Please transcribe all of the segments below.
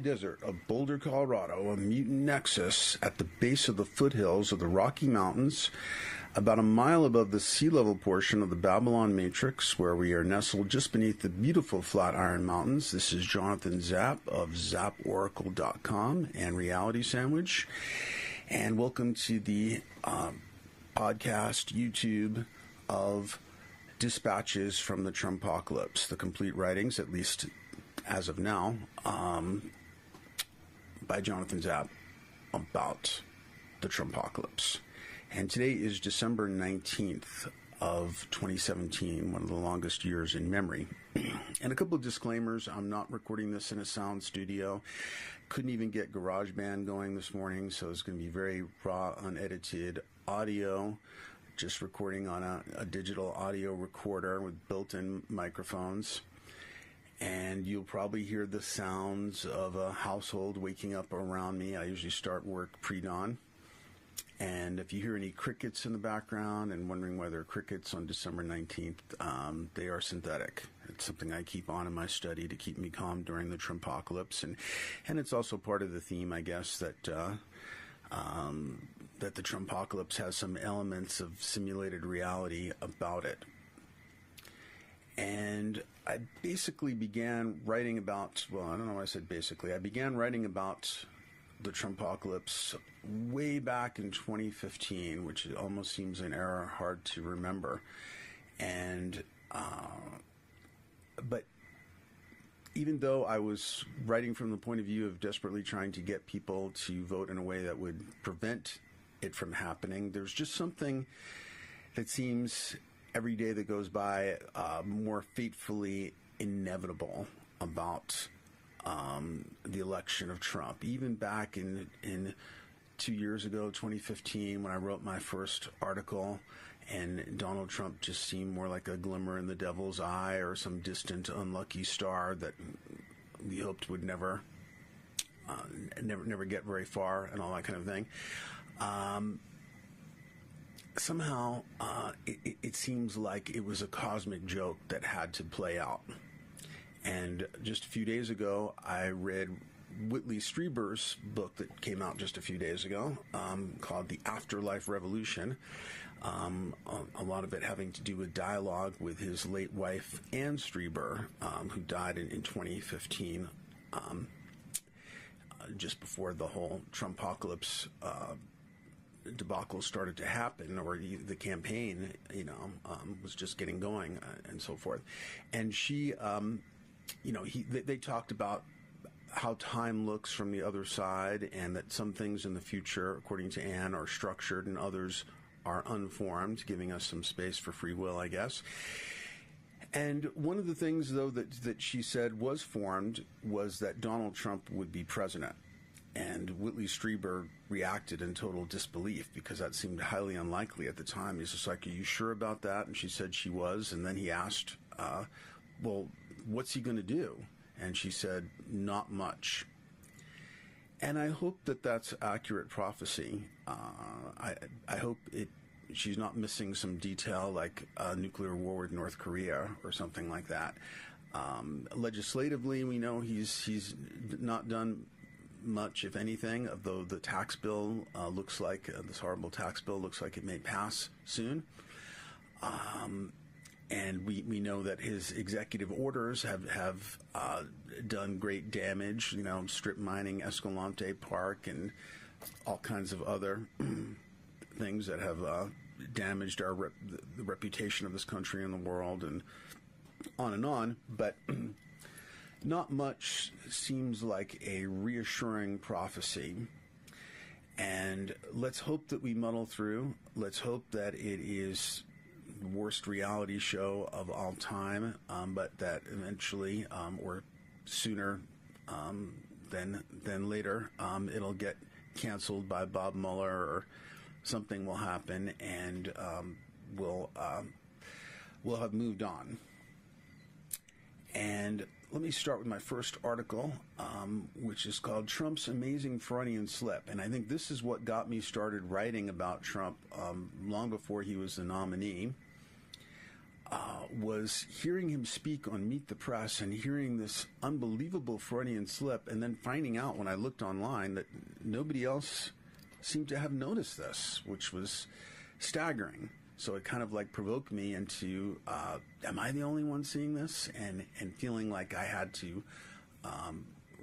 desert of Boulder, Colorado, a mutant nexus at the base of the foothills of the Rocky Mountains, about a mile above the sea level portion of the Babylon Matrix, where we are nestled just beneath the beautiful Flatiron Mountains. This is Jonathan Zap of ZapOracle.com and Reality Sandwich, and welcome to the podcast YouTube of Dispatches from the Trumpocalypse, the complete writings, at least as of now, by Jonathan Zap about the Trumpocalypse. And today is December 19th of 2017, one of the longest years in memory. And a couple of disclaimers. I'm not recording this in a sound studio. Couldn't even get GarageBand going this morning, so it's going to be very raw, unedited audio. Just recording on a digital audio recorder with built-in microphones. And you'll probably hear the sounds of a household waking up around me. I usually start work pre-dawn. And if you hear any crickets in the background and wondering why they're crickets on December 19th, they are synthetic. It's something I keep on in my study to keep me calm during the Trumpocalypse. And it's also part of the theme, I guess, that the Trumpocalypse has some elements of simulated reality about it. And I basically began writing about, well, I don't know why I said basically. I began writing about the Trumpocalypse way back in 2015, which almost seems an era hard to remember. And, but even though I was writing from the point of view of desperately trying to get people to vote in a way that would prevent it from happening, there's just something that seems every day that goes by more fatefully inevitable about the election of Trump. Even back in 2 years ago, 2015, when I wrote my first article, and Donald Trump just seemed more like a glimmer in the devil's eye or some distant unlucky star that we hoped would never get very far and all that kind of thing. Somehow, it seems like it was a cosmic joke that had to play out. And just a few days ago, I read Whitley Strieber's book that came out just a few days ago, called The Afterlife Revolution. A lot of it having to do with dialogue with his late wife, Anne Strieber, who died in 2015, just before the whole Trumpocalypse debacle started to happen, or the campaign, was just getting going, and so forth. And she, they talked about how time looks from the other side, and that some things in the future, according to Anne, are structured and others are unformed, giving us some space for free will, I guess. And one of the things, though, that she said was formed was that Donald Trump would be president. And Whitley Strieber reacted in total disbelief because that seemed highly unlikely at the time. He's just like, "Are you sure about that?" And she said she was. And then he asked, well, what's he going to do? And she said, not much. And I hope that that's accurate prophecy. I hope she's not missing some detail like a nuclear war with North Korea or something like that. Legislatively, we know he's not done much, if anything, although the tax bill looks like, this horrible tax bill looks like it may pass soon. And we know that his executive orders have done great damage, strip mining Escalante Park and all kinds of other things that have damaged the reputation of this country in the world, and on. But not much seems like a reassuring prophecy. And let's hope that we muddle through. Let's hope that it is the worst reality show of all time, but that eventually, or sooner than later, it'll get canceled by Bob Mueller, or something will happen, and we'll have moved on. And let me start with my first article, which is called Trump's Amazing Freudian Slip. And I think this is what got me started writing about Trump long before he was the nominee. was hearing him speak on Meet the Press and hearing this unbelievable Freudian slip, and then finding out when I looked online that nobody else seemed to have noticed this, which was staggering. So it kind of like provoked me into, am I the only one seeing this? And feeling like I had to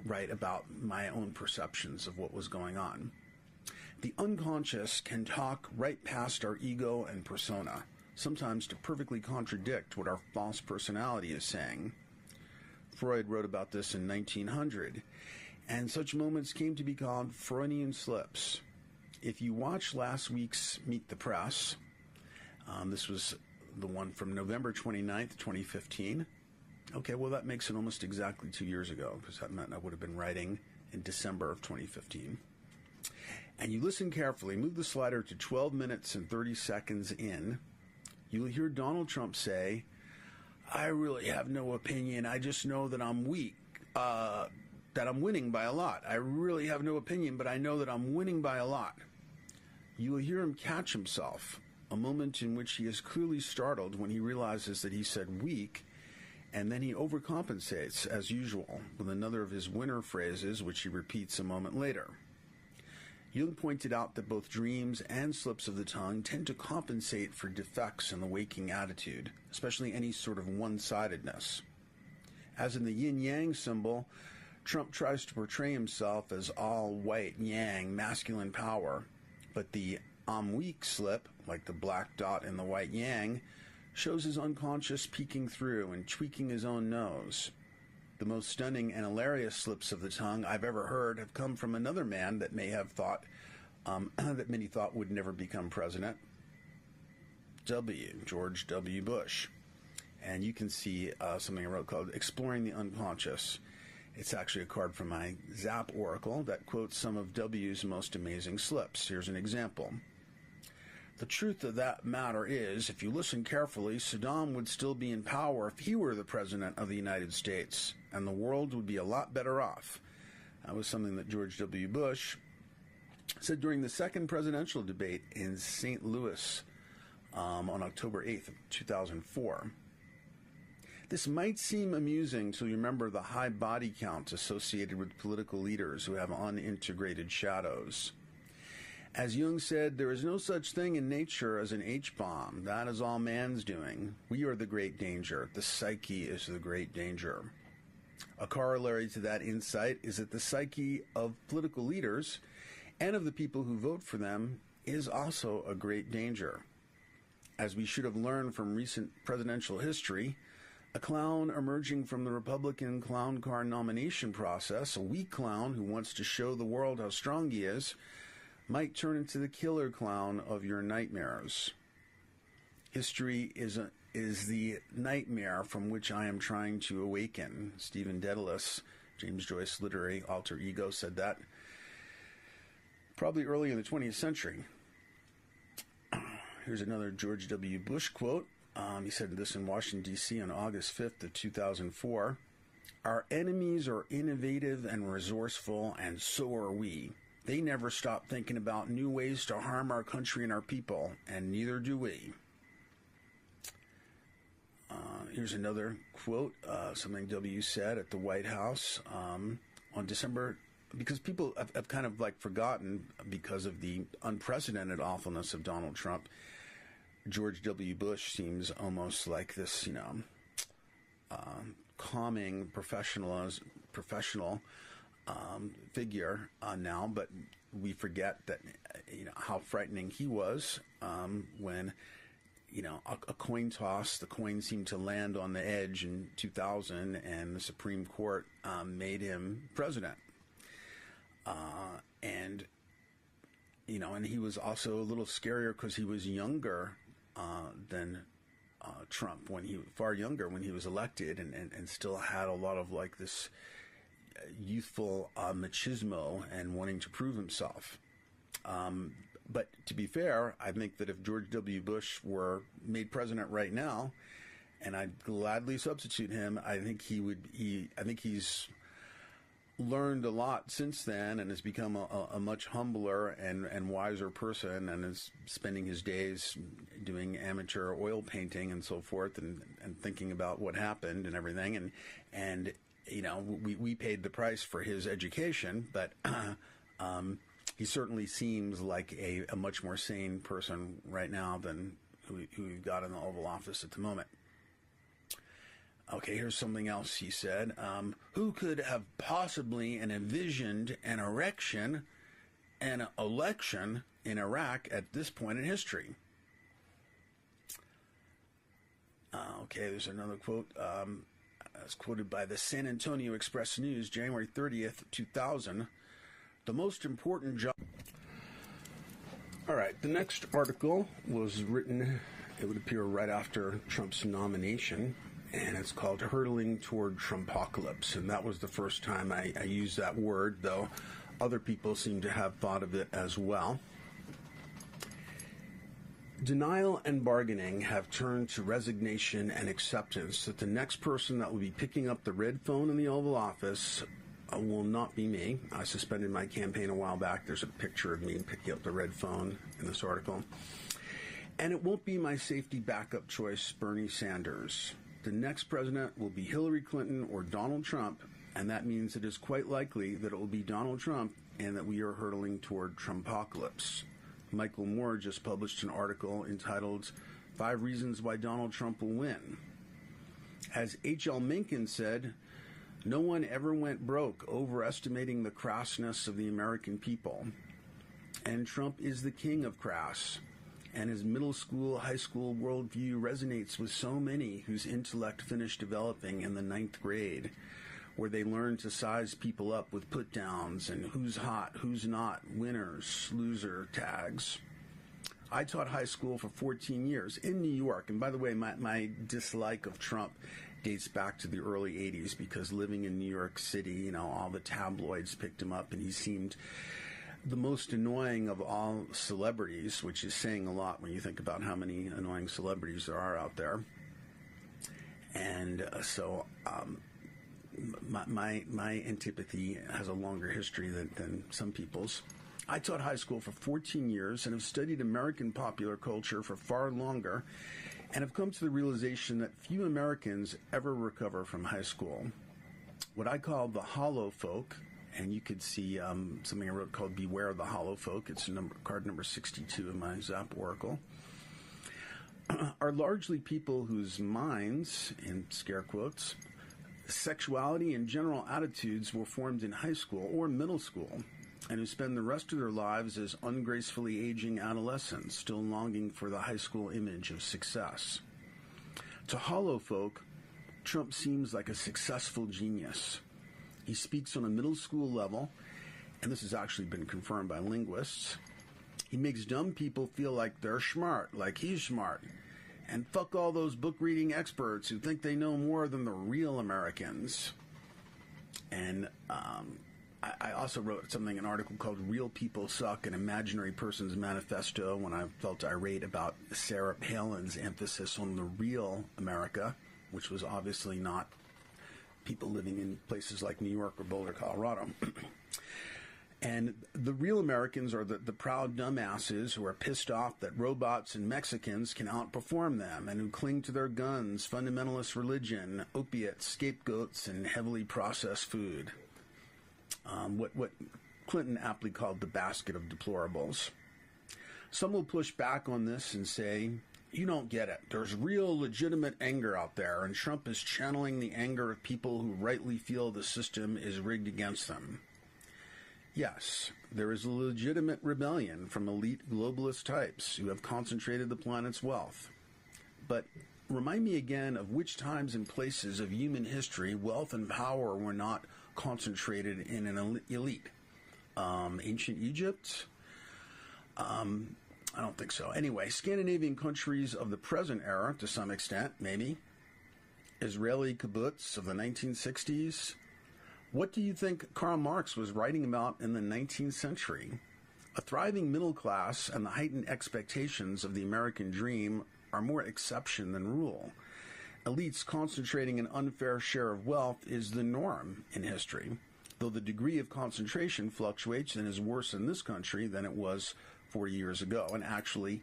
write about my own perceptions of what was going on. The unconscious can talk right past our ego and persona, sometimes to perfectly contradict what our false personality is saying. Freud wrote about this in 1900, and such moments came to be called Freudian slips. If you watch last week's Meet the Press, this was the one from November 29th, 2015. Okay, well, that makes it almost exactly 2 years ago, because that meant I would have been writing in December of 2015. And you listen carefully, move the slider to 12 minutes and 30 seconds in, you will hear Donald Trump say, I really have no opinion. I just know that I'm weak, that I'm winning by a lot. I really have no opinion, but I know that I'm winning by a lot. You will hear him catch himself, a moment in which he is clearly startled when he realizes that he said weak, and then he overcompensates, as usual, with another of his winner phrases, which he repeats a moment later. Jung pointed out that both dreams and slips of the tongue tend to compensate for defects in the waking attitude, especially any sort of one-sidedness. As in the yin-yang symbol, Trump tries to portray himself as all white, yang, masculine power, but the I'm weak slip, like the black dot in the white yang, shows his unconscious peeking through and tweaking his own nose. The most stunning and hilarious slips of the tongue I've ever heard have come from another man that may have thought, that many thought would never become president, George W. Bush. And you can see something I wrote called Exploring the Unconscious. It's actually a card from my Zap Oracle that quotes some of W's most amazing slips. Here's an example. The truth of that matter is, if you listen carefully, Saddam would still be in power if he were the president of the United States, and the world would be a lot better off. That was something that George W. Bush said during the second presidential debate in St. Louis on October 8th of 2004. This might seem amusing till you remember the high body count associated with political leaders who have unintegrated shadows. As Jung said, there is no such thing in nature as an H-bomb. That is all man's doing. We are the great danger. The psyche is the great danger. A corollary to that insight is that the psyche of political leaders and of the people who vote for them is also a great danger. As we should have learned from recent presidential history, a clown emerging from the Republican clown car nomination process, a weak clown who wants to show the world how strong he is, might turn into the killer clown of your nightmares. History is the nightmare from which I am trying to awaken. Stephen Dedalus, James Joyce literary alter ego, said that probably early in the 20th century. Here's another George W. Bush quote. He said this in Washington, D.C. on August 5th of 2004. Our enemies are innovative and resourceful, and so are we. They never stop thinking about new ways to harm our country and our people, and neither do we. Here's another quote, something W said at the White House on December, because people have kind of like forgotten because of the unprecedented awfulness of Donald Trump. George W. Bush seems almost like this, calming professional figure now, but we forget that how frightening he was when a coin toss, the coin seemed to land on the edge in 2000, and the Supreme Court made him president. And he was also a little scarier because he was younger than Trump, far younger when he was elected, and still had a lot of like this youthful machismo and wanting to prove himself. But to be fair, I think that if George W. Bush were made president right now, and I'd gladly substitute him, I think he's learned a lot since then and has become a much humbler and wiser person, and is spending his days doing amateur oil painting and so forth, and thinking about what happened and everything. And we paid the price for his education, but he certainly seems like a much more sane person right now than who we've got in the Oval Office at the moment. Okay, here's something else he said. Who could have possibly envisioned an election in Iraq at this point in history? Okay, there's another quote. As quoted by the San Antonio Express News, January 30th, 2000. The most important job... All right, the next article was written, it would appear right after Trump's nomination, and it's called Hurtling Toward Trumpocalypse. And that was the first time I used that word, though other people seem to have thought of it as well. Denial and bargaining have turned to resignation and acceptance that the next person that will be picking up the red phone in the Oval Office will not be me. I suspended my campaign a while back. There's a picture of me picking up the red phone in this article. And it won't be my safety backup choice, Bernie Sanders. The next president will be Hillary Clinton or Donald Trump, and that means it is quite likely that it will be Donald Trump and that we are hurtling toward Trumpocalypse. Michael Moore just published an article entitled 5 Reasons Why Donald Trump Will Win. As H.L. Mencken said, no one ever went broke overestimating the crassness of the American people. And Trump is the king of crass. And his middle school, high school worldview resonates with so many whose intellect finished developing in the 9th grade, where they learned to size people up with put-downs and who's hot, who's not, winners, loser tags. I taught high school for 14 years in New York. And by the way, my dislike of Trump dates back to the early 80s, because living in New York City, all the tabloids picked him up, and he seemed the most annoying of all celebrities, which is saying a lot when you think about how many annoying celebrities there are out there. And so my antipathy has a longer history than some people's. I taught high school for 14 years and have studied American popular culture for far longer, and have come to the realization that few Americans ever recover from high school. What I call the hollow folk, and you could see something I wrote called Beware the Hollow Folk. It's card number 62 in my Zap Oracle. Are largely people whose minds, in scare quotes, sexuality and general attitudes were formed in high school or middle school, and who spend the rest of their lives as ungracefully aging adolescents, still longing for the high school image of success. To hollow folk, Trump seems like a successful genius. He speaks on a middle school level, and this has actually been confirmed by linguists. He makes dumb people feel like they're smart, like he's smart. And fuck all those book-reading experts who think they know more than the real Americans. And I also wrote an article called Real People Suck, an Imaginary Person's Manifesto, when I felt irate about Sarah Palin's emphasis on the real America, which was obviously not people living in places like New York or Boulder, Colorado. And the real Americans are the proud dumbasses who are pissed off that robots and Mexicans can outperform them, and who cling to their guns, fundamentalist religion, opiates, scapegoats, and heavily processed food. What Clinton aptly called the basket of deplorables. Some will push back on this and say, you don't get it. There's real legitimate anger out there, and Trump is channeling the anger of people who rightly feel the system is rigged against them. Yes, there is a legitimate rebellion from elite globalist types who have concentrated the planet's wealth. But remind me again of which times and places of human history wealth and power were not concentrated in an elite. Ancient Egypt? I don't think so. Anyway, Scandinavian countries of the present era, to some extent, maybe. Israeli kibbutz of the 1960s. What do you think Karl Marx was writing about in the 19th century? A thriving middle class and the heightened expectations of the American dream are more exception than rule. Elites concentrating an unfair share of wealth is the norm in history. though the degree of concentration fluctuates and is worse in this country than it was 40 years ago. And actually,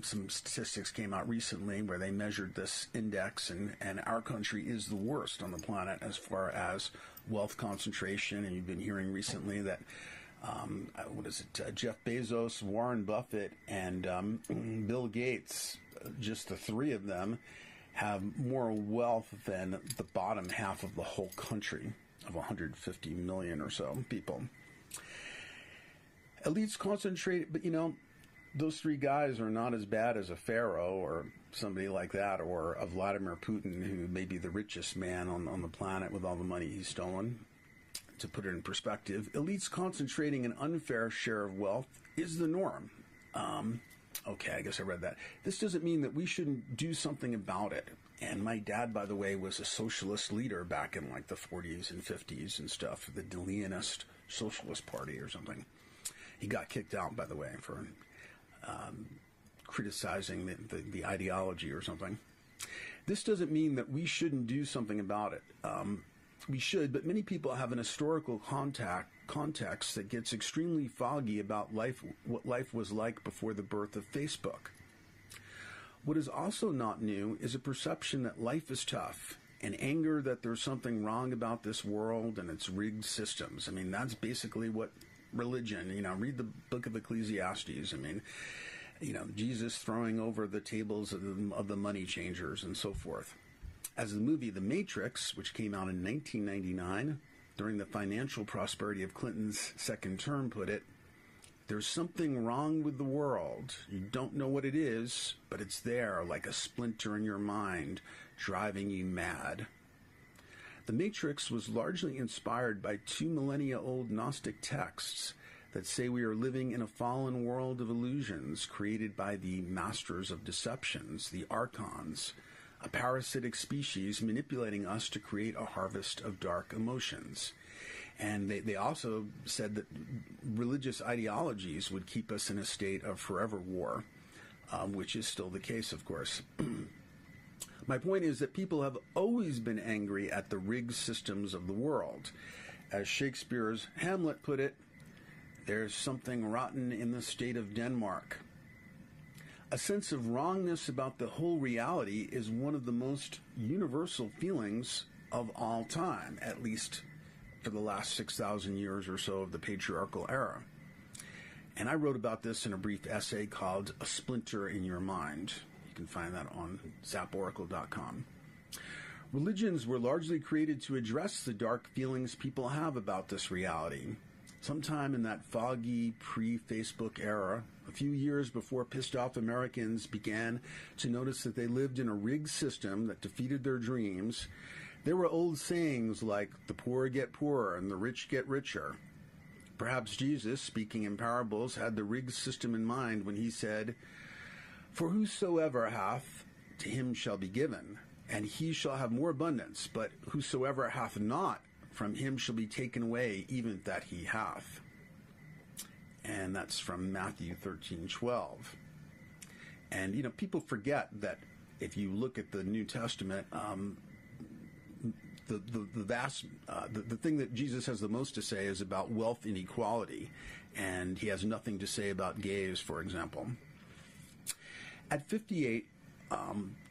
some statistics came out recently where they measured this index, and our country is the worst on the planet as far as wealth concentration. And you've been hearing recently that, Jeff Bezos, Warren Buffett, and Bill Gates, just the three of them, have more wealth than the bottom half of the whole country of 150 million or so people. Elites concentrate, but those three guys are not as bad as a pharaoh or somebody like that, or a Vladimir Putin, who may be the richest man on the planet with all the money he's stolen. To put it in perspective, elites concentrating an unfair share of wealth is the norm. Okay, I guess I read that. This doesn't mean that we shouldn't do something about it. And my dad, by the way, was a socialist leader back in like the 40s and 50s and stuff, the Leninist Socialist Party or something. He got kicked out, by the way, for criticizing the ideology or something. This doesn't mean that we shouldn't do something about it. We should, but many people have an historical context that gets extremely foggy about life, what life was like before the birth of Facebook. What is also not new is a perception that life is tough, and anger that there's something wrong about this world and its rigged systems. I mean, that's basically what religion, read the book of Ecclesiastes. I mean, Jesus throwing over the tables of the money changers and so forth. As the movie The Matrix, which came out in 1999, during the financial prosperity of Clinton's second term, put it, there's something wrong with the world. You don't know what it is, but it's there like a splinter in your mind, driving you mad. The Matrix was largely inspired by 2 millennia-old Gnostic texts that say we are living in a fallen world of illusions created by the masters of deceptions, the archons, a parasitic species manipulating us to create a harvest of dark emotions. And they also said that religious ideologies would keep us in a state of forever war, which is still the case, of course. My point is that people have always been angry at the rigged systems of the world. As Shakespeare's Hamlet put it, there's something rotten in the state of Denmark. A sense of wrongness about the whole reality is one of the most universal feelings of all time, at least for the last 6,000 years or so of the patriarchal era. And I wrote about this in a brief essay called A Splinter in Your Mind. You can find that on zaporacle.com. Religions were largely created to address the dark feelings people have about this reality. Sometime in that foggy pre-Facebook era, a few years before pissed-off Americans began to notice that they lived in a rigged system that defeated their dreams, there were old sayings like, the poor get poorer and the rich get richer. Perhaps Jesus, speaking in parables, had the rigged system in mind when he said, for whosoever hath, to him shall be given, and he shall have more abundance, but whosoever hath not, from him shall be taken away, even that he hath. And that's from Matthew 13:12. And, people forget that if you look at the New Testament, the thing that Jesus has the most to say is about wealth inequality, and he has nothing to say about gays, for example. At 58,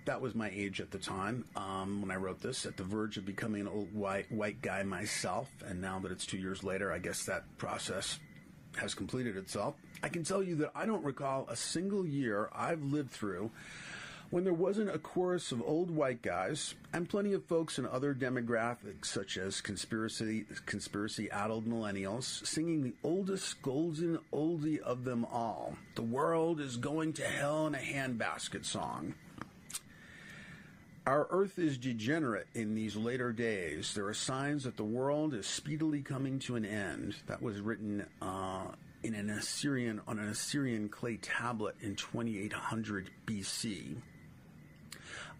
that was my age at the time when I wrote this, at the verge of becoming an old white guy myself, and now that it's 2 years later, I guess that process has completed itself. I can tell you that I don't recall a single year I've lived through when there wasn't a chorus of old white guys and plenty of folks in other demographics, such as conspiracy-addled millennials, singing the oldest golden oldie of them all, "The World is Going to Hell in a Handbasket" song. Our earth is degenerate in these later days. There are signs that the world is speedily coming to an end. That was written on an Assyrian clay tablet in 2800 BC.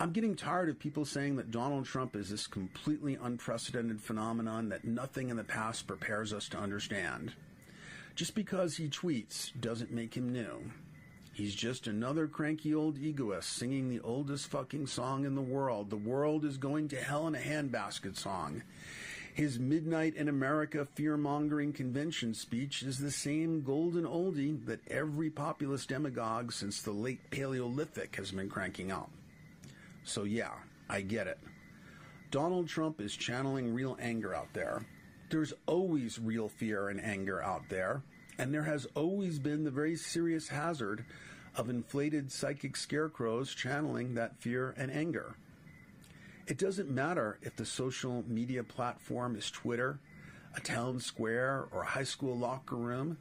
I'm getting tired of people saying that Donald Trump is this completely unprecedented phenomenon that nothing in the past prepares us to understand. Just because he tweets doesn't make him new. He's just another cranky old egoist singing the oldest fucking song in the world is going to hell in a handbasket song. His Midnight in America fear-mongering convention speech is the same golden oldie that every populist demagogue since the late Paleolithic has been cranking out. So yeah, I get it. Donald Trump is channeling real anger out there. There's always real fear and anger out there, and there has always been the very serious hazard of inflated psychic scarecrows channeling that fear and anger. It doesn't matter if the social media platform is Twitter, a town square, or a high school locker room.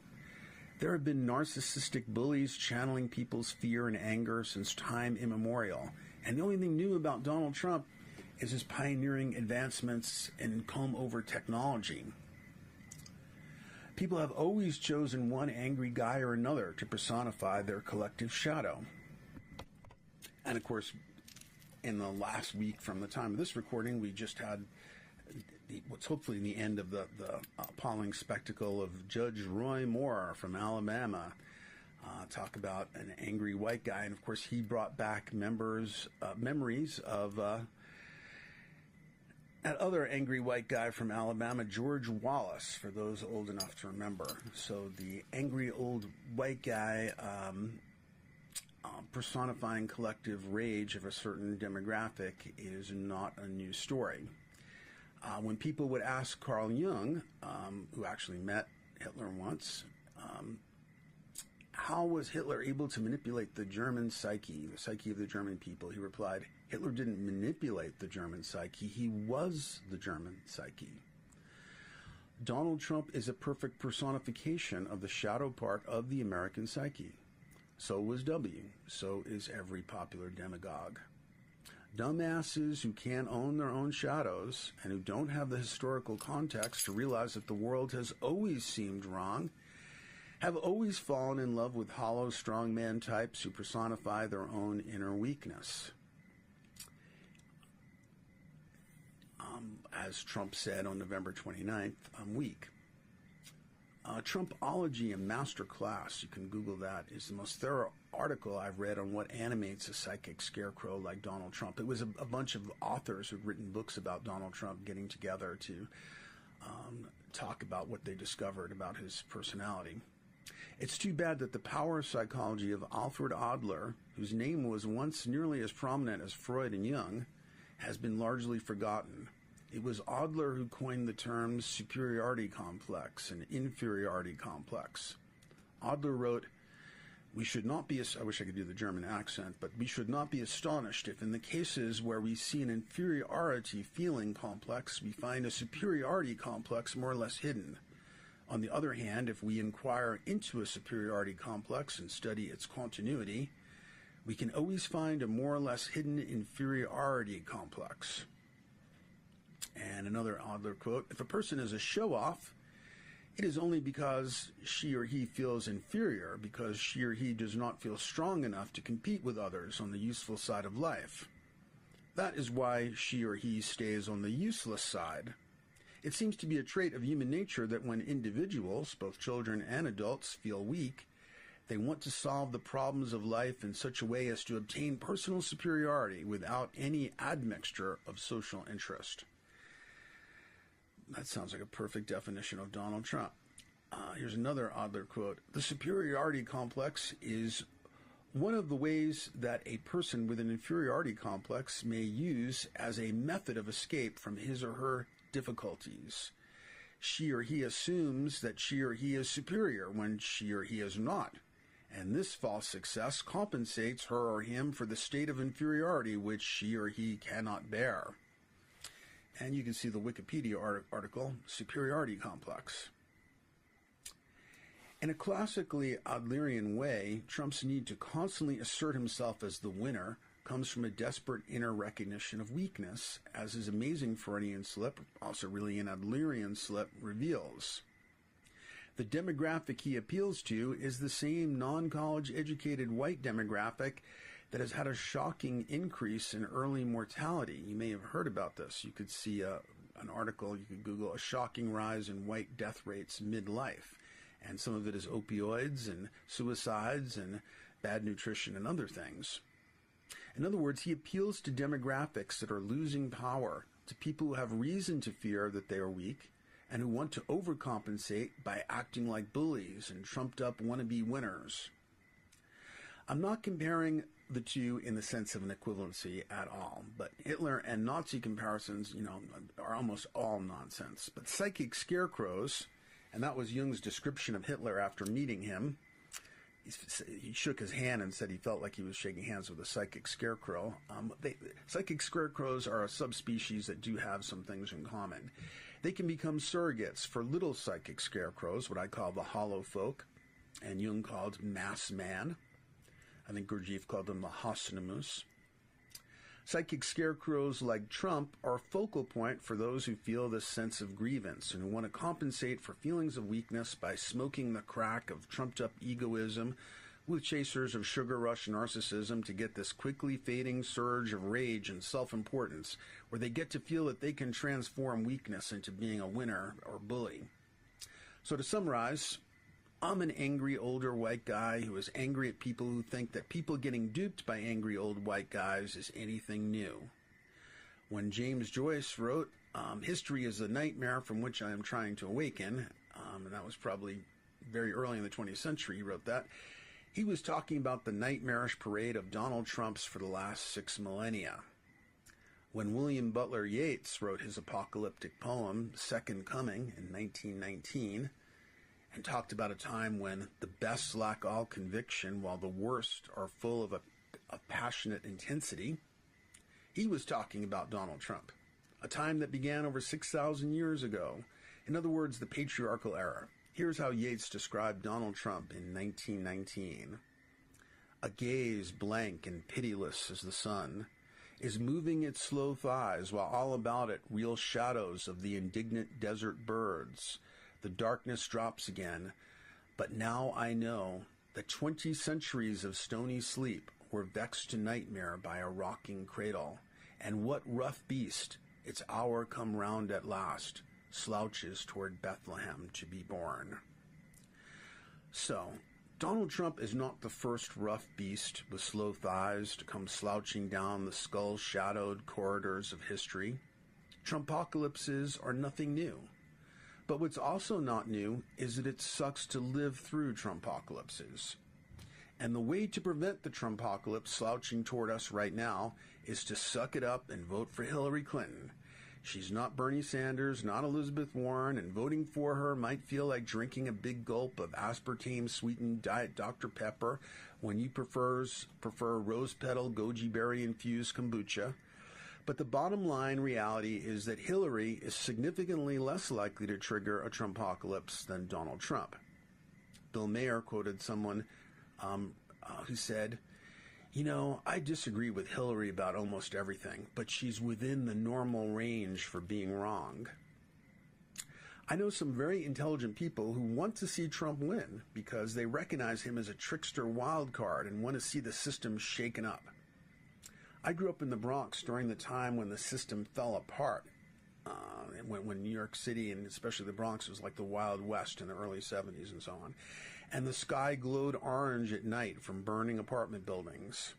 There have been narcissistic bullies channeling people's fear and anger since time immemorial. And the only thing new about Donald Trump is his pioneering advancements in comb-over technology. People have always chosen one angry guy or another to personify their collective shadow. And of course, in the last week from the time of this recording, we just had what's hopefully the end of the appalling spectacle of Judge Roy Moore from Alabama talk about an angry white guy. And of course, he brought back memories of that other angry white guy from Alabama, George Wallace, for those old enough to remember. So the angry old white guy personifying collective rage of a certain demographic is not a new story. When people would ask Carl Jung, who actually met Hitler once, how was Hitler able to manipulate the German psyche, the psyche of the German people, he replied, Hitler didn't manipulate the German psyche, he was the German psyche. Donald Trump is a perfect personification of the shadow part of the American psyche. So was W. So is every popular demagogue. Dumbasses who can't own their own shadows and who don't have the historical context to realize that the world has always seemed wrong have always fallen in love with hollow strongman types who personify their own inner weakness. As Trump said on November 29th, I'm weak. Trumpology, a master class, you can Google that, is the most thorough article I've read on what animates a psychic scarecrow like Donald Trump. It was a bunch of authors who'd written books about Donald Trump getting together to talk about what they discovered about his personality. It's too bad that the power psychology of Alfred Adler, whose name was once nearly as prominent as Freud and Jung, has been largely forgotten. It was Adler who coined the terms superiority complex and inferiority complex. Adler wrote, we should not be, I wish I could do the German accent, but we should not be astonished if in the cases where we see an inferiority feeling complex, we find a superiority complex more or less hidden. On the other hand, if we inquire into a superiority complex and study its continuity, we can always find a more or less hidden inferiority complex. And another Adler quote, if a person is a show-off, it is only because she or he feels inferior, because she or he does not feel strong enough to compete with others on the useful side of life. That is why she or he stays on the useless side. It seems to be a trait of human nature that when individuals, both children and adults, feel weak, they want to solve the problems of life in such a way as to obtain personal superiority without any admixture of social interest. That sounds like a perfect definition of Donald Trump. Here's another Adler quote. The superiority complex is one of the ways that a person with an inferiority complex may use as a method of escape from his or her difficulties. She or he assumes that she or he is superior when she or he is not. And this false success compensates her or him for the state of inferiority which she or he cannot bear. And you can see the Wikipedia article, Superiority Complex. In a classically Adlerian way, Trump's need to constantly assert himself as the winner comes from a desperate inner recognition of weakness, as his amazing Freudian slip, also really an Adlerian slip, reveals. The demographic he appeals to is the same non-college educated white demographic that has had a shocking increase in early mortality. You may have heard about this. You could see an article, you could Google a shocking rise in white death rates midlife. And some of it is opioids and suicides and bad nutrition and other things. In other words, he appeals to demographics that are losing power, to people who have reason to fear that they are weak and who want to overcompensate by acting like bullies and trumped-up wannabe winners. I'm not comparing the two in the sense of an equivalency at all, but Hitler and Nazi comparisons, are almost all nonsense. But psychic scarecrows, and that was Jung's description of Hitler after meeting him. He shook his hand and said he felt like he was shaking hands with a psychic scarecrow. Psychic scarecrows are a subspecies that do have some things in common. They can become surrogates for little psychic scarecrows, what I call the hollow folk, and Jung called mass man. I think Gurdjieff called them the Hosnimus. Psychic scarecrows like Trump are a focal point for those who feel this sense of grievance and who want to compensate for feelings of weakness by smoking the crack of trumped-up egoism with chasers of sugar rush narcissism to get this quickly fading surge of rage and self-importance where they get to feel that they can transform weakness into being a winner or bully. So to summarize, I'm an angry older white guy who is angry at people who think that people getting duped by angry old white guys is anything new. When James Joyce wrote, history is a nightmare from which I am trying to awaken, and that was probably very early in the 20th century he wrote that, he was talking about the nightmarish parade of Donald Trumps for the last 6 millennia. When William Butler Yeats wrote his apocalyptic poem, Second Coming, in 1919, and talked about a time when the best lack all conviction while the worst are full of a passionate intensity, he was talking about Donald Trump, a time that began over 6,000 years ago. In other words, the patriarchal era. Here's how Yeats described Donald Trump in 1919. A gaze blank and pitiless as the sun is moving its slow thighs while all about it reel shadows of the indignant desert birds. The darkness drops again, but now I know that 20 centuries of stony sleep were vexed to nightmare by a rocking cradle, and what rough beast, its hour come round at last, slouches toward Bethlehem to be born. So, Donald Trump is not the first rough beast with slow thighs to come slouching down the skull-shadowed corridors of history. Trumpocalypses are nothing new. But what's also not new is that it sucks to live through Trumpocalypses. And the way to prevent the Trumpocalypse slouching toward us right now is to suck it up and vote for Hillary Clinton. She's not Bernie Sanders, not Elizabeth Warren, and voting for her might feel like drinking a big gulp of aspartame-sweetened Diet Dr. Pepper when you prefer rose petal goji berry-infused kombucha. But the bottom line reality is that Hillary is significantly less likely to trigger a Trumpocalypse than Donald Trump. Bill Maher quoted someone who said, I disagree with Hillary about almost everything, but she's within the normal range for being wrong. I know some very intelligent people who want to see Trump win because they recognize him as a trickster wild card and want to see the system shaken up. I grew up in the Bronx during the time when the system fell apart, when New York City and especially the Bronx was like the Wild West in the early 70s and so on. And the sky glowed orange at night from burning apartment buildings.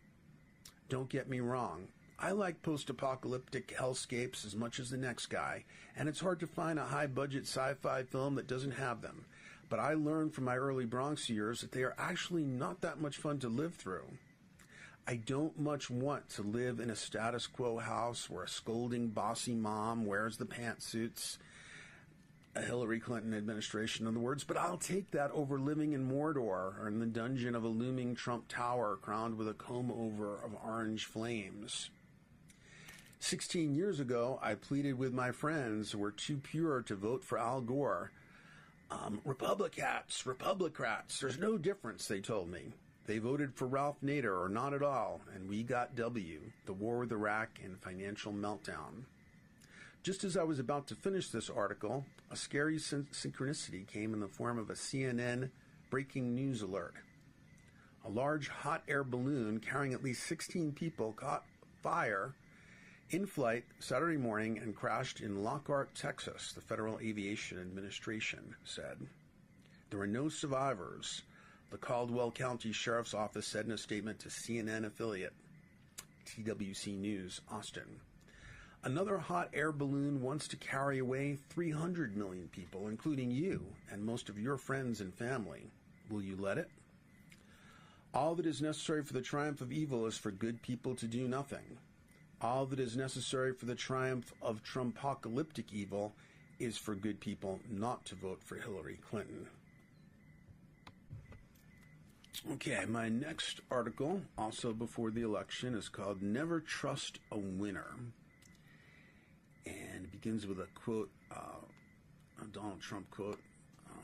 Don't get me wrong. I like post-apocalyptic hellscapes as much as the next guy, and it's hard to find a high-budget sci-fi film that doesn't have them. But I learned from my early Bronx years that they are actually not that much fun to live through. I don't much want to live in a status quo house where a scolding bossy mom wears the pantsuits, a Hillary Clinton administration, in other words, but I'll take that over living in Mordor or in the dungeon of a looming Trump tower crowned with a comb-over of orange flames. 16 years ago, I pleaded with my friends who were too pure to vote for Al Gore. Republicats, there's no difference, they told me. They voted for Ralph Nader or not at all, and we got W, the war with Iraq and financial meltdown. Just as I was about to finish this article, a scary synchronicity came in the form of a CNN breaking news alert. A large hot air balloon carrying at least 16 people caught fire in flight Saturday morning and crashed in Lockhart, Texas, the Federal Aviation Administration said. There were no survivors, the Caldwell County Sheriff's Office said in a statement to CNN affiliate TWC News, Austin. Another hot air balloon wants to carry away 300 million people, including you and most of your friends and family. Will you let it? All that is necessary for the triumph of evil is for good people to do nothing. All that is necessary for the triumph of Trumpocalyptic evil is for good people not to vote for Hillary Clinton. Okay, my next article, also before the election, is called Never Trust a Winner. And it begins with a quote, a Donald Trump quote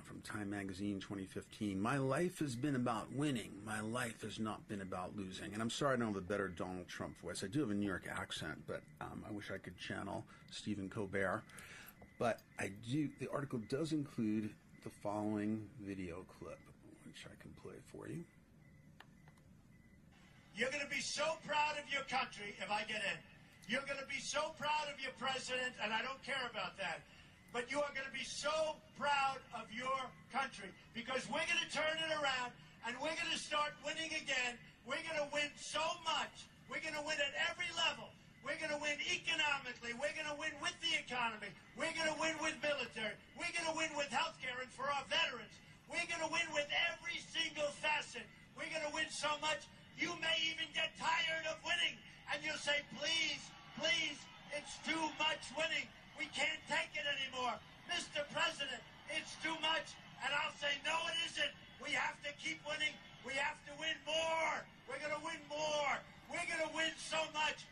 from Time Magazine 2015. My life has been about winning. My life has not been about losing. And I'm sorry I don't have a better Donald Trump voice. I do have a New York accent, but I wish I could channel Stephen Colbert. But I do. The article does include the following video clip, which I can play for you. You're going to be so proud of your country if I get in. You're going to be so proud of your president, and I don't care about that. But you are going to be so proud of your country because we're going to turn it around, and we're going to start winning again. We're going to win so much. We're going to win at every level. We're going to win economically. We're going to win with the economy. We're going to win with military. We're going to win with health care and for our veterans. We're going to win with every single facet. We're going to win so much, you may even get tired of winning. And you'll say, please, please, it's too much winning. We can't take it anymore. Mr. President, it's too much. And I'll say, no, it isn't. We have to keep winning. We have to win more. We're going to win more. We're going to win so much.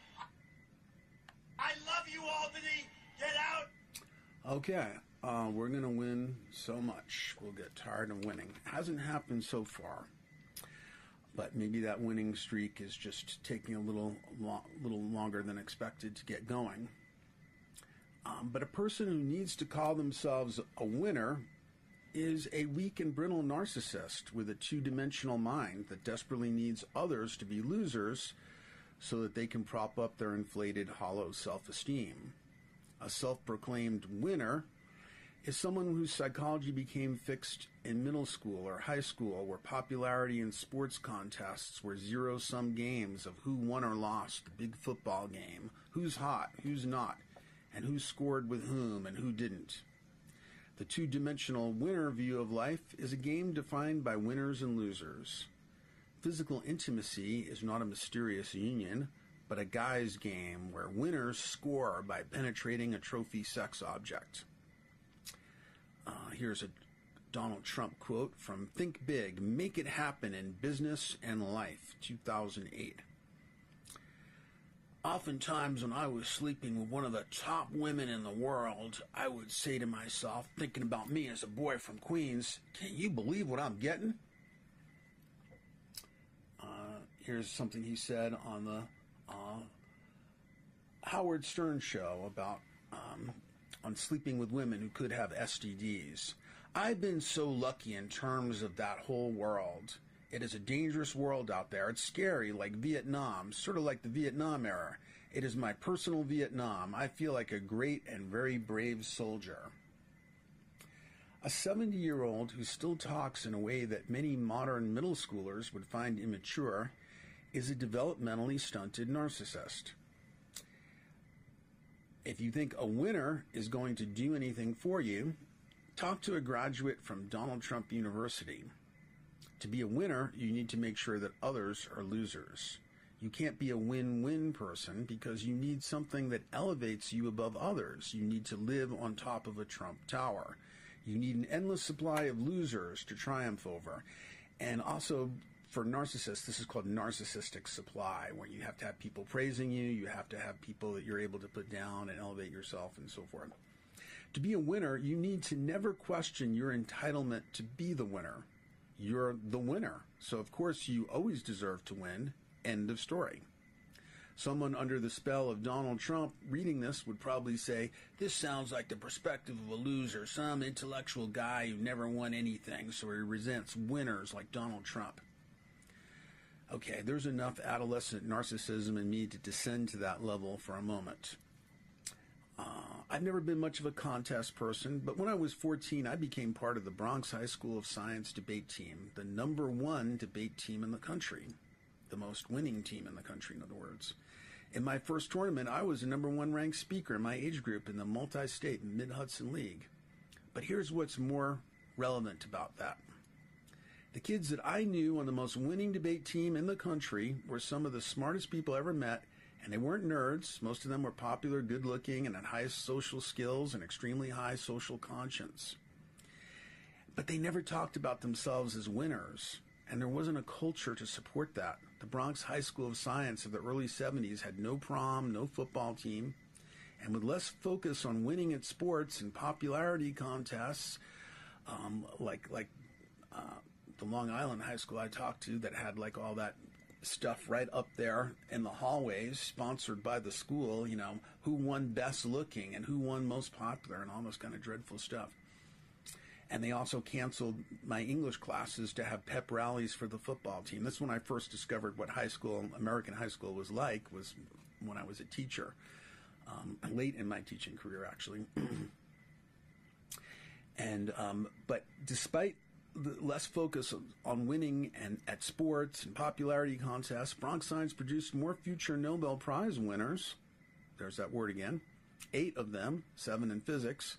I love you, Albany. Get out. Okay, we're going to win so much. We'll get tired of winning. Hasn't happened so far. But maybe that winning streak is just taking a little longer than expected to get going. But a person who needs to call themselves a winner is a weak and brittle narcissist with a two-dimensional mind that desperately needs others to be losers so that they can prop up their inflated, hollow self-esteem. A self-proclaimed winner is someone whose psychology became fixed in middle school or high school, where popularity in sports contests were zero-sum games of who won or lost the big football game, who's hot, who's not, and who scored with whom and who didn't. The two-dimensional winner view of life is a game defined by winners and losers. Physical intimacy is not a mysterious union, but a guy's game where winners score by penetrating a trophy sex object. Here's a Donald Trump quote from Think Big, Make It Happen in Business and Life, 2008. Oftentimes when I was sleeping with one of the top women in the world, I would say to myself, thinking about me as a boy from Queens, can you believe what I'm getting? Here's something he said on the Howard Stern show about on sleeping with women who could have STDs. I've been so lucky in terms of that whole world. It is a dangerous world out there. It's scary, like Vietnam, sort of like the Vietnam era. It is my personal Vietnam. I feel like a great and very brave soldier. A 70-year-old who still talks in a way that many modern middle schoolers would find immature is a developmentally stunted narcissist. If you think a winner is going to do anything for you, talk to a graduate from Donald Trump University. To be a winner, you need to make sure that others are losers. You can't be a win-win person because you need something that elevates you above others. You need to live on top of a Trump tower. You need an endless supply of losers to triumph over. And also, for narcissists, this is called narcissistic supply, where you have to have people praising you, you have to have people that you're able to put down and elevate yourself and so forth. To be a winner, you need to never question your entitlement to be the winner. You're the winner, so of course you always deserve to win. End of story. Someone under the spell of Donald Trump reading this would probably say, this sounds like the perspective of a loser, some intellectual guy who never won anything, so he resents winners like Donald Trump. Okay, there's enough adolescent narcissism in me to descend to that level for a moment. I've never been much of a contest person, but when I was 14, I became part of the Bronx High School of Science debate team, the #1 debate team in the country, the most winning team in the country, in other words. In my first tournament, I was the #1 ranked speaker in my age group in the multi-state Mid-Hudson League. But here's what's more relevant about that. The kids that I knew on the most winning debate team in the country were some of the smartest people I ever met, and they weren't nerds. Most of them were popular, good-looking, and had highest social skills and extremely high social conscience. But they never talked about themselves as winners, and there wasn't a culture to support that. The Bronx High School of Science of the early 70s had no prom, no football team, and with less focus on winning at sports and popularity contests, like the Long Island high school I talked to that had like all that stuff right up there in the hallways, sponsored by the school, who won best looking and who won most popular and all this kind of dreadful stuff. And they also canceled my English classes to have pep rallies for the football team. That's when I first discovered what American high school was like, was when I was a teacher, late in my teaching career, actually. And but despite the less focus on winning and at sports and popularity contests, Bronx Science produced more future Nobel Prize winners, there's that word again, 8 of them, 7 in physics,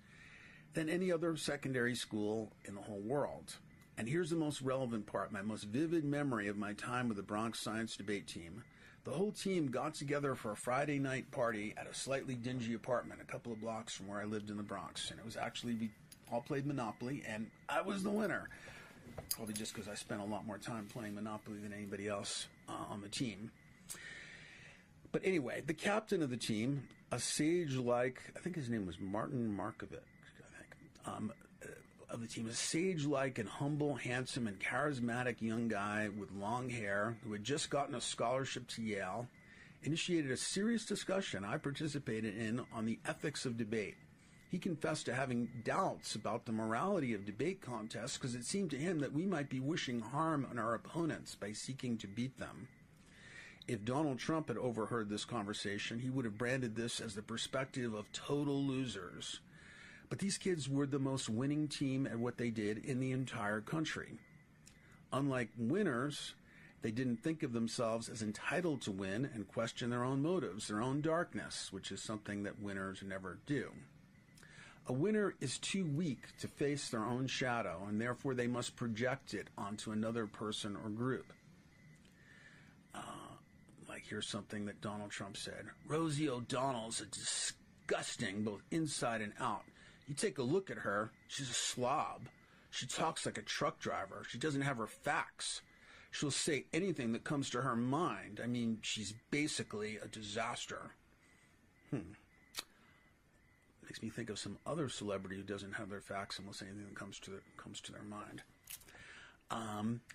than any other secondary school in the whole world. And here's the most relevant part, my most vivid memory of my time with the Bronx Science debate team. The whole team got together for a Friday night party at a slightly dingy apartment a couple of blocks from where I lived in the Bronx. And it was actually, we all played Monopoly, and I was the winner. Probably just because I spent a lot more time playing Monopoly than anybody else on the team. But anyway, the captain of the team, a sage like, I think his name was Martin Markovic, of the team, a sage-like and humble, handsome, and charismatic young guy with long hair who had just gotten a scholarship to Yale, initiated a serious discussion I participated in on the ethics of debate. He confessed to having doubts about the morality of debate contests because it seemed to him that we might be wishing harm on our opponents by seeking to beat them. If Donald Trump had overheard this conversation, he would have branded this as the perspective of total losers. But these kids were the most winning team at what they did in the entire country. Unlike winners, they didn't think of themselves as entitled to win and question their own motives, their own darkness, which is something that winners never do. A winner is too weak to face their own shadow, and therefore they must project it onto another person or group. Like here's something that Donald Trump said. Rosie O'Donnell's a disgusting both inside and out. You take a look at her, she's a slob. She talks like a truck driver. She doesn't have her facts. She'll say anything that comes to her mind. I mean, she's basically a disaster. Makes me think of some other celebrity who doesn't have their facts and will say anything that comes to their mind.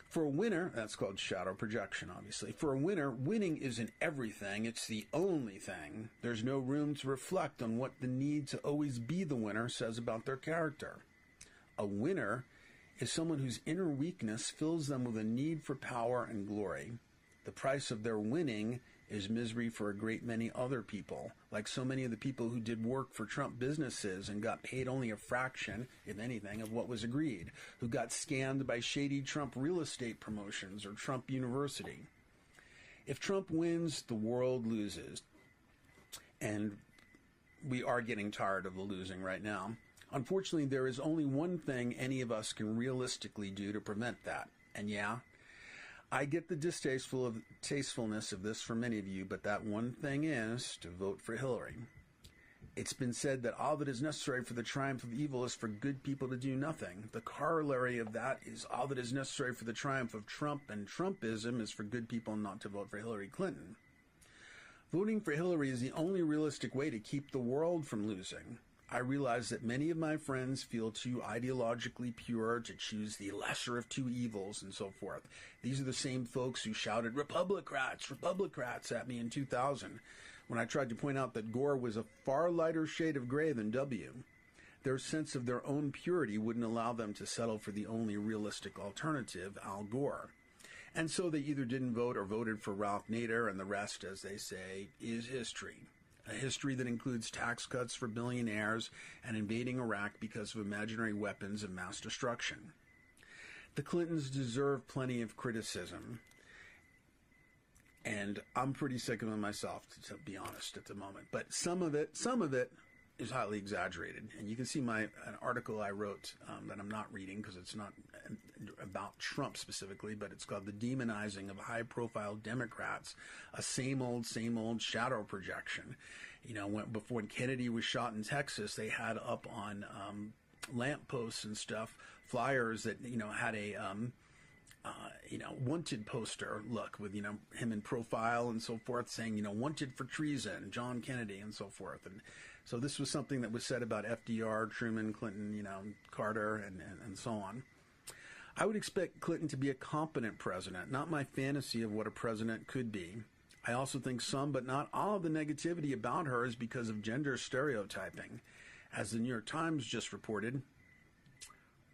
For a winner, that's called shadow projection, obviously. For a winner, winning isn't everything. It's the only thing. There's no room to reflect on what the need to always be the winner says about their character. A winner is someone whose inner weakness fills them with a need for power and glory. The price of their winning is misery for a great many other people, like so many of the people who did work for Trump businesses and got paid only a fraction, if anything, of what was agreed, who got scammed by shady Trump real estate promotions or Trump University. If Trump wins, the world loses. And we are getting tired of the losing right now. Unfortunately, there is only one thing any of us can realistically do to prevent that. And yeah, I get the distastefulness of this for many of you, but that one thing is to vote for Hillary. It's been said that all that is necessary for the triumph of evil is for good people to do nothing. The corollary of that is all that is necessary for the triumph of Trump and Trumpism is for good people not to vote for Hillary Clinton. Voting for Hillary is the only realistic way to keep the world from losing. I realize that many of my friends feel too ideologically pure to choose the lesser of two evils and so forth. These are the same folks who shouted Republicrats at me in 2000 when I tried to point out that Gore was a far lighter shade of gray than W. Their sense of their own purity wouldn't allow them to settle for the only realistic alternative, Al Gore. And so they either didn't vote or voted for Ralph Nader, and the rest, as they say, is history. A history that includes tax cuts for billionaires and invading Iraq because of imaginary weapons of mass destruction. The Clintons deserve plenty of criticism. And I'm pretty sick of him myself, to be honest, at the moment. But some of it is highly exaggerated. And you can see an article I wrote that I'm not reading because it's not about Trump specifically, but it's called The Demonizing of High-Profile Democrats, a same old shadow projection. You know, before Kennedy was shot in Texas, they had up on lampposts and stuff flyers that, you know, had a wanted poster look with, you know, him in profile and so forth, saying, you know, wanted for treason, John Kennedy and so forth. And so this was something that was said about FDR, Truman, Clinton, you know, Carter, and so on. I would expect Clinton to be a competent president, not my fantasy of what a president could be. I also think some, but not all, of the negativity about her is because of gender stereotyping. As the New York Times just reported,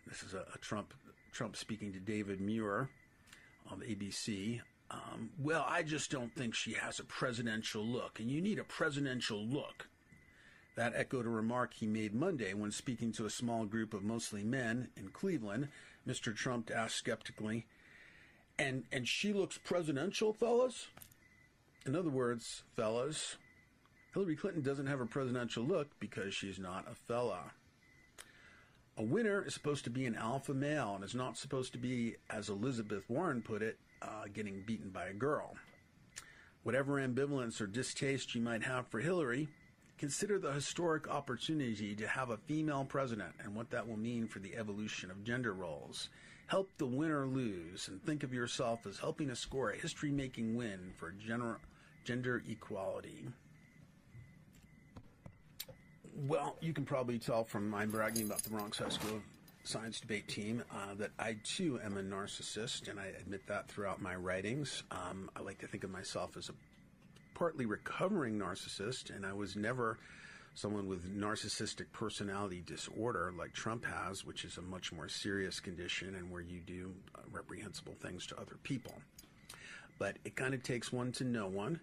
this is a Trump speaking to David Muir of ABC. Well, I just don't think she has a presidential look, and you need a presidential look. That echoed a remark he made Monday when speaking to a small group of mostly men in Cleveland. Mr. Trump asked skeptically, and she looks presidential, fellas? In other words, fellas, Hillary Clinton doesn't have a presidential look because she's not a fella. A winner is supposed to be an alpha male and is not supposed to be, as Elizabeth Warren put it, getting beaten by a girl. Whatever ambivalence or distaste you might have for Hillary, consider the historic opportunity to have a female president and what that will mean for the evolution of gender roles. Help the winner lose and think of yourself as helping to score a history-making win for gender equality. Well, you can probably tell from my bragging about the Bronx High School Science Debate Team that I, too, am a narcissist, and I admit that throughout my writings. I like to think of myself as a partly recovering narcissist, and I was never someone with narcissistic personality disorder like Trump has, which is a much more serious condition and where you do reprehensible things to other people. But it kind of takes one to know one,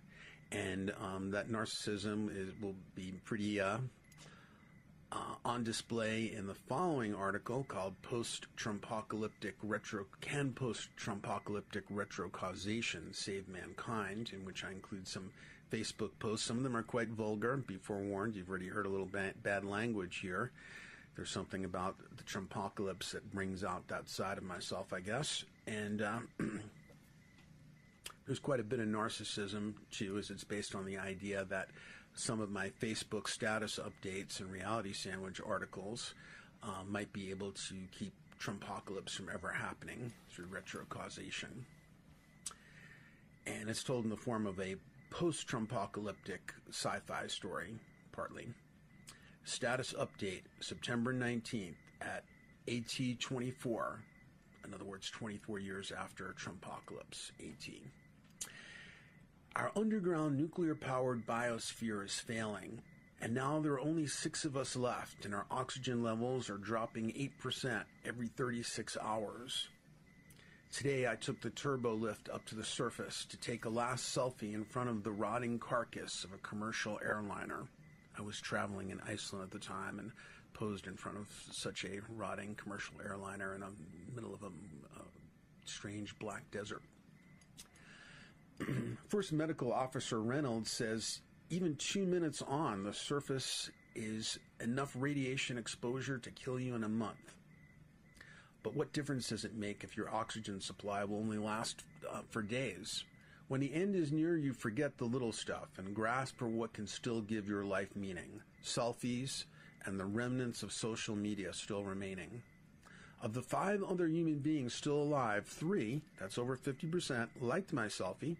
and that narcissism will be pretty on display in the following article called Can Post-Trumpocalyptic Retrocausation Save Mankind?, in which I include some Facebook posts. Some of them are quite vulgar. Be forewarned, you've already heard a little bad language here. There's something about the Trumpocalypse that brings out that side of myself, I guess. And there's quite a bit of narcissism, too, as it's based on the idea that some of my Facebook status updates and reality sandwich articles might be able to keep Trumpocalypse from ever happening through retrocausation. And it's told in the form of a post-Trumpocalyptic sci-fi story, partly. Status update, September 19th at AT24. In other words, 24 years after Trumpocalypse, AT. Our underground nuclear-powered biosphere is failing, and now there are only 6 of us left, and our oxygen levels are dropping 8% every 36 hours. Today, I took the turbo lift up to the surface to take a last selfie in front of the rotting carcass of a commercial airliner. I was traveling in Iceland at the time and posed in front of such a rotting commercial airliner in the middle of a strange black desert. First Medical Officer Reynolds says even 2 minutes on the surface is enough radiation exposure to kill you in a month. But what difference does it make if your oxygen supply will only last for days? When the end is near, you forget the little stuff and grasp for what can still give your life meaning. Selfies and the remnants of social media still remaining. Of the 5 other human beings still alive, 3, that's over 50%, liked my selfie,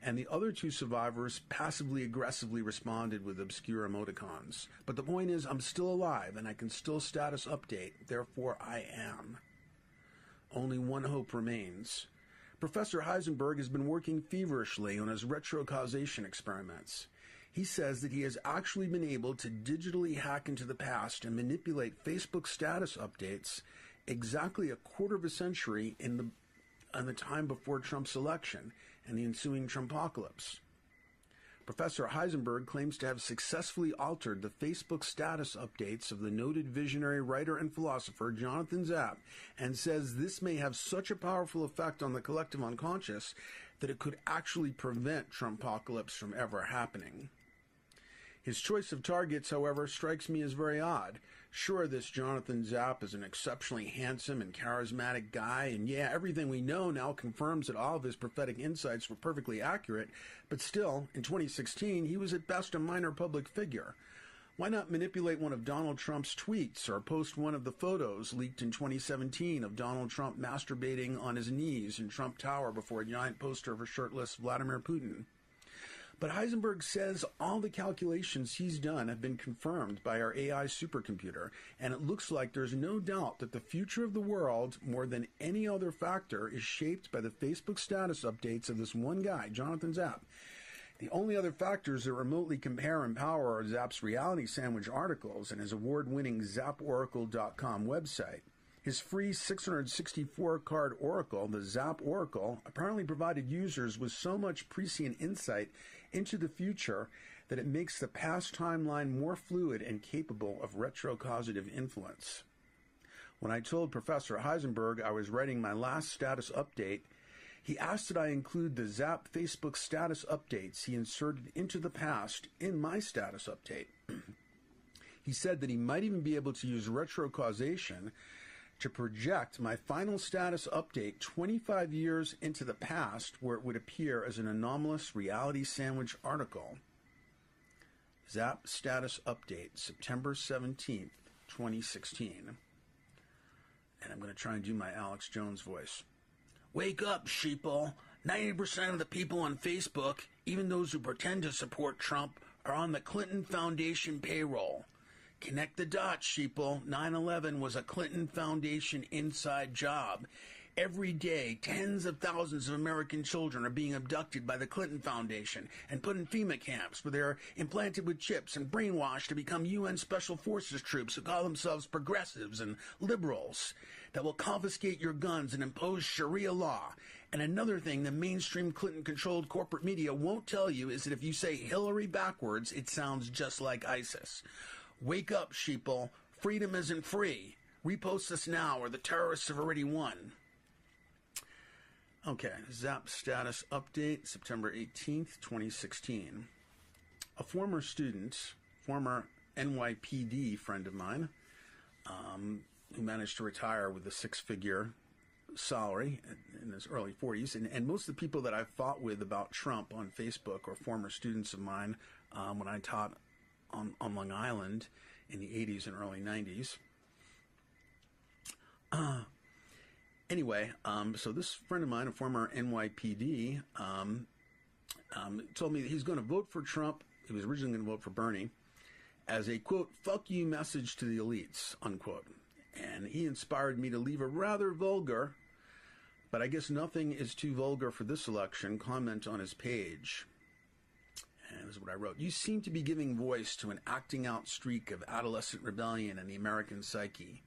and the other 2 survivors passively aggressively responded with obscure emoticons. But the point is, I'm still alive, and I can still status update, therefore I am. Only one hope remains. Professor Heisenberg has been working feverishly on his retrocausation experiments. He says that he has actually been able to digitally hack into the past and manipulate Facebook status updates exactly a quarter of a century in the time before Trump's election and the ensuing Trumpocalypse. Professor Heisenberg claims to have successfully altered the Facebook status updates of the noted visionary writer and philosopher Jonathan Zap, and says this may have such a powerful effect on the collective unconscious that it could actually prevent Trumpocalypse from ever happening. His choice of targets, however, strikes me as very odd. Sure, this Jonathan Zap is an exceptionally handsome and charismatic guy, and yeah, everything we know now confirms that all of his prophetic insights were perfectly accurate, but still, in 2016, he was at best a minor public figure. Why not manipulate one of Donald Trump's tweets or post one of the photos leaked in 2017 of Donald Trump masturbating on his knees in Trump Tower before a giant poster of a shirtless Vladimir Putin? But Heisenberg says all the calculations he's done have been confirmed by our AI supercomputer, and it looks like there's no doubt that the future of the world, more than any other factor, is shaped by the Facebook status updates of this one guy, Jonathan Zap. The only other factors that remotely compare and power are Zap's reality sandwich articles and his award-winning ZapOracle.com website. His free 664-card oracle, the Zap Oracle, apparently provided users with so much prescient insight into the future that it makes the past timeline more fluid and capable of retrocausative influence. When I told Professor Heisenberg I was writing my last status update, he asked that I include the Zap Facebook status updates he inserted into the past in my status update. He said that he might even be able to use retrocausation to project my final status update 25 years into the past, where it would appear as an anomalous reality sandwich article. Zap status update, September 17th, 2016. And I'm going to try and do my Alex Jones voice. Wake up, sheeple. 90% of the people on Facebook, even those who pretend to support Trump, are on the Clinton Foundation payroll. Connect the dots, sheeple. 9/11 was a Clinton Foundation inside job. Every day, tens of thousands of American children are being abducted by the Clinton Foundation and put in FEMA camps where they are implanted with chips and brainwashed to become UN Special Forces troops who call themselves progressives and liberals that will confiscate your guns and impose Sharia law. And another thing the mainstream Clinton-controlled corporate media won't tell you is that if you say Hillary backwards, it sounds just like ISIS. Wake up, sheeple. Freedom isn't free. Repost this now or the terrorists have already won. Okay, Zap status update, September 18th, 2016. A former student, former NYPD friend of mine, who managed to retire with a six-figure salary in his early 40s, and most of the people that I've fought with about Trump on Facebook are former students of mine when I taught on Long Island in the 80s and early 90s. Anyway, so this friend of mine, a former NYPD, told me that he's going to vote for Trump. He was originally going to vote for Bernie as a, quote, fuck you message to the elites, unquote. And he inspired me to leave a rather vulgar, but I guess nothing is too vulgar for this election, comment on his page. And this is what I wrote. You seem to be giving voice to an acting out streak of adolescent rebellion in the American psyche.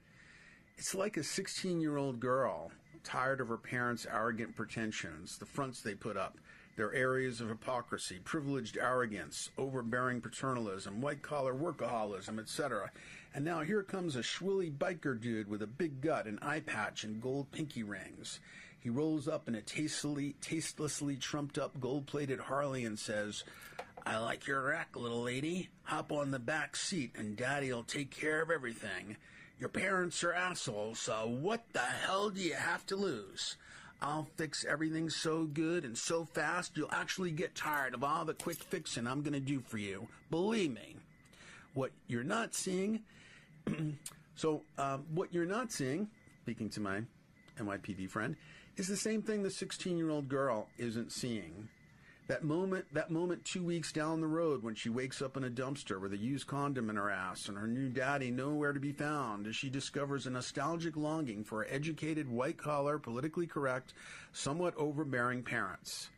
It's like a 16-year-old girl, tired of her parents' arrogant pretensions, the fronts they put up, their areas of hypocrisy, privileged arrogance, overbearing paternalism, white-collar workaholism, etc. And now here comes a schwilly biker dude with a big gut, an eye patch, and gold pinky rings. He rolls up in a tastelessly trumped-up gold-plated Harley and says, I like your rack, little lady. Hop on the back seat and Daddy'll take care of everything. Your parents are assholes, so what the hell do you have to lose? I'll fix everything so good and so fast you'll actually get tired of all the quick fixing I'm going to do for you. Believe me. What you're not seeing, what you're not seeing, speaking to my NYPD friend, is the same thing the 16-year-old girl isn't seeing. That moment 2 weeks down the road when she wakes up in a dumpster with a used condom in her ass and her new daddy nowhere to be found as she discovers a nostalgic longing for her educated, white-collar, politically correct, somewhat overbearing parents.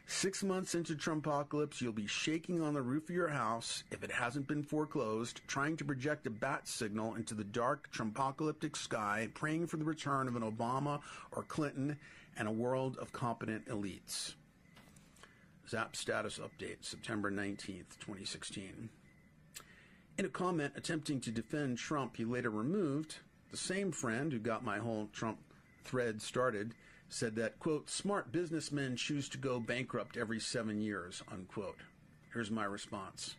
6 months into Trumpocalypse, you'll be shaking on the roof of your house, if it hasn't been foreclosed, trying to project a bat signal into the dark Trumpocalyptic sky, praying for the return of an Obama or Clinton and a world of competent elites. Zap status update, September 19th, 2016. In a comment attempting to defend Trump he later removed, the same friend who got my whole Trump thread started said that, quote, smart businessmen choose to go bankrupt every 7 years, unquote. Here's my response.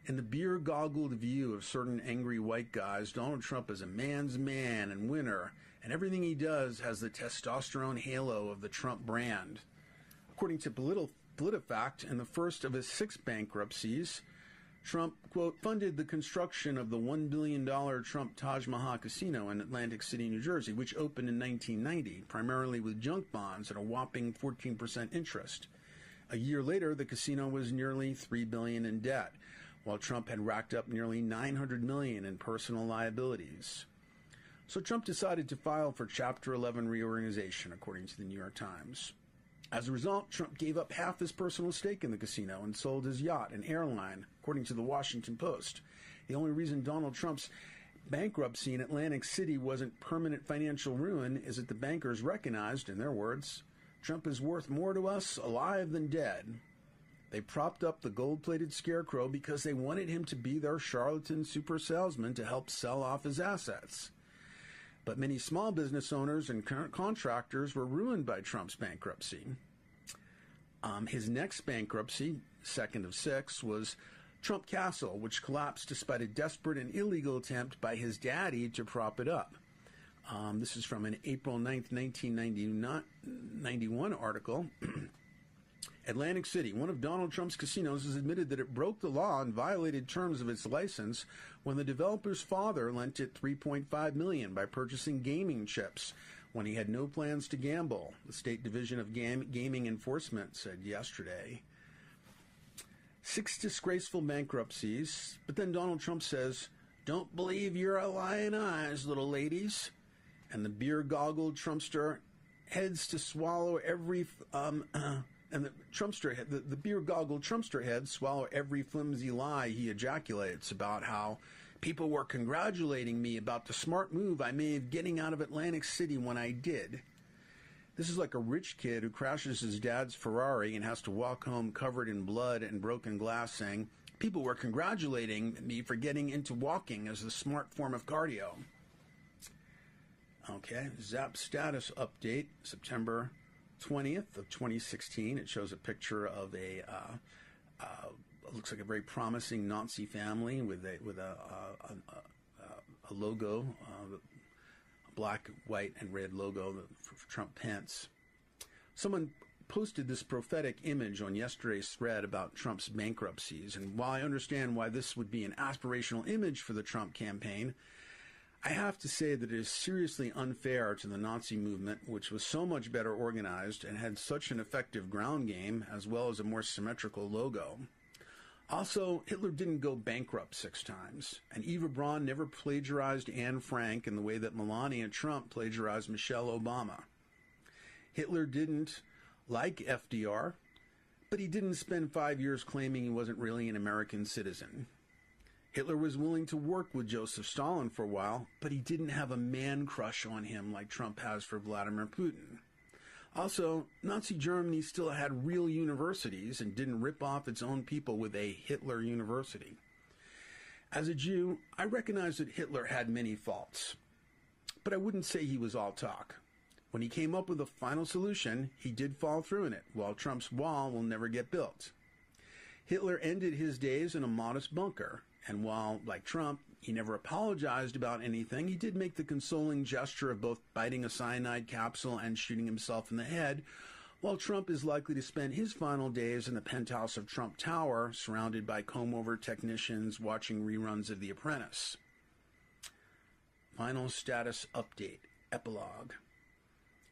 In the beer-goggled view of certain angry white guys, Donald Trump is a man's man and winner, and everything he does has the testosterone halo of the Trump brand. According to PolitiFact, in the first of his 6 bankruptcies, Trump, quote, funded the construction of the $1 billion Trump Taj Mahal Casino in Atlantic City, New Jersey, which opened in 1990, primarily with junk bonds at a whopping 14% interest. A year later, the casino was nearly $3 billion in debt, while Trump had racked up nearly $900 million in personal liabilities. So Trump decided to file for Chapter 11 reorganization, according to the New York Times. As a result, Trump gave up half his personal stake in the casino and sold his yacht and airline, according to the Washington Post. The only reason Donald Trump's bankruptcy in Atlantic City wasn't permanent financial ruin is that the bankers recognized, in their words, Trump is worth more to us alive than dead. They propped up the gold-plated scarecrow because they wanted him to be their charlatan super salesman to help sell off his assets. But many small business owners and contractors were ruined by Trump's bankruptcy. His next bankruptcy, second of 6, was Trump Castle, which collapsed despite a desperate and illegal attempt by his daddy to prop it up. This is from an April 9th, 1991 article. Atlantic City, one of Donald Trump's casinos, has admitted that it broke the law and violated terms of its license when the developer's father lent it $3.5 million by purchasing gaming chips when he had no plans to gamble, the State Division of Gaming Enforcement said yesterday. 6 disgraceful bankruptcies, but then Donald Trump says, "Don't believe your lying eyes, little ladies." And the beer-goggled Trumpster heads to swallow every... And the beer-goggled Trumpster heads swallow every flimsy lie he ejaculates about how people were congratulating me about the smart move I made getting out of Atlantic City when I did. This is like a rich kid who crashes his dad's Ferrari and has to walk home covered in blood and broken glass saying, people were congratulating me for getting into walking as the smart form of cardio. Okay, Zap status update, September 20th of 2016. It shows a picture of a looks like a very promising Nazi family with a logo, a black, white, and red logo for Trump Pence. Someone posted this prophetic image on yesterday's thread about Trump's bankruptcies, and while I understand why this would be an aspirational image for the Trump campaign, I have to say that it is seriously unfair to the Nazi movement, which was so much better organized and had such an effective ground game, as well as a more symmetrical logo. Also, Hitler didn't go bankrupt 6 times, and Eva Braun never plagiarized Anne Frank in the way that Melania Trump plagiarized Michelle Obama. Hitler didn't like FDR, but he didn't spend 5 years claiming he wasn't really an American citizen. Hitler was willing to work with Joseph Stalin for a while, but he didn't have a man crush on him like Trump has for Vladimir Putin. Also, Nazi Germany still had real universities and didn't rip off its own people with a Hitler university. As a Jew, I recognize that Hitler had many faults, but I wouldn't say he was all talk. When he came up with a final solution, he did fall through in it, while Trump's wall will never get built. Hitler ended his days in a modest bunker, and while, like Trump, he never apologized about anything, he did make the consoling gesture of both biting a cyanide capsule and shooting himself in the head, while Trump is likely to spend his final days in the penthouse of Trump Tower, surrounded by comb-over technicians watching reruns of The Apprentice. Final status update, epilogue.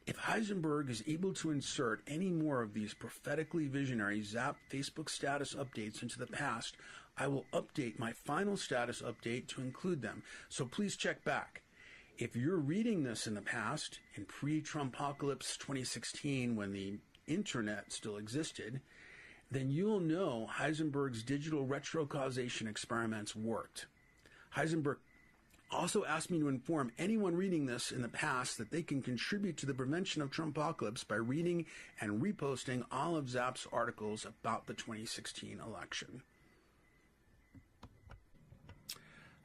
If Heisenberg is able to insert any more of these prophetically visionary Zap Facebook status updates into the past, I will update my final status update to include them, so please check back. If you're reading this in the past, in pre-Trumpocalypse 2016, when the internet still existed, then you'll know Heisenberg's digital retrocausation experiments worked. Heisenberg Also asked me to inform anyone reading this in the past that they can contribute to the prevention of Trumpocalypse by reading and reposting all of Zap's articles about the 2016 election.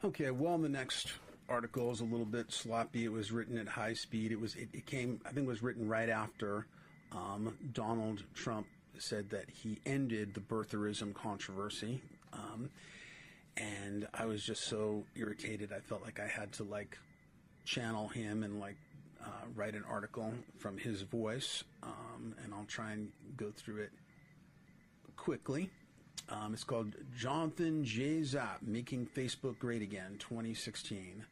Okay, well, the next article is a little bit sloppy. It was written at high speed. It came, I think it was written right after Donald Trump said that he ended the birtherism controversy. And I was just so irritated. I felt like I had to channel him and write an article from his voice. And I'll try and go through it quickly. It's called Jonathan J. Zap, Making Facebook Great Again, 2016.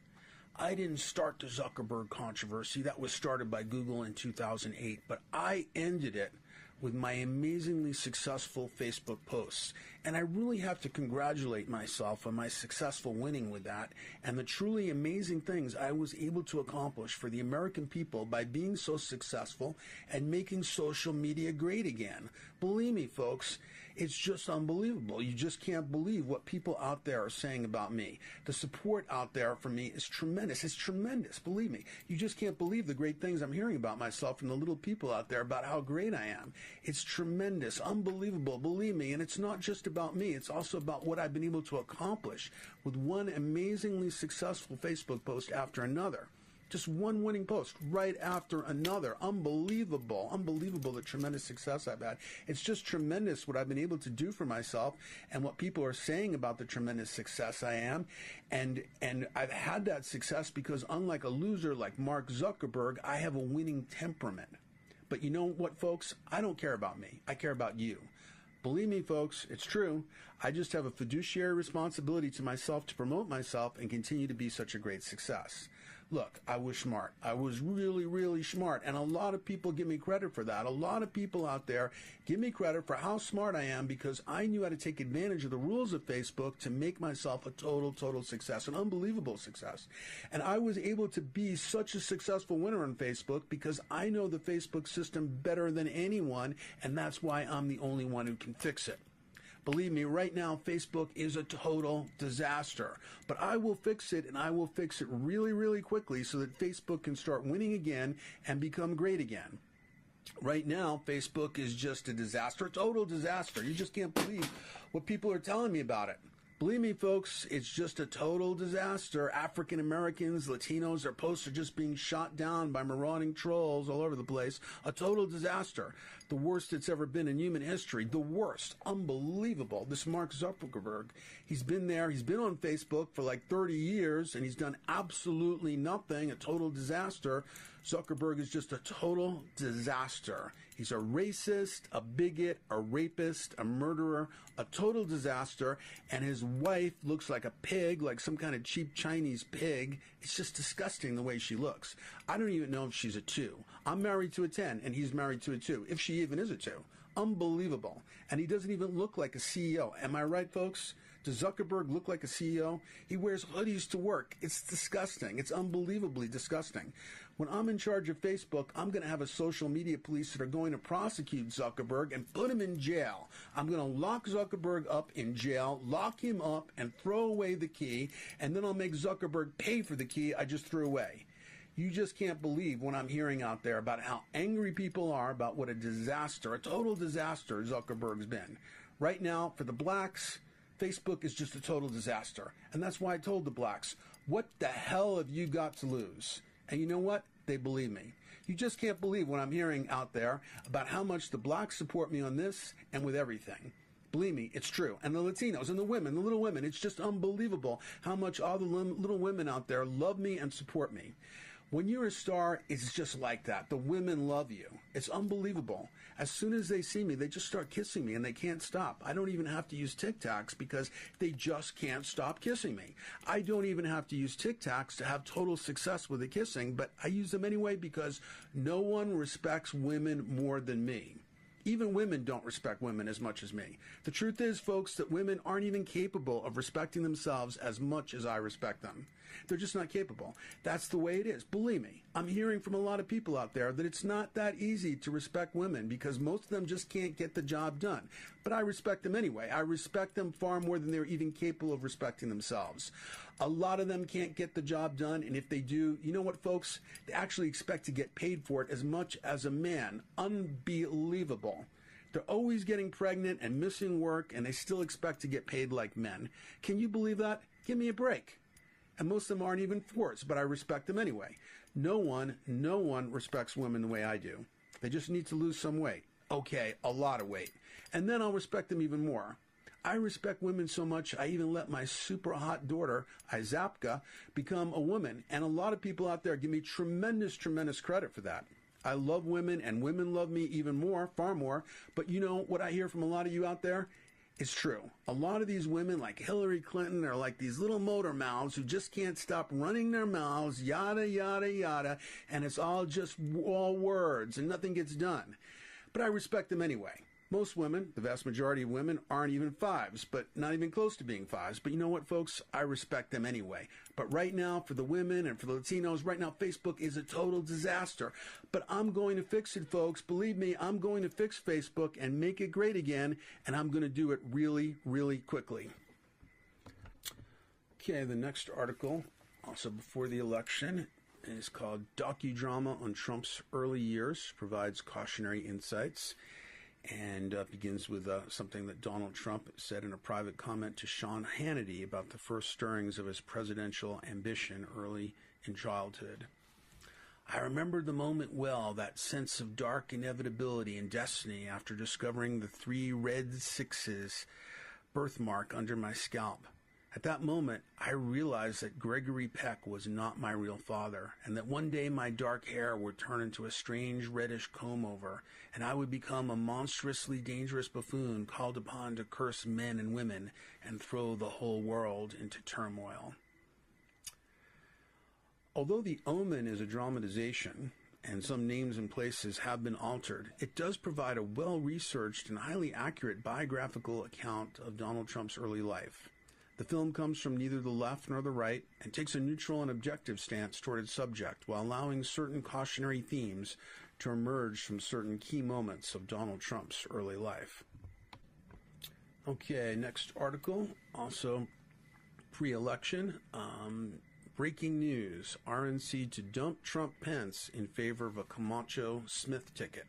I didn't start the Zuckerberg controversy. That was started by Google in 2008, but I ended it with my amazingly successful Facebook posts. And I really have to congratulate myself on my successful winning with that and the truly amazing things I was able to accomplish for the American people by being so successful and making social media great again. Believe me, folks, it's just unbelievable. You just can't believe what people out there are saying about me. The support out there for me is tremendous. It's tremendous, believe me. You just can't believe the great things I'm hearing about myself from the little people out there about how great I am. It's tremendous, unbelievable, believe me. And it's not just about me. It's also about what I've been able to accomplish with one amazingly successful Facebook post after another. Just one winning post right after another. Unbelievable. Unbelievable the tremendous success I've had. It's just tremendous what I've been able to do for myself and what people are saying about the tremendous success I am. And I've had that success because unlike a loser like Mark Zuckerberg, I have a winning temperament. But you know what, folks? I don't care about me. I care about you. Believe me, folks, it's true. I just have a fiduciary responsibility to myself to promote myself and continue to be such a great success. Look, I was smart. I was really, really smart. And a lot of people give me credit for that. A lot of people out there give me credit for how smart I am because I knew how to take advantage of the rules of Facebook to make myself a total success, an unbelievable success. And I was able to be such a successful winner on Facebook because I know the Facebook system better than anyone, and that's why I'm the only one who can fix it. Believe me, right now, Facebook is a total disaster. But I will fix it, and I will fix it really, really quickly so that Facebook can start winning again and become great again. Right now, Facebook is just a disaster, a total disaster. You just can't believe what people are telling me about it. Believe me, folks, it's just a total disaster. African Americans, Latinos, their posts are just being shot down by marauding trolls all over the place. A total disaster. The worst it's ever been in human history. The worst. Unbelievable. This Mark Zuckerberg, he's been there. He's been on Facebook for like 30 years, and he's done absolutely nothing. A total disaster. Zuckerberg is just a total disaster. He's a racist, a bigot, a rapist, a murderer, a total disaster, and his wife looks like a pig, like some kind of cheap Chinese pig. It's just disgusting the way she looks. I don't even know if she's a 2. I'm married to a 10, and he's married to a 2, if she even is a 2. Unbelievable. And he doesn't even look like a CEO. Am I right, folks? Does Zuckerberg look like a CEO? He wears hoodies to work. It's disgusting. It's unbelievably disgusting. When I'm in charge of Facebook, I'm going to have a social media police that are going to prosecute Zuckerberg and put him in jail. I'm going to lock Zuckerberg up in jail, lock him up, and throw away the key, and then I'll make Zuckerberg pay for the key I just threw away. You just can't believe what I'm hearing out there about how angry people are about what a disaster, a total disaster Zuckerberg's been. Right now, for the blacks, Facebook is just a total disaster. And that's why I told the blacks, what the hell have you got to lose? And you know what? They believe me. You just can't believe what I'm hearing out there about how much the blacks support me on this and with everything. Believe me, it's true. And the Latinos and the women, the little women, it's just unbelievable how much all the little women out there love me and support me. When you're a star, it's just like that. The women love you. It's unbelievable. As soon as they see me, they just start kissing me, and they can't stop. I don't even have to use Tic Tacs because they just can't stop kissing me. I don't even have to use Tic Tacs to have total success with the kissing, but I use them anyway because no one respects women more than me. Even women don't respect women as much as me. The truth is, folks, that women aren't even capable of respecting themselves as much as I respect them. They're just not capable. That's the way it is. Believe me. I'm hearing from a lot of people out there that it's not that easy to respect women because most of them just can't get the job done. But I respect them anyway. I respect them far more than they're even capable of respecting themselves. A lot of them can't get the job done, and if they do, you know what, folks? They actually expect to get paid for it as much as a man. Unbelievable. They're always getting pregnant and missing work, and they still expect to get paid like men. Can you believe that? Give me a break. And most of them aren't even forced, but I respect them anyway. No one respects women the way I do. They just need to lose some weight. Okay, a lot of weight. And then I'll respect them even more. I respect women so much, I even let my super hot daughter, Izapka, become a woman. And a lot of people out there give me tremendous credit for that. I love women, and women love me even more, far more. But you know what I hear from a lot of you out there? It's true. A lot of these women, like Hillary Clinton, are like these little motor mouths who just can't stop running their mouths, yada, yada, yada, and it's all just all words, and nothing gets done. But I respect them anyway. Most women, the vast majority of women, aren't even fives, but not even close to being fives. But you know what, folks? I respect them anyway. But right now, for the women and for the Latinos, right now, Facebook is a total disaster. But I'm going to fix it, folks. Believe me, I'm going to fix Facebook and make it great again, and I'm going to do it really, really quickly. Okay, the next article, also before the election, is called Docudrama on Trump's Early Years, provides cautionary insights. And begins with something that Donald Trump said in a private comment to Sean Hannity about the first stirrings of his presidential ambition early in childhood. I remember the moment well, that sense of dark inevitability and destiny after discovering the 3 red sixes birthmark under my scalp. At that moment, I realized that Gregory Peck was not my real father, and that one day my dark hair would turn into a strange reddish comb-over, and I would become a monstrously dangerous buffoon called upon to curse men and women and throw the whole world into turmoil. Although The Omen is a dramatization, and some names and places have been altered, it does provide a well-researched and highly accurate biographical account of Donald Trump's early life. The film comes from neither the left nor the right and takes a neutral and objective stance toward its subject while allowing certain cautionary themes to emerge from certain key moments of Donald Trump's early life. Okay, next article, also pre-election. Breaking news, RNC to dump Trump-Pence in favor of a Camacho-Smith ticket.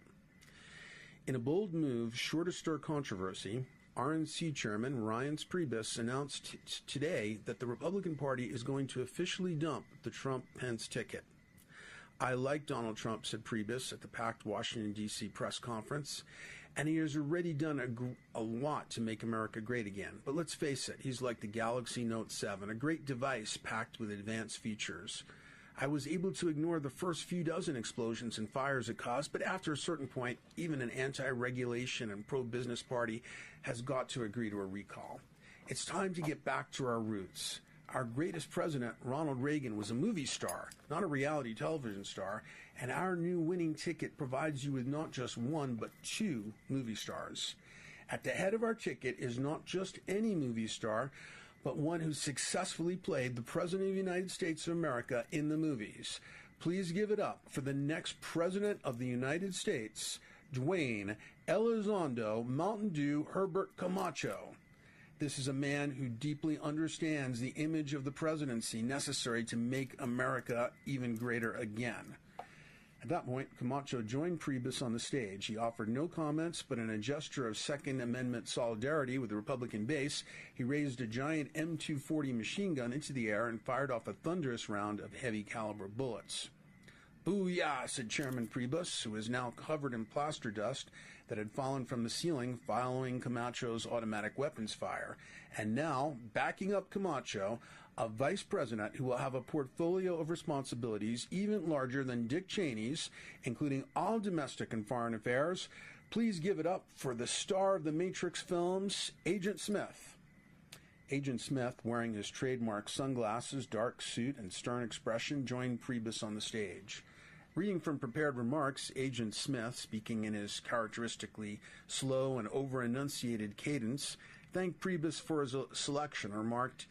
In a bold move sure to stir controversy, RNC Chairman Ryan Priebus announced today that the Republican Party is going to officially dump the Trump-Pence ticket. I like Donald Trump, said Priebus at the packed Washington, D.C. press conference, and he has already done a lot to make America great again. But let's face it, he's like the Galaxy Note 7, a great device packed with advanced features. I was able to ignore the first few dozen explosions and fires it caused, but after a certain point, even an anti-regulation and pro-business party has got to agree to a recall. It's time to get back to our roots. Our greatest president, Ronald Reagan, was a movie star, not a reality television star, and our new winning ticket provides you with not just one, but 2 movie stars. At the head of our ticket is not just any movie star, but one who successfully played the President of the United States of America in the movies. Please give it up for the next President of the United States, Dwayne Elizondo Mountain Dew Herbert Camacho. This is a man who deeply understands the image of the presidency necessary to make America even greater again. At that point, Camacho joined Priebus on the stage. He offered no comments, but in a gesture of Second Amendment solidarity with the Republican base, he raised a giant M240 machine gun into the air and fired off a thunderous round of heavy-caliber bullets. "Booyah," said Chairman Priebus, who is now covered in plaster dust that had fallen from the ceiling following Camacho's automatic weapons fire. And now, backing up Camacho, a vice president who will have a portfolio of responsibilities even larger than Dick Cheney's, including all domestic and foreign affairs. Please give it up for the star of the Matrix films, Agent Smith. Agent Smith, wearing his trademark sunglasses, dark suit, and stern expression, joined Priebus on the stage. Reading from prepared remarks, Agent Smith, speaking in his characteristically slow and over-enunciated cadence, thanked Priebus for his selection, remarked,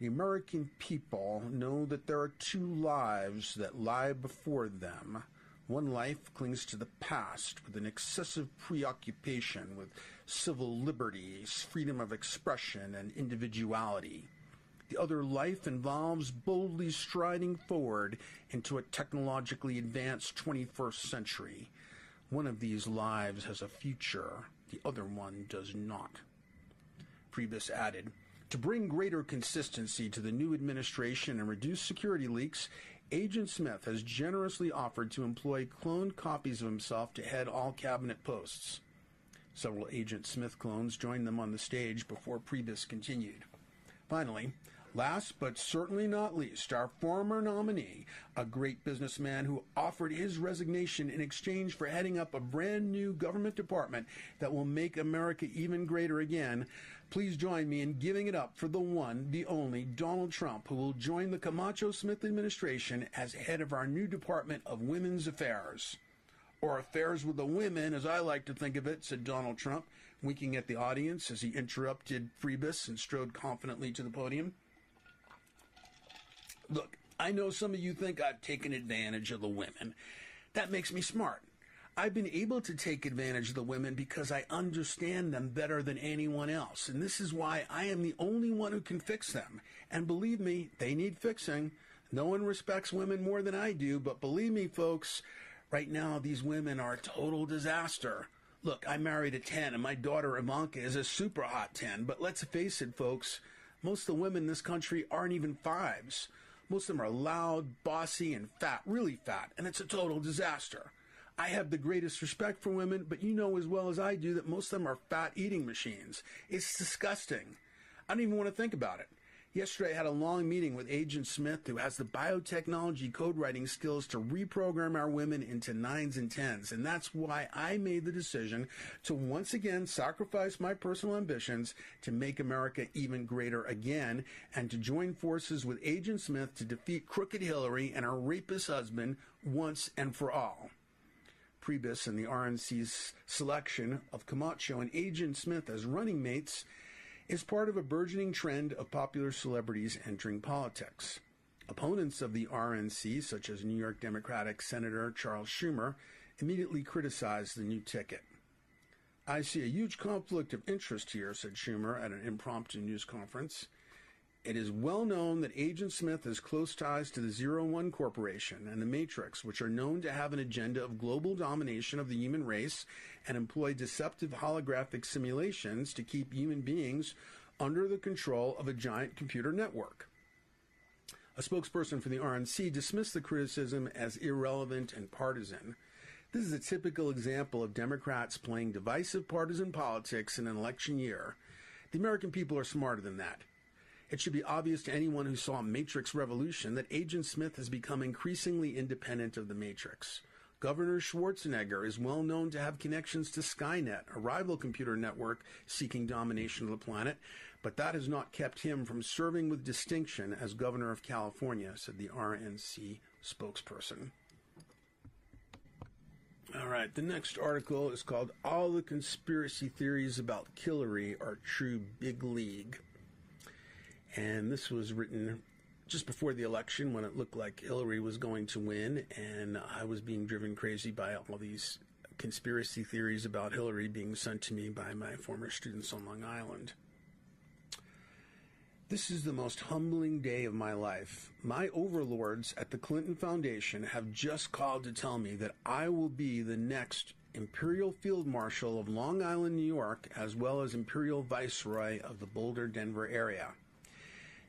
The American people know that there are two lives that lie before them. One life clings to the past with an excessive preoccupation with civil liberties, freedom of expression, and individuality. The other life involves boldly striding forward into a technologically advanced 21st century. One of these lives has a future, the other one does not. Priebus added, to bring greater consistency to the new administration and reduce security leaks, Agent Smith has generously offered to employ cloned copies of himself to head all cabinet posts. Several Agent Smith clones joined them on the stage before Priebus continued. Finally, last but certainly not least, our former nominee, a great businessman who offered his resignation in exchange for heading up a brand new government department that will make America even greater again. Please join me in giving it up for the one, the only Donald Trump, who will join the Camacho Smith administration as head of our new Department of Women's Affairs. Or affairs with the women, as I like to think of it, said Donald Trump, winking at the audience as he interrupted Priebus and strode confidently to the podium. Look, I know some of you think I've taken advantage of the women. That makes me smart. I've been able to take advantage of the women because I understand them better than anyone else, and this is why I am the only one who can fix them. And believe me, they need fixing. No one respects women more than I do, but believe me, folks, right now these women are a total disaster. Look, I married a 10, and my daughter Ivanka is a super hot 10, but let's face it, folks, most of the women in this country aren't even 5s. Most of them are loud, bossy, and fat, really fat, and it's a total disaster. I have the greatest respect for women, but you know as well as I do that most of them are fat eating machines. It's disgusting. I don't even want to think about it. Yesterday I had a long meeting with Agent Smith, who has the biotechnology code writing skills to reprogram our women into 9s and 10s, and that's why I made the decision to once again sacrifice my personal ambitions to make America even greater again, and to join forces with Agent Smith to defeat crooked Hillary and her rapist husband once and for all. Priebus and the RNC's selection of Camacho and Agent Smith as running mates is part of a burgeoning trend of popular celebrities entering politics. Opponents of the RNC, such as New York Democratic Senator Charles Schumer, immediately criticized the new ticket. I see a huge conflict of interest here, said Schumer at an impromptu news conference. It is well known that Agent Smith has close ties to the 01 Corporation and the Matrix, which are known to have an agenda of global domination of the human race and employ deceptive holographic simulations to keep human beings under the control of a giant computer network. A spokesperson for the RNC dismissed the criticism as irrelevant and partisan. This is a typical example of Democrats playing divisive partisan politics in an election year. The American people are smarter than that. It should be obvious to anyone who saw Matrix Revolution that Agent Smith has become increasingly independent of the Matrix. Governor Schwarzenegger is well known to have connections to Skynet, a rival computer network seeking domination of the planet, but that has not kept him from serving with distinction as governor of California, said the RNC spokesperson. All right, the next article is called All the Conspiracy Theories About Hillary Are True Big League. And this was written just before the election when it looked like Hillary was going to win, and I was being driven crazy by all these conspiracy theories about Hillary being sent to me by my former students on Long Island. This is the most humbling day of my life. My overlords at the Clinton Foundation have just called to tell me that I will be the next Imperial Field Marshal of Long Island, New York, as well as Imperial Viceroy of the Boulder, Denver area.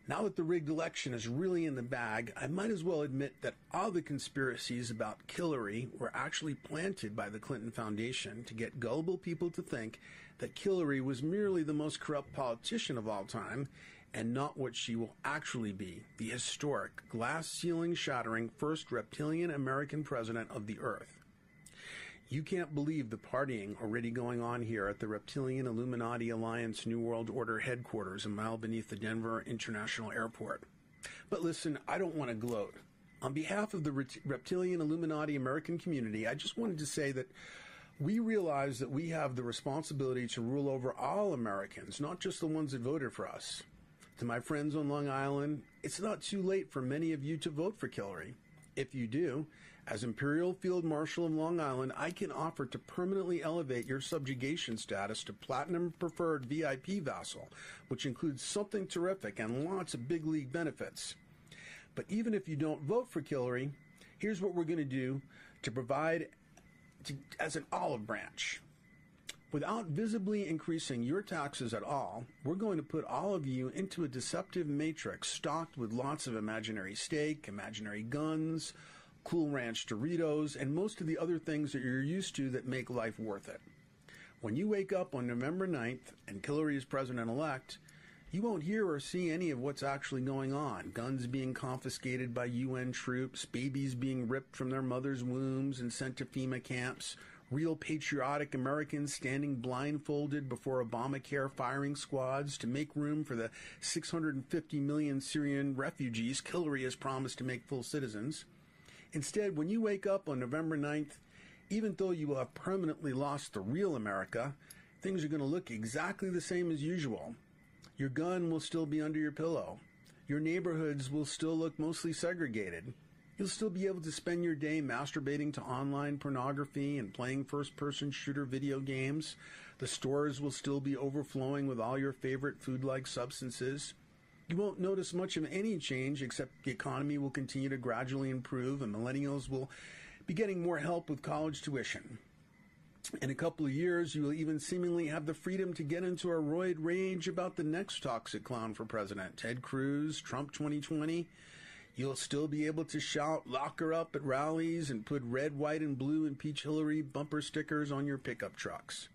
Now that the rigged election is really in the bag, I might as well admit that all the conspiracies about Hillary were actually planted by the Clinton Foundation to get gullible people to think that Hillary was merely the most corrupt politician of all time and not what she will actually be, the historic, glass-ceiling-shattering first reptilian American president of the Earth. You can't believe the partying already going on here at the Reptilian Illuminati Alliance New World Order headquarters a mile beneath the Denver International Airport. But listen, I don't want to gloat. On behalf of the Reptilian Illuminati American community, I just wanted to say that we realize that we have the responsibility to rule over all Americans, not just the ones that voted for us. To my friends on Long Island, it's not too late for many of you to vote for Hillary. If you do, as Imperial Field Marshal of Long Island, I can offer to permanently elevate your subjugation status to Platinum Preferred VIP vassal, which includes something terrific and lots of big league benefits. But even if you don't vote for Hillary, here's what we're going to do to provide as an olive branch. Without visibly increasing your taxes at all, we're going to put all of you into a deceptive matrix stocked with lots of imaginary steak, imaginary guns, Cool Ranch Doritos, and most of the other things that you're used to that make life worth it. When you wake up on November 9th and Hillary is president-elect, you won't hear or see any of what's actually going on. Guns being confiscated by UN troops, babies being ripped from their mothers' wombs and sent to FEMA camps, real patriotic Americans standing blindfolded before Obamacare firing squads to make room for the 650 million Syrian refugees Hillary has promised to make full citizens. Instead, when you wake up on November 9th, even though you will have permanently lost the real America, things are going to look exactly the same as usual. Your gun will still be under your pillow. Your neighborhoods will still look mostly segregated. You'll still be able to spend your day masturbating to online pornography and playing first-person shooter video games. The stores will still be overflowing with all your favorite food-like substances. You won't notice much of any change except the economy will continue to gradually improve and millennials will be getting more help with college tuition. In a couple of years, you will even seemingly have the freedom to get into a roid rage about the next toxic clown for president, Ted Cruz, Trump 2020. You'll still be able to shout, "Lock her up" at rallies and put red, white, and blue impeach Hillary bumper stickers on your pickup trucks.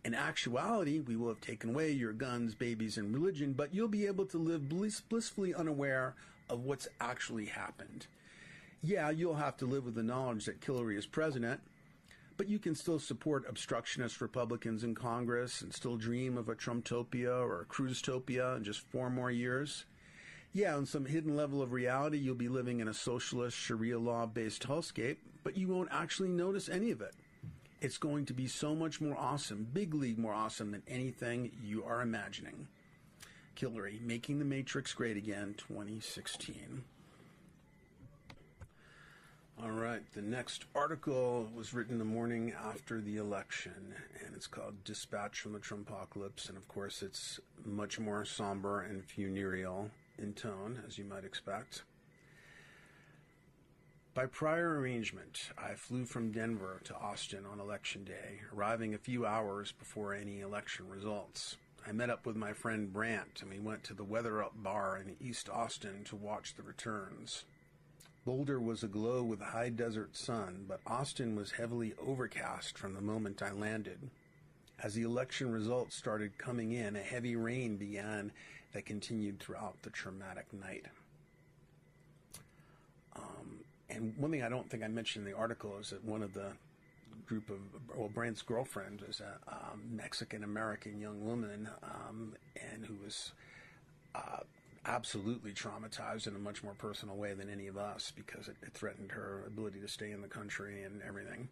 In actuality, we will have taken away your guns, babies, and religion, but you'll be able to live blissfully unaware of what's actually happened. Yeah, you'll have to live with the knowledge that Hillary is president, but you can still support obstructionist Republicans in Congress and still dream of a Trumptopia or a Cruztopia in just 4 more years. Yeah, on some hidden level of reality, you'll be living in a socialist, Sharia law-based hellscape, but you won't actually notice any of it. It's going to be so much more awesome, big league more awesome than anything you are imagining. Hillary, Making the Matrix Great Again, 2016. All right, the next article was written the morning after the election, and it's called Dispatch from the Trumpocalypse, and of course it's much more somber and funereal in tone, as you might expect. By prior arrangement, I flew from Denver to Austin on Election Day, arriving a few hours before any election results. I met up with my friend Brant, and we went to the Weather Up bar in East Austin to watch the returns. Boulder was aglow with high desert sun, but Austin was heavily overcast from the moment I landed. As the election results started coming in, a heavy rain began that continued throughout the traumatic night. And one thing I don't think I mentioned in the article is that one of the group of, well, Brandt's girlfriend is a Mexican-American young woman, and who was absolutely traumatized in a much more personal way than any of us because it threatened her ability to stay in the country and everything.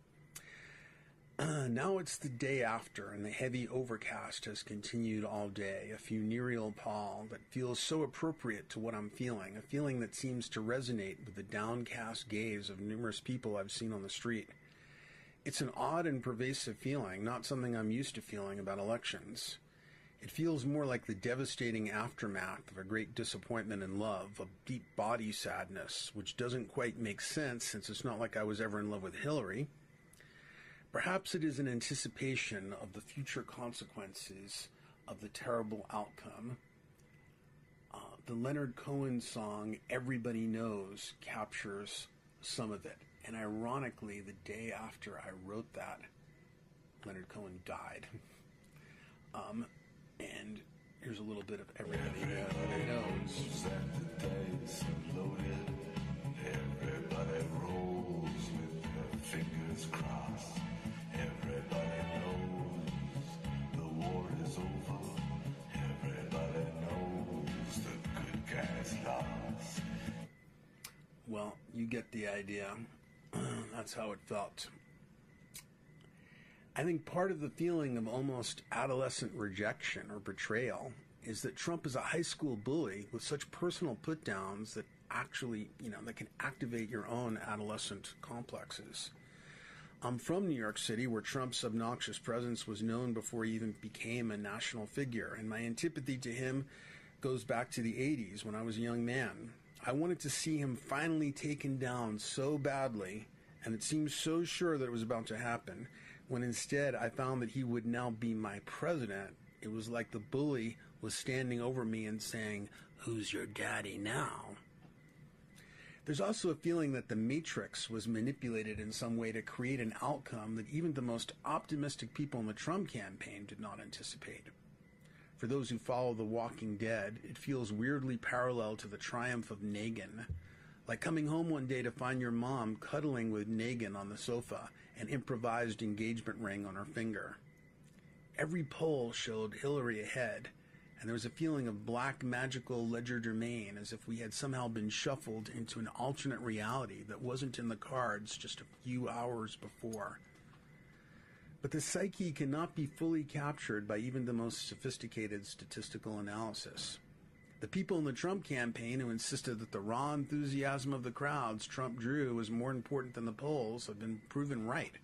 Now it's the day after, and the heavy overcast has continued all day, a funereal pall that feels so appropriate to what I'm feeling, a feeling that seems to resonate with the downcast gaze of numerous people I've seen on the street. It's an odd and pervasive feeling, not something I'm used to feeling about elections. It feels more like the devastating aftermath of a great disappointment in love, a deep body sadness, which doesn't quite make sense since it's not like I was ever in love with Hillary. Perhaps it is an anticipation of the future consequences of the terrible outcome. The Leonard Cohen song, Everybody Knows, captures some of it. And ironically, the day after I wrote that, Leonard Cohen died. And here's a little bit of Everybody Knows. Everybody rolls with their fingers crossed. Everybody knows the war is over. Everybody knows the good guys lost. Well, you get the idea. That's how it felt. I think part of the feeling of almost adolescent rejection or betrayal is that Trump is a high school bully with such personal put-downs that actually, that can activate your own adolescent complexes. I'm from New York City, where Trump's obnoxious presence was known before he even became a national figure, and my antipathy to him goes back to the 80s when I was a young man. I wanted to see him finally taken down so badly, and it seemed so sure that it was about to happen, when instead I found that he would now be my president. It was like the bully was standing over me and saying, "Who's your daddy now?" There's also a feeling that the Matrix was manipulated in some way to create an outcome that even the most optimistic people in the Trump campaign did not anticipate. For those who follow The Walking Dead, it feels weirdly parallel to the triumph of Negan, like coming home one day to find your mom cuddling with Negan on the sofa, an improvised engagement ring on her finger. Every poll showed Hillary ahead, and there was a feeling of black magical legerdemain, as if we had somehow been shuffled into an alternate reality that wasn't in the cards just a few hours before. But the psyche cannot be fully captured by even the most sophisticated statistical analysis. The people in the Trump campaign who insisted that the raw enthusiasm of the crowds Trump drew was more important than the polls have been proven right.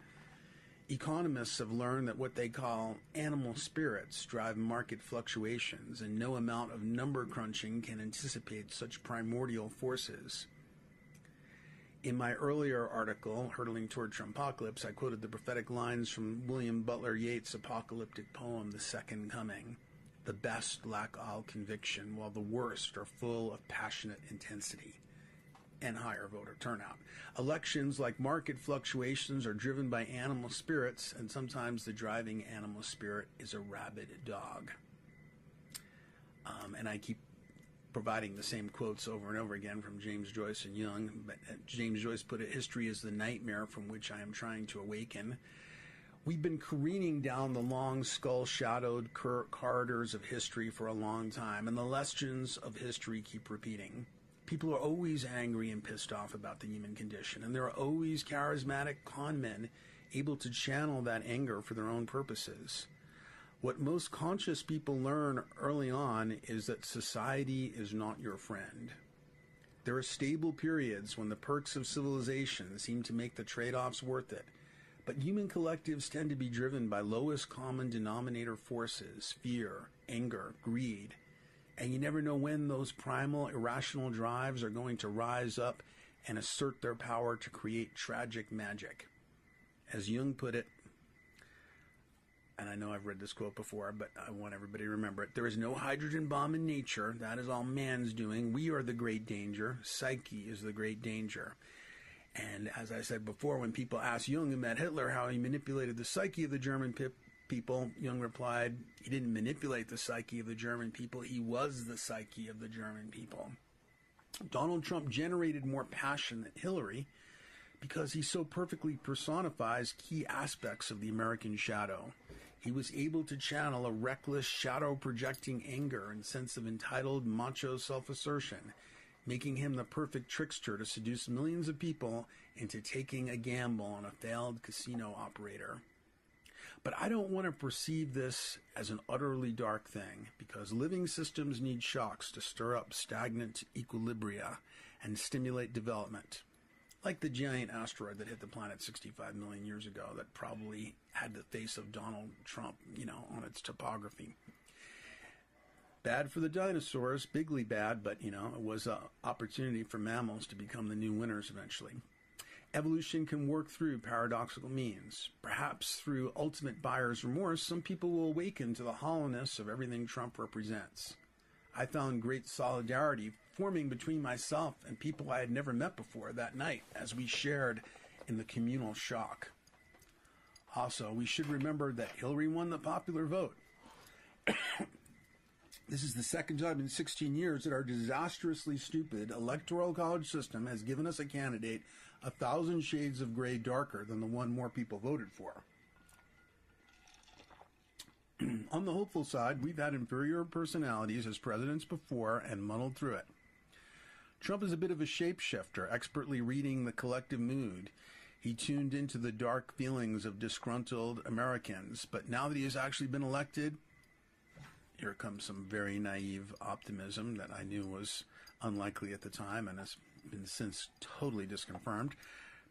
Economists have learned that what they call animal spirits drive market fluctuations, and no amount of number crunching can anticipate such primordial forces. In my earlier article, Hurtling Toward Trumpocalypse, I quoted the prophetic lines from William Butler Yeats' apocalyptic poem, The Second Coming. The best lack all conviction, while the worst are full of passionate intensity and higher voter turnout. Elections, like market fluctuations, are driven by animal spirits, and sometimes the driving animal spirit is a rabid dog. And I keep providing the same quotes over and over again from James Joyce and Jung, but James Joyce put it, "History is the nightmare from which I am trying to awaken." We've been careening down the long, skull-shadowed corridors of history for a long time, and the legends of history keep repeating. People are always angry and pissed off about the human condition, and there are always charismatic con men able to channel that anger for their own purposes. What most conscious people learn early on is that society is not your friend. There are stable periods when the perks of civilization seem to make the trade-offs worth it, but human collectives tend to be driven by lowest common denominator forces, fear, anger, greed, and you never know when those primal, irrational drives are going to rise up and assert their power to create tragic magic. As Jung put it, and I know I've read this quote before, but I want everybody to remember it, "There is no hydrogen bomb in nature. That is all man's doing. We are the great danger. Psyche is the great danger." And as I said before, when people asked Jung, who met Hitler, how he manipulated the psyche of the German people, Jung replied, he didn't manipulate the psyche of the German people, he was the psyche of the German people. Donald Trump generated more passion than Hillary because he so perfectly personifies key aspects of the American shadow. He was able to channel a reckless, shadow-projecting anger and sense of entitled, macho self-assertion, making him the perfect trickster to seduce millions of people into taking a gamble on a failed casino operator. But I don't want to perceive this as an utterly dark thing, because living systems need shocks to stir up stagnant equilibria and stimulate development. Like the giant asteroid that hit the planet 65 million years ago that probably had the face of Donald Trump, on its topography. Bad for the dinosaurs, bigly bad, but, it was an opportunity for mammals to become the new winners eventually. Evolution can work through paradoxical means. Perhaps through ultimate buyer's remorse, some people will awaken to the hollowness of everything Trump represents. I found great solidarity forming between myself and people I had never met before that night as we shared in the communal shock. Also, we should remember that Hillary won the popular vote. This is the second time in 16 years that our disastrously stupid electoral college system has given us a candidate 1,000 shades of gray darker than the one more people voted for. On the hopeful side, we've had inferior personalities as presidents before and muddled through it. Trump is a bit of a shapeshifter, expertly reading the collective mood. He tuned into the dark feelings of disgruntled Americans, but now that he has actually been elected, Here comes some very naive optimism that I knew was unlikely at the time and has been since totally disconfirmed.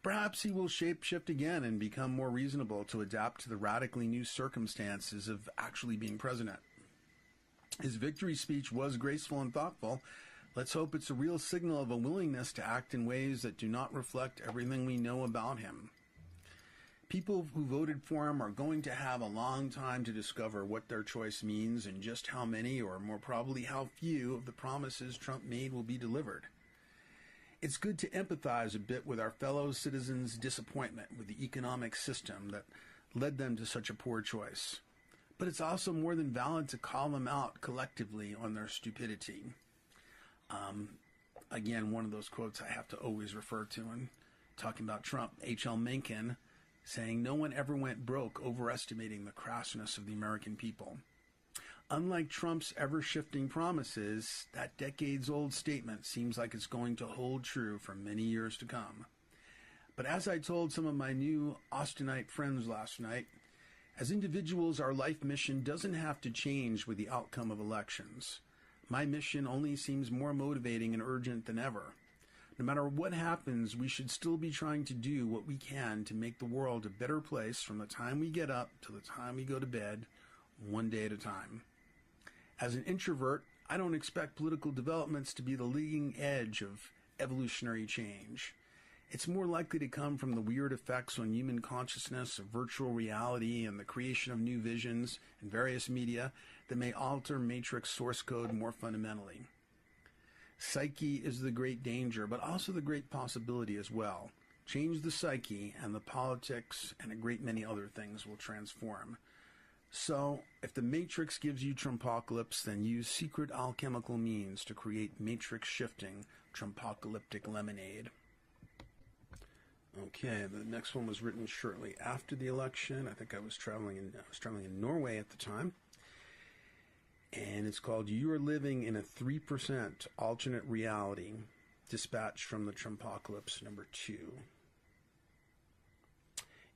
Perhaps he will shape-shift again and become more reasonable to adapt to the radically new circumstances of actually being president. His victory speech was graceful and thoughtful. Let's hope it's a real signal of a willingness to act in ways that do not reflect everything we know about him. People who voted for him are going to have a long time to discover what their choice means and just how many, or more probably how few, of the promises Trump made will be delivered. It's good to empathize a bit with our fellow citizens' disappointment with the economic system that led them to such a poor choice. But it's also more than valid to call them out collectively on their stupidity. Again, one of those quotes I have to always refer to when talking about Trump, H.L. Mencken, saying, "No one ever went broke overestimating the crassness of the American people." Unlike Trump's ever-shifting promises, that decades-old statement seems like it's going to hold true for many years to come. But as I told some of my new Austinite friends last night, as individuals, our life mission doesn't have to change with the outcome of elections. My mission only seems more motivating and urgent than ever. No matter what happens, we should still be trying to do what we can to make the world a better place from the time we get up to the time we go to bed, one day at a time. As an introvert, I don't expect political developments to be the leading edge of evolutionary change. It's more likely to come from the weird effects on human consciousness of virtual reality and the creation of new visions in various media that may alter matrix source code more fundamentally. Psyche is the great danger, but also the great possibility as well. Change the psyche, and the politics and a great many other things will transform. So, if the Matrix gives you Trumpocalypse, then use secret alchemical means to create matrix-shifting Trumpocalyptic lemonade. Okay, the next one was written shortly after the election. I think I was traveling in Norway at the time. And it's called "You Are Living in a 3% Alternate Reality," dispatched from the Trumpocalypse number 2.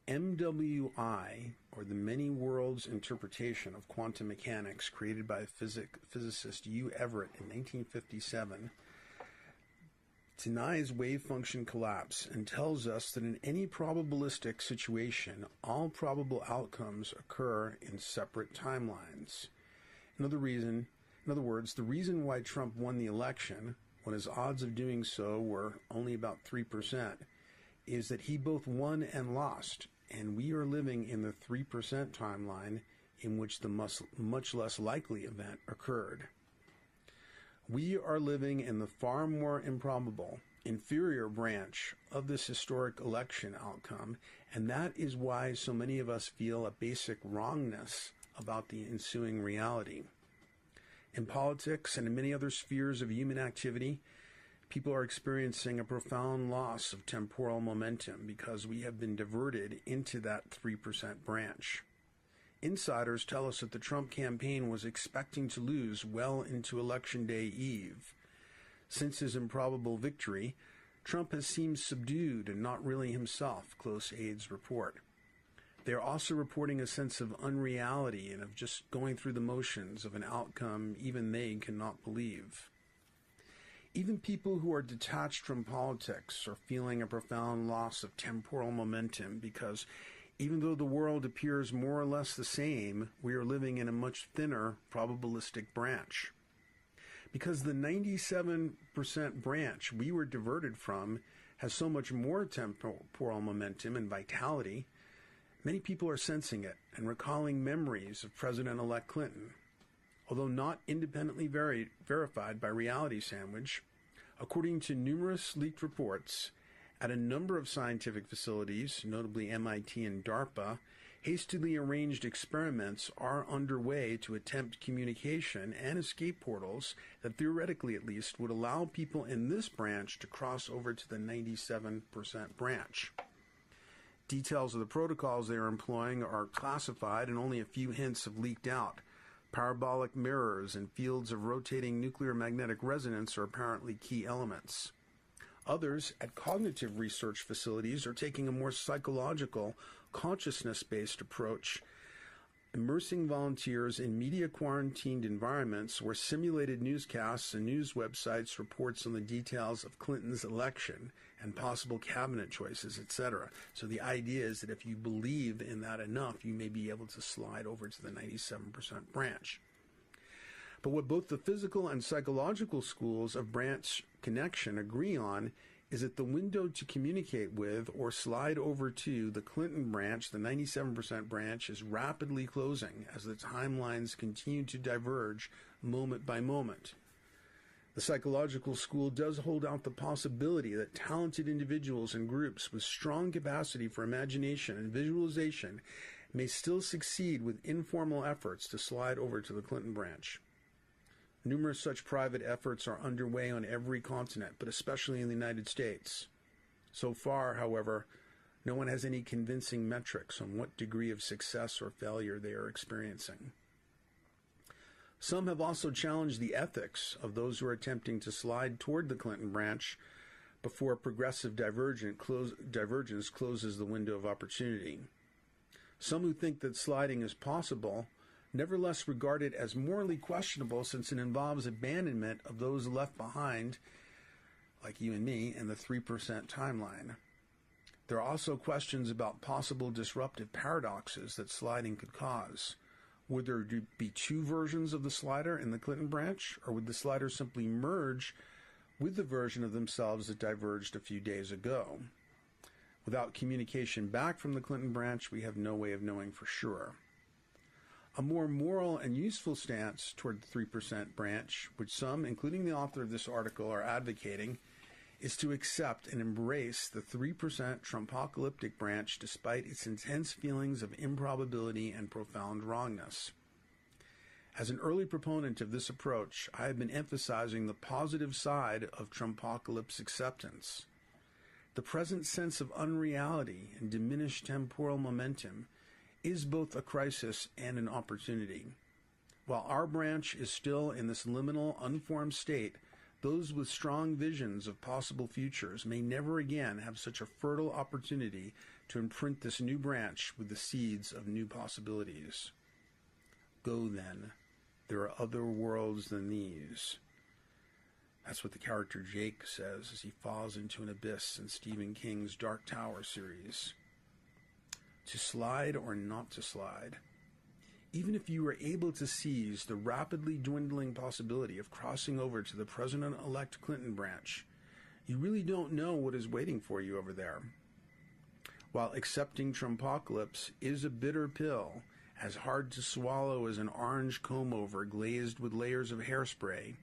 MWI, or the Many Worlds Interpretation of Quantum Mechanics, created by physicist Hugh Everett in 1957, denies wave function collapse and tells us that in any probabilistic situation, all probable outcomes occur in separate timelines. In other words, the reason why Trump won the election, when his odds of doing so were only about 3%, is that he both won and lost, and we are living in the 3% timeline in which the much less likely event occurred. We are living in the far more improbable, inferior branch of this historic election outcome, and that is why so many of us feel a basic wrongness about the ensuing reality. In politics and in many other spheres of human activity, people are experiencing a profound loss of temporal momentum because we have been diverted into that 3% branch. Insiders tell us that the Trump campaign was expecting to lose well into Election Day Eve. Since his improbable victory, Trump has seemed subdued and not really himself, close aides report. They are also reporting a sense of unreality and of just going through the motions of an outcome even they cannot believe. Even people who are detached from politics are feeling a profound loss of temporal momentum because even though the world appears more or less the same, we are living in a much thinner probabilistic branch. Because the 97% branch we were diverted from has so much more temporal momentum and vitality, many people are sensing it and recalling memories of President-elect Clinton. Although not independently verified by Reality Sandwich, according to numerous leaked reports, at a number of scientific facilities, notably MIT and DARPA, hastily arranged experiments are underway to attempt communication and escape portals that theoretically at least would allow people in this branch to cross over to the 97% branch. Details of the protocols they are employing are classified and only a few hints have leaked out. Parabolic mirrors and fields of rotating nuclear magnetic resonance are apparently key elements. Others at cognitive research facilities are taking a more psychological, consciousness-based approach immersing volunteers in media-quarantined environments where simulated newscasts and news websites reports on the details of Clinton's election and possible cabinet choices, etc. So the idea is that if you believe in that enough, you may be able to slide over to the 97% branch. But what both the physical and psychological schools of branch connection agree on is that the window to communicate with or slide over to the Clinton branch, the 97% branch, is rapidly closing as the timelines continue to diverge moment by moment. The psychological school does hold out the possibility that talented individuals and groups with strong capacity for imagination and visualization may still succeed with informal efforts to slide over to the Clinton branch. Numerous such private efforts are underway on every continent, but especially in the United States. So far, however, no one has any convincing metrics on what degree of success or failure they are experiencing. Some have also challenged the ethics of those who are attempting to slide toward the Clinton branch before progressive divergence closes the window of opportunity. Some who think that sliding is possible nevertheless regard it as morally questionable since it involves abandonment of those left behind, like you and me, in the 3% timeline. There are also questions about possible disruptive paradoxes that sliding could cause. Would there be two versions of the slider in the Clinton branch, or would the slider simply merge with the version of themselves that diverged a few days ago? Without communication back from the Clinton branch, we have no way of knowing for sure. A more moral and useful stance toward the 3% branch, which some, including the author of this article, are advocating, is to accept and embrace the 3% Trumpocalyptic branch despite its intense feelings of improbability and profound wrongness. As an early proponent of this approach, I have been emphasizing the positive side of Trumpocalypse acceptance. The present sense of unreality and diminished temporal momentum is both a crisis and an opportunity. While our branch is still in this liminal, unformed state, those with strong visions of possible futures may never again have such a fertile opportunity to imprint this new branch with the seeds of new possibilities. Go then. There are other worlds than these. That's what the character Jake says as he falls into an abyss in Stephen King's Dark Tower series. To slide or not to slide. Even if you were able to seize the rapidly dwindling possibility of crossing over to the President-elect Clinton branch, you really don't know what is waiting for you over there. While accepting Trumpocalypse is a bitter pill, as hard to swallow as an orange comb-over glazed with layers of hairspray,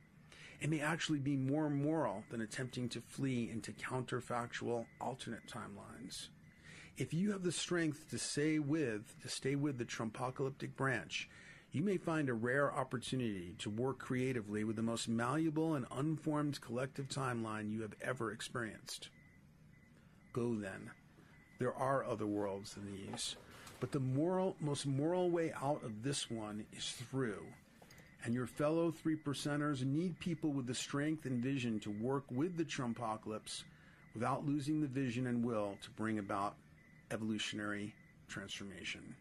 it may actually be more moral than attempting to flee into counterfactual alternate timelines. If you have the strength to stay with the Trumpocalyptic branch, you may find a rare opportunity to work creatively with the most malleable and unformed collective timeline you have ever experienced. Go then. There are other worlds than these, but the most moral way out of this one is through. And your fellow 3%ers need people with the strength and vision to work with the Trumpocalypse without losing the vision and will to bring about evolutionary transformation.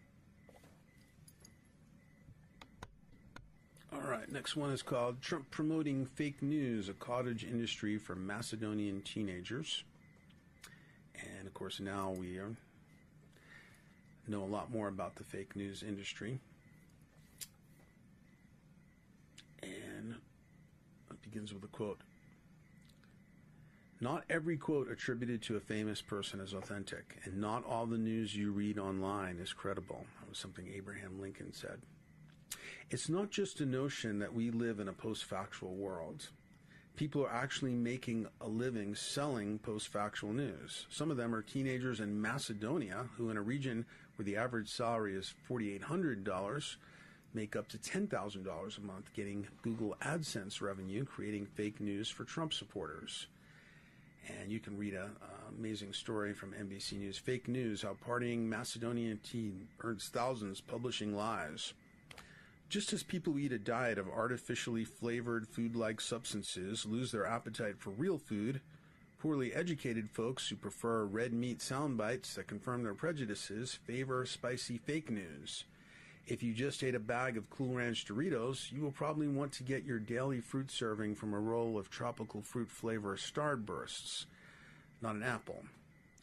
All right, next one is called Trump Promoting Fake News, a Cottage Industry for Macedonian Teenagers. And, of course, now we know a lot more about the fake news industry. And it begins with a quote. Not every quote attributed to a famous person is authentic, and not all the news you read online is credible. That was something Abraham Lincoln said. It's not just a notion that we live in a post-factual world. People are actually making a living selling post-factual news. Some of them are teenagers in Macedonia who, in a region where the average salary is $4,800, make up to $10,000 a month getting Google AdSense revenue, creating fake news for Trump supporters. And you can read an amazing story from NBC News. Fake news, how partying Macedonian teen earns thousands publishing lies. Just as people who eat a diet of artificially flavored food-like substances lose their appetite for real food, poorly educated folks who prefer red meat sound bites that confirm their prejudices favor spicy fake news. If you just ate a bag of Cool Ranch Doritos, you will probably want to get your daily fruit serving from a roll of tropical fruit flavor Starbursts, not an apple.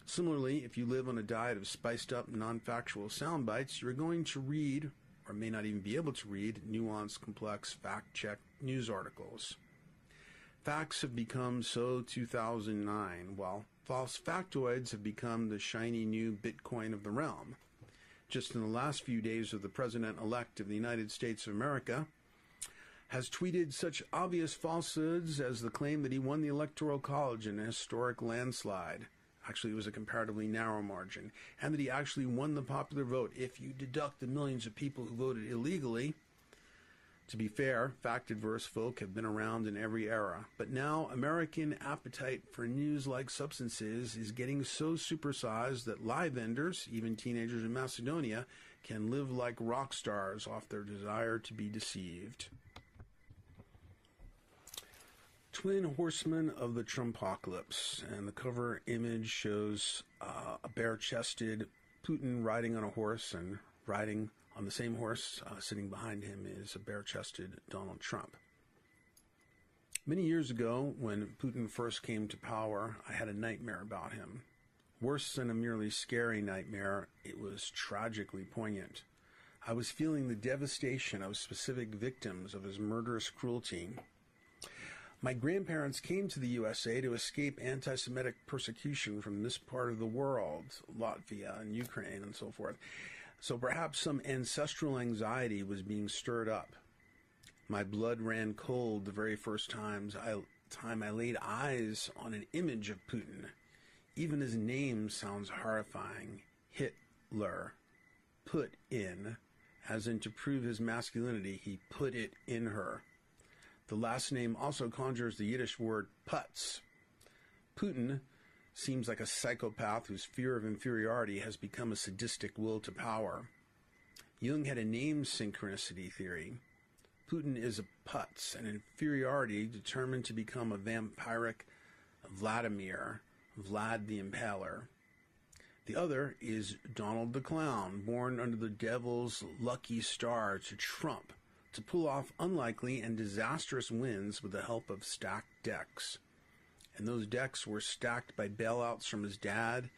Similarly, if you live on a diet of spiced up, non-factual sound bites, you're going to read, or may not even be able to read, nuanced, complex, fact-checked news articles. Facts have become so 2009, while false factoids have become the shiny new Bitcoin of the realm. Just in the last few days of the President-elect of the United States of America, has tweeted such obvious falsehoods as the claim that he won the Electoral College in a historic landslide. Actually, it was a comparatively narrow margin, and that he actually won the popular vote if you deduct the millions of people who voted illegally. To be fair, fact-adverse folk have been around in every era, but now American appetite for news-like substances is getting so supersized that lie vendors, even teenagers in Macedonia, can live like rock stars off their desire to be deceived. Twin horsemen of the Trumpocalypse, and the cover image shows a bare-chested Putin riding on a horse, and riding on the same horse, sitting behind him, is a bare-chested Donald Trump. Many years ago, when Putin first came to power, I had a nightmare about him. Worse than a merely scary nightmare, it was tragically poignant. I was feeling the devastation of specific victims of his murderous cruelty. My grandparents came to the USA to escape anti-Semitic persecution from this part of the world, Latvia and Ukraine and so forth. So perhaps some ancestral anxiety was being stirred up. My blood ran cold the very first time I laid eyes on an image of Putin. Even his name sounds horrifying. Hitler. Put in. As in, to prove his masculinity, he put it in her. The last name also conjures the Yiddish word putz. Putin seems like a psychopath whose fear of inferiority has become a sadistic will to power. Jung had a name synchronicity theory. Putin is a putz, an inferiority determined to become a vampiric Vladimir, Vlad the Impaler. The other is Donald the Clown, born under the devil's lucky star to trump, to pull off unlikely and disastrous wins with the help of stacked decks. And those decks were stacked by bailouts from his dad,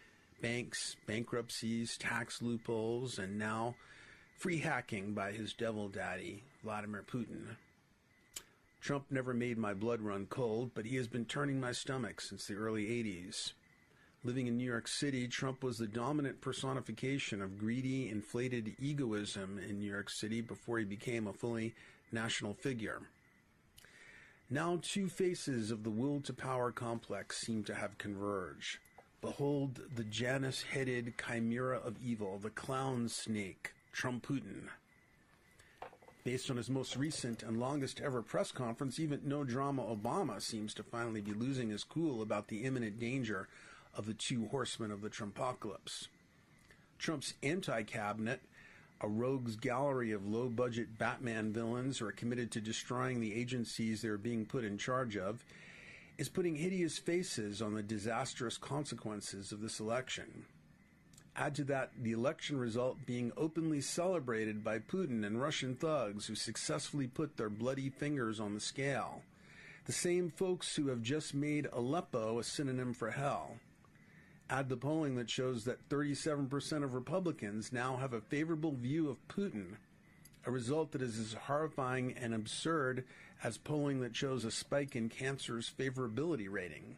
banks, bankruptcies, tax loopholes, and now free hacking by his devil daddy, Vladimir Putin. Trump never made my blood run cold, but he has been turning my stomach since the early 80s. Living in New York City, Trump was the dominant personification of greedy, inflated egoism in New York City before he became a fully national figure. Now 2 faces of the will-to-power complex seem to have converged. Behold the Janus-headed chimera of evil, the clown snake, Trumputin. Based on his most recent and longest-ever press conference, even no-drama Obama seems to finally be losing his cool about the imminent danger of the 2 horsemen of the Trumpocalypse. Trump's anti-cabinet, a rogues gallery of low-budget Batman villains who are committed to destroying the agencies they are being put in charge of, is putting hideous faces on the disastrous consequences of this election. Add to that the election result being openly celebrated by Putin and Russian thugs who successfully put their bloody fingers on the scale. The same folks who have just made Aleppo a synonym for hell. Add the polling that shows that 37% of Republicans now have a favorable view of Putin, a result that is as horrifying and absurd as polling that shows a spike in cancer's favorability rating.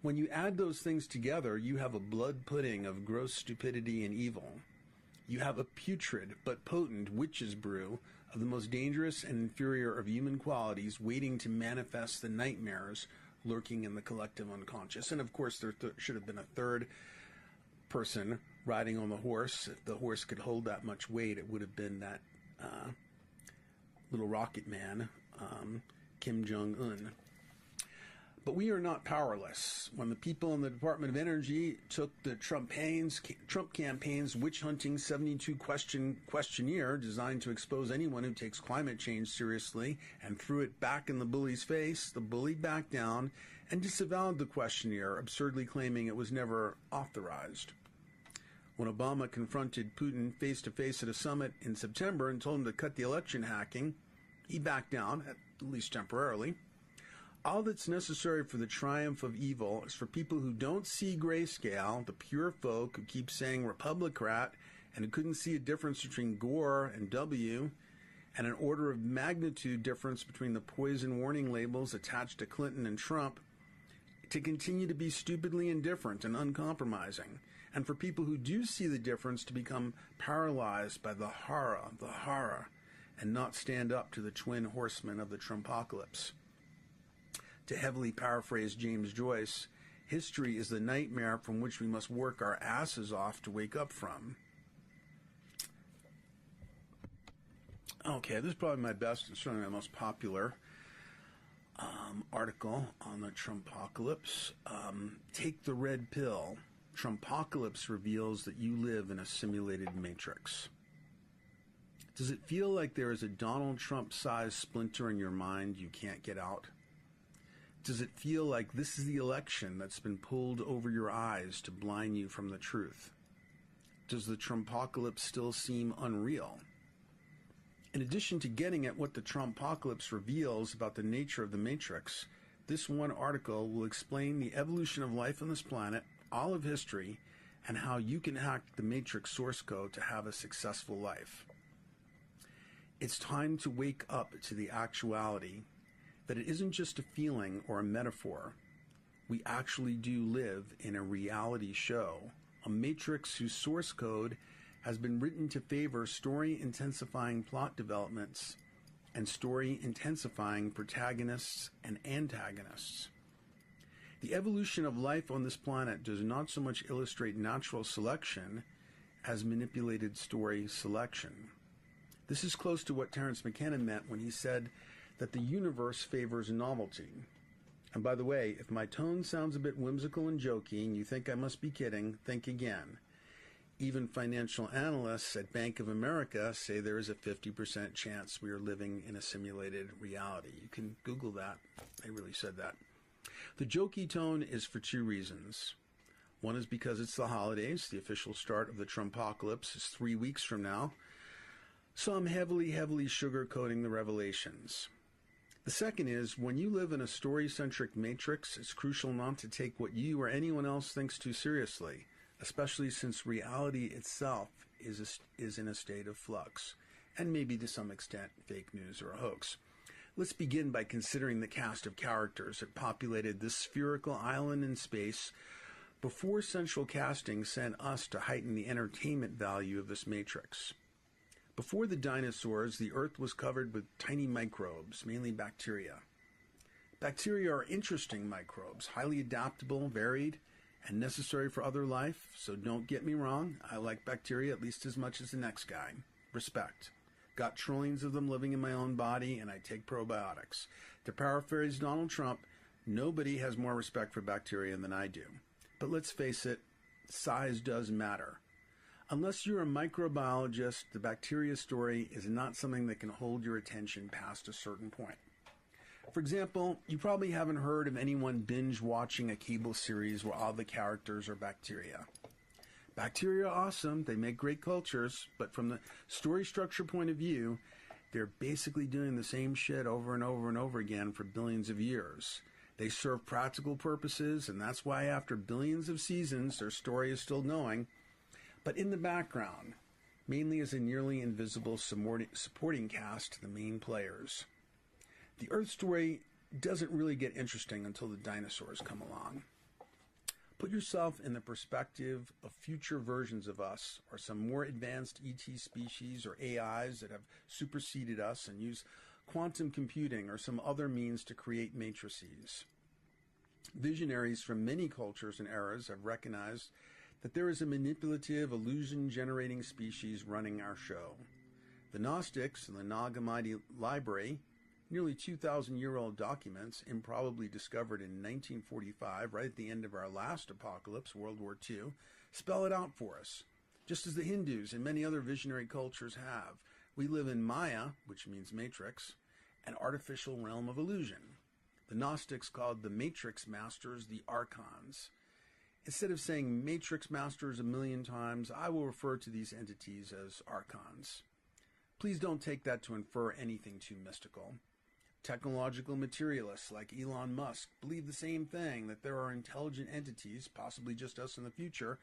When you add those things together, you have a blood pudding of gross stupidity and evil. You have a putrid but potent witch's brew of the most dangerous and inferior of human qualities waiting to manifest the nightmares lurking in the collective unconscious. And of course, there should have been a third person riding on the horse. If the horse could hold that much weight, it would have been that little rocket man, Kim Jong-un. But we are not powerless. When the people in the Department of Energy took the Trump campaign's witch-hunting 72-question questionnaire designed to expose anyone who takes climate change seriously and threw it back in the bully's face, the bully backed down and disavowed the questionnaire, absurdly claiming it was never authorized. When Obama confronted Putin face-to-face at a summit in September and told him to cut the election hacking, he backed down, at least temporarily. All that's necessary for the triumph of evil is for people who don't see grayscale, the pure folk who keep saying Republicrat and who couldn't see a difference between Gore and W, and an order of magnitude difference between the poison warning labels attached to Clinton and Trump, to continue to be stupidly indifferent and uncompromising, and for people who do see the difference to become paralyzed by the horror, and not stand up to the twin horsemen of the Trumpocalypse. To heavily paraphrase James Joyce, history is the nightmare from which we must work our asses off to wake up from. Okay, this is probably my best and certainly my most popular article on the Trumpocalypse. Take the red pill. Trumpocalypse reveals that you live in a simulated matrix. Does it feel like there is a Donald Trump-sized splinter in your mind you can't get out? Does it feel like this is the election that's been pulled over your eyes to blind you from the truth? Does the Trumpocalypse still seem unreal? In addition to getting at what the Trumpocalypse reveals about the nature of the Matrix, this one article will explain the evolution of life on this planet, all of history, and how you can hack the Matrix source code to have a successful life. It's time to wake up to the actuality that it isn't just a feeling or a metaphor. We actually do live in a reality show, a Matrix whose source code has been written to favor story-intensifying plot developments and story-intensifying protagonists and antagonists. The evolution of life on this planet does not so much illustrate natural selection as manipulated story selection. This is close to what Terence McKenna meant when he said that the universe favors novelty. And by the way, if my tone sounds a bit whimsical and jokey and you think I must be kidding, think again. Even financial analysts at Bank of America say there is a 50% chance we are living in a simulated reality. You can Google that. They really said that. The jokey tone is for two reasons. One is because it's the holidays. The official start of the Trumpocalypse is 3 weeks from now. So I'm heavily sugarcoating the revelations. The second is, when you live in a story-centric matrix, it's crucial not to take what you or anyone else thinks too seriously, especially since reality itself is in a state of flux, and maybe to some extent fake news or a hoax. Let's begin by considering the cast of characters that populated this spherical island in space before central casting sent us to heighten the entertainment value of this matrix. Before the dinosaurs, the Earth was covered with tiny microbes, mainly bacteria. Bacteria are interesting microbes, highly adaptable, varied, and necessary for other life, so don't get me wrong, I like bacteria at least as much as the next guy. Respect. Got trillions of them living in my own body, and I take probiotics. To paraphrase Donald Trump, nobody has more respect for bacteria than I do. But let's face it, size does matter. Unless you're a microbiologist, the bacteria story is not something that can hold your attention past a certain point. For example, you probably haven't heard of anyone binge watching a cable series where all the characters are bacteria. Bacteria are awesome, they make great cultures, but from the story structure point of view, they're basically doing the same shit over and over and over again for billions of years. They serve practical purposes, and that's why after billions of seasons, their story is still going. But in the background, mainly as a nearly invisible supporting cast to the main players. The Earth story doesn't really get interesting until the dinosaurs come along. Put yourself in the perspective of future versions of us, or some more advanced ET species or AIs that have superseded us and use quantum computing or some other means to create matrices. Visionaries from many cultures and eras have recognized that there is a manipulative, illusion-generating species running our show. The Gnostics in the Nag Hammadi Library, nearly 2,000-year-old documents, improbably discovered in 1945, right at the end of our last apocalypse, World War II, spell it out for us, just as the Hindus and many other visionary cultures have. We live in Maya, which means matrix, an artificial realm of illusion. The Gnostics called the matrix masters the archons. Instead of saying matrix masters a million times, I will refer to these entities as archons. Please don't take that to infer anything too mystical. Technological materialists like Elon Musk believe the same thing, that there are intelligent entities, possibly just us in the future,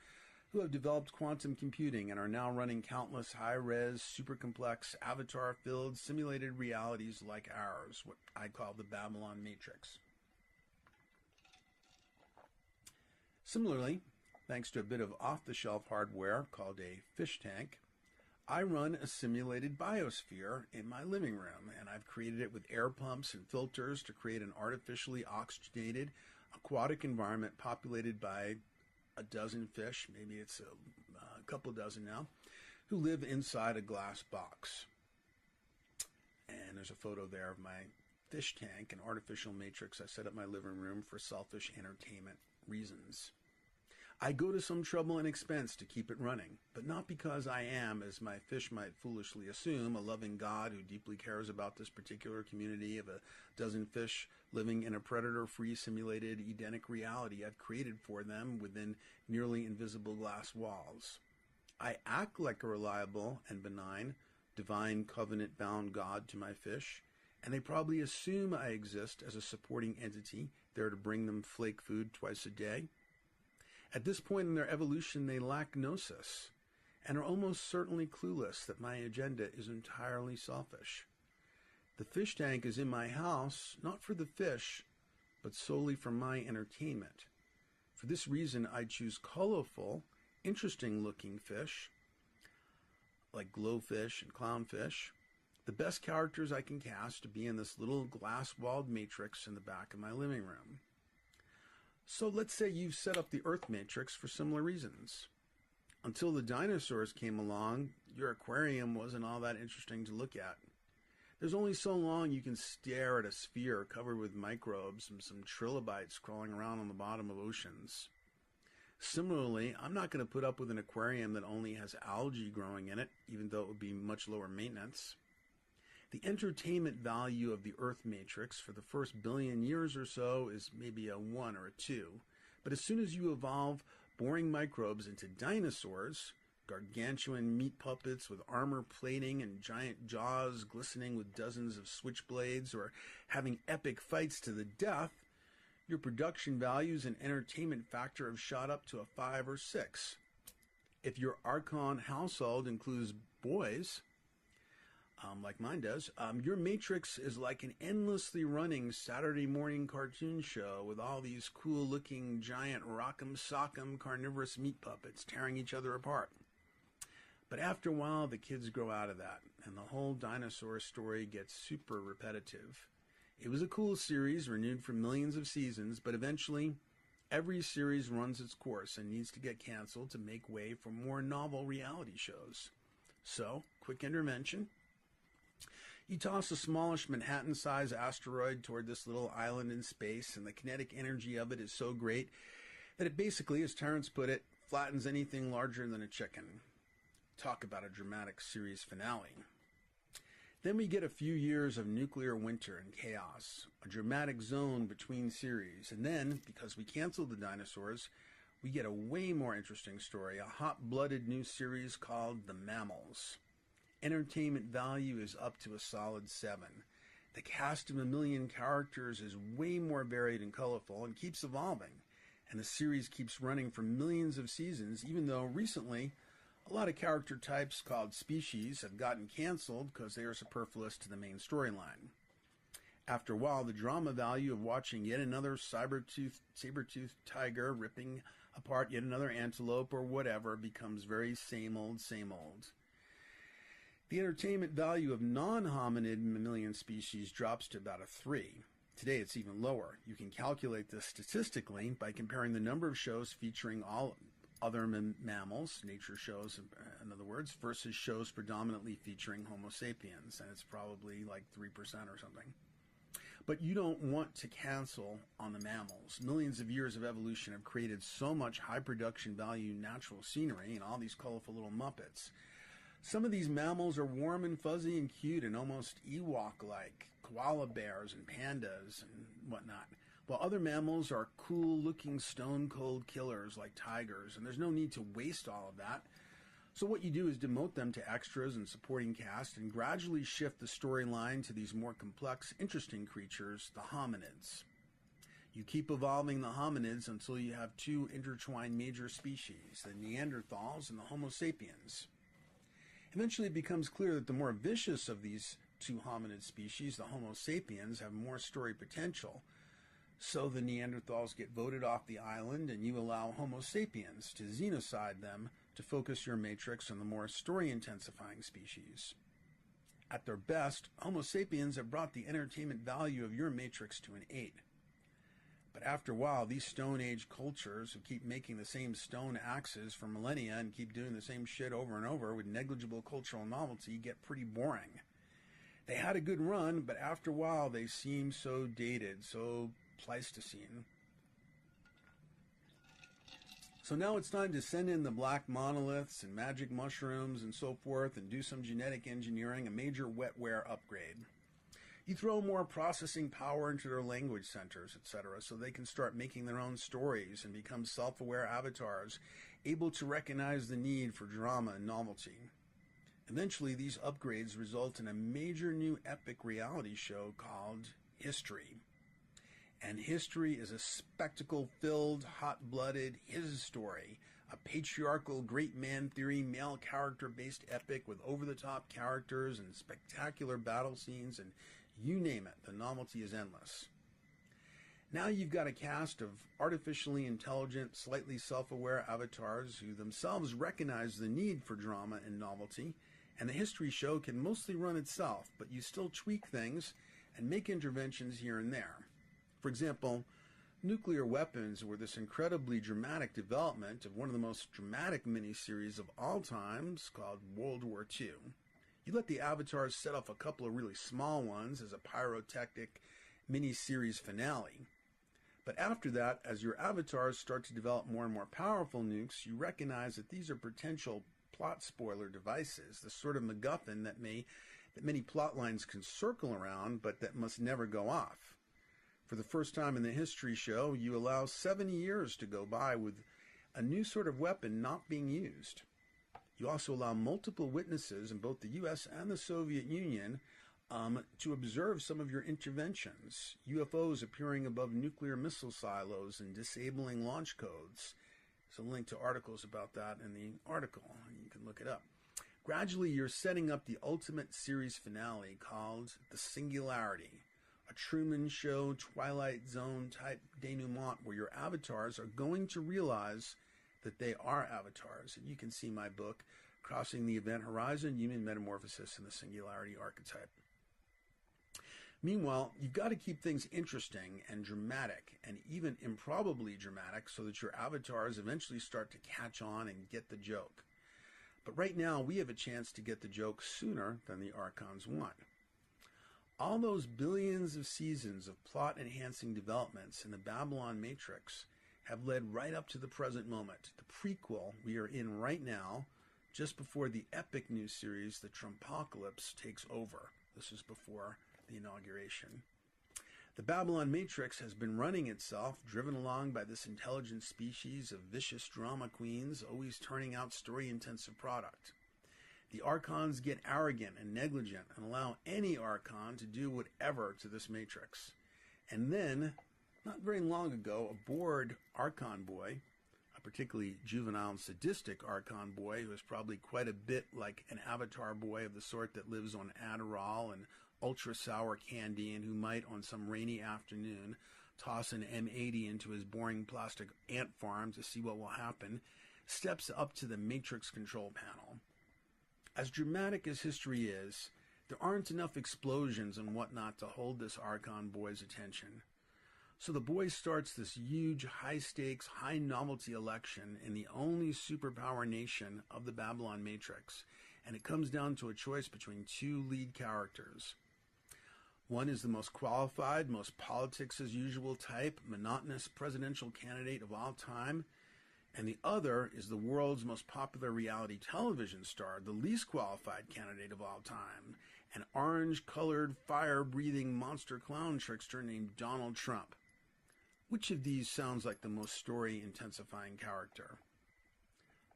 who have developed quantum computing and are now running countless high-res, super-complex, avatar-filled, simulated realities like ours, what I call the Babylon Matrix. Similarly, thanks to a bit of off-the-shelf hardware called a fish tank, I run a simulated biosphere in my living room, and I've created it with air pumps and filters to create an artificially oxygenated aquatic environment populated by a dozen fish, maybe it's a couple dozen now, who live inside a glass box. And there's a photo there of my fish tank, an artificial matrix I set up in my living room for selfish entertainment reasons. I go to some trouble and expense to keep it running, but not because I am, as my fish might foolishly assume, a loving God who deeply cares about this particular community of a dozen fish living in a predator-free simulated Edenic reality I've created for them within nearly invisible glass walls. I act like a reliable and benign, divine covenant-bound God to my fish, and they probably assume I exist as a supporting entity there to bring them flake food twice a day. At this point in their evolution, they lack gnosis and are almost certainly clueless that my agenda is entirely selfish. The fish tank is in my house, not for the fish, but solely for my entertainment. For this reason, I choose colorful, interesting-looking fish, like glowfish and clownfish, the best characters I can cast to be in this little glass-walled matrix in the back of my living room. So let's say you've set up the Earth matrix for similar reasons. Until the dinosaurs came along, your aquarium wasn't all that interesting to look at. There's only so long you can stare at a sphere covered with microbes and some trilobites crawling around on the bottom of oceans. Similarly, I'm not going to put up with an aquarium that only has algae growing in it, even though it would be much lower maintenance. The entertainment value of the Earth matrix for the first billion years or so is maybe a 1 or a 2. But as soon as you evolve boring microbes into dinosaurs, gargantuan meat puppets with armor plating and giant jaws glistening with dozens of switchblades, or having epic fights to the death, your production values and entertainment factor have shot up to a 5 or 6. If your Archon household includes boys, like mine does, your matrix is like an endlessly running Saturday morning cartoon show with all these cool-looking giant rock'em sock'em carnivorous meat puppets tearing each other apart. But after a while, the kids grow out of that, and the whole dinosaur story gets super repetitive. It was a cool series, renewed for millions of seasons, but eventually, every series runs its course and needs to get canceled to make way for more novel reality shows. So, quick intervention. You toss a smallish Manhattan-sized asteroid toward this little island in space, and the kinetic energy of it is so great that it basically, as Terrence put it, flattens anything larger than a chicken. Talk about a dramatic series finale. Then we get a few years of nuclear winter and chaos, a dramatic zone between series, and then, because we canceled the dinosaurs, we get a way more interesting story, a hot-blooded new series called The Mammals. Entertainment value is up to a solid 7. The cast of a million characters is way more varied and colorful and keeps evolving. And the series keeps running for millions of seasons, even though recently a lot of character types called species have gotten canceled because they are superfluous to the main storyline. After a while, the drama value of watching yet another saber-toothed tiger ripping apart yet another antelope or whatever becomes very same old, same old. The entertainment value of non-hominid mammalian species drops to about a 3. Today it's even lower. You can calculate this statistically by comparing the number of shows featuring all other mammals, nature shows in other words, versus shows predominantly featuring Homo sapiens, and it's probably like 3% or something. But you don't want to cancel on the mammals. Millions of years of evolution have created so much high production value natural scenery and all these colorful little Muppets. Some of these mammals are warm and fuzzy and cute and almost Ewok-like, koala bears and pandas and whatnot. while other mammals are cool-looking stone-cold killers like tigers, and there's no need to waste all of that. So what you do is demote them to extras and supporting cast and gradually shift the storyline to these more complex, interesting creatures, the hominids. You keep evolving the hominids until you have two intertwined major species, the Neanderthals and the Homo sapiens. Eventually it becomes clear that the more vicious of these two hominid species, the Homo sapiens, have more story potential. So the Neanderthals get voted off the island and you allow Homo sapiens to xenocide them to focus your matrix on the more story-intensifying species. At their best, Homo sapiens have brought the entertainment value of your matrix to an 8. But after a while, these Stone Age cultures who keep making the same stone axes for millennia and keep doing the same shit over and over with negligible cultural novelty get pretty boring. They had a good run, but after a while they seem so dated, so Pleistocene. So now it's time to send in the black monoliths and magic mushrooms and so forth and do some genetic engineering, a major wetware upgrade. You throw more processing power into their language centers, etc., so they can start making their own stories and become self-aware avatars, able to recognize the need for drama and novelty. Eventually, these upgrades result in a major new epic reality show called History. And History is a spectacle-filled, hot-blooded his story, a patriarchal great man theory, male character-based epic with over-the-top characters and spectacular battle scenes, and you name it, the novelty is endless. Now you've got a cast of artificially intelligent, slightly self-aware avatars who themselves recognize the need for drama and novelty, and the History show can mostly run itself, but you still tweak things and make interventions here and there. For example, nuclear weapons were this incredibly dramatic development of one of the most dramatic miniseries of all times called World War II. You let the avatars set off a couple of really small ones as a pyrotechnic miniseries finale. But after that, as your avatars start to develop more and more powerful nukes, you recognize that these are potential plot spoiler devices, the sort of MacGuffin that many plot lines can circle around, but that must never go off. For the first time in the History show, you allow 70 years to go by with a new sort of weapon not being used. You also allow multiple witnesses in both the U.S. and the Soviet Union to observe some of your interventions. UFOs appearing above nuclear missile silos and disabling launch codes. There's a link to articles about that in the article. You can look it up. Gradually, you're setting up the ultimate series finale called The Singularity, a Truman Show, Twilight Zone type denouement where your avatars are going to realize that they are avatars. And you can see my book, Crossing the Event Horizon, Human Metamorphosis, and the Singularity Archetype. Meanwhile, you've got to keep things interesting and dramatic, and even improbably dramatic, so that your avatars eventually start to catch on and get the joke. But right now, we have a chance to get the joke sooner than the archons want. All those billions of seasons of plot-enhancing developments in the Babylon Matrix have led right up to the present moment, the prequel we are in right now, just before the epic new series, the Trumpocalypse, takes over. This is before the inauguration. The Babylon Matrix has been running itself, driven along by this intelligent species of vicious drama queens, always turning out story-intensive product. The archons get arrogant and negligent and allow any archon to do whatever to this matrix. And then, not very long ago, a bored archon boy, a particularly juvenile and sadistic archon boy who is probably quite a bit like an avatar boy of the sort that lives on Adderall and ultra-sour candy and who might, on some rainy afternoon, toss an M80 into his boring plastic ant farm to see what will happen, steps up to the matrix control panel. As dramatic as History is, there aren't enough explosions and whatnot to hold this archon boy's attention. So the boy starts this huge, high-stakes, high-novelty election in the only superpower nation of the Babylon Matrix, and it comes down to a choice between two lead characters. One is the most qualified, most politics-as-usual type, monotonous presidential candidate of all time, and the other is the world's most popular reality television star, the least qualified candidate of all time, an orange-colored, fire-breathing monster clown trickster named Donald Trump. Which of these sounds like the most story-intensifying character?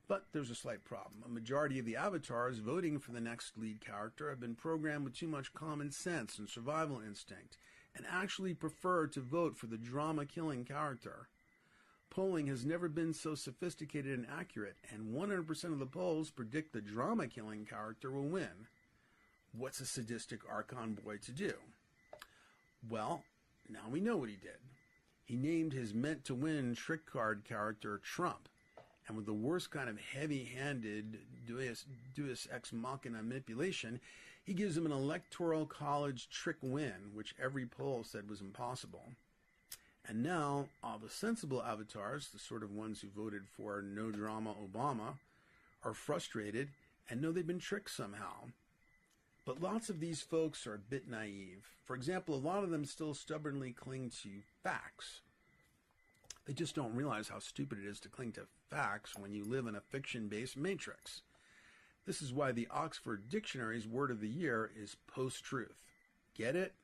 But there's a slight problem. A majority of the avatars voting for the next lead character have been programmed with too much common sense and survival instinct, and actually prefer to vote for the drama-killing character. Polling has never been so sophisticated and accurate, and 100% of the polls predict the drama-killing character will win. What's a sadistic Archon boy to do? Well, now we know what he did. He named his meant-to-win trick card character Trump, and with the worst kind of heavy-handed deus ex machina manipulation, he gives him an electoral college trick win, which every poll said was impossible. And now, all the sensible avatars, the sort of ones who voted for no drama Obama, are frustrated and know they've been tricked somehow. But lots of these folks are a bit naive. For example, a lot of them still stubbornly cling to facts. They just don't realize how stupid it is to cling to facts when you live in a fiction-based matrix. This is why the Oxford Dictionary's word of the year is post-truth. Get it?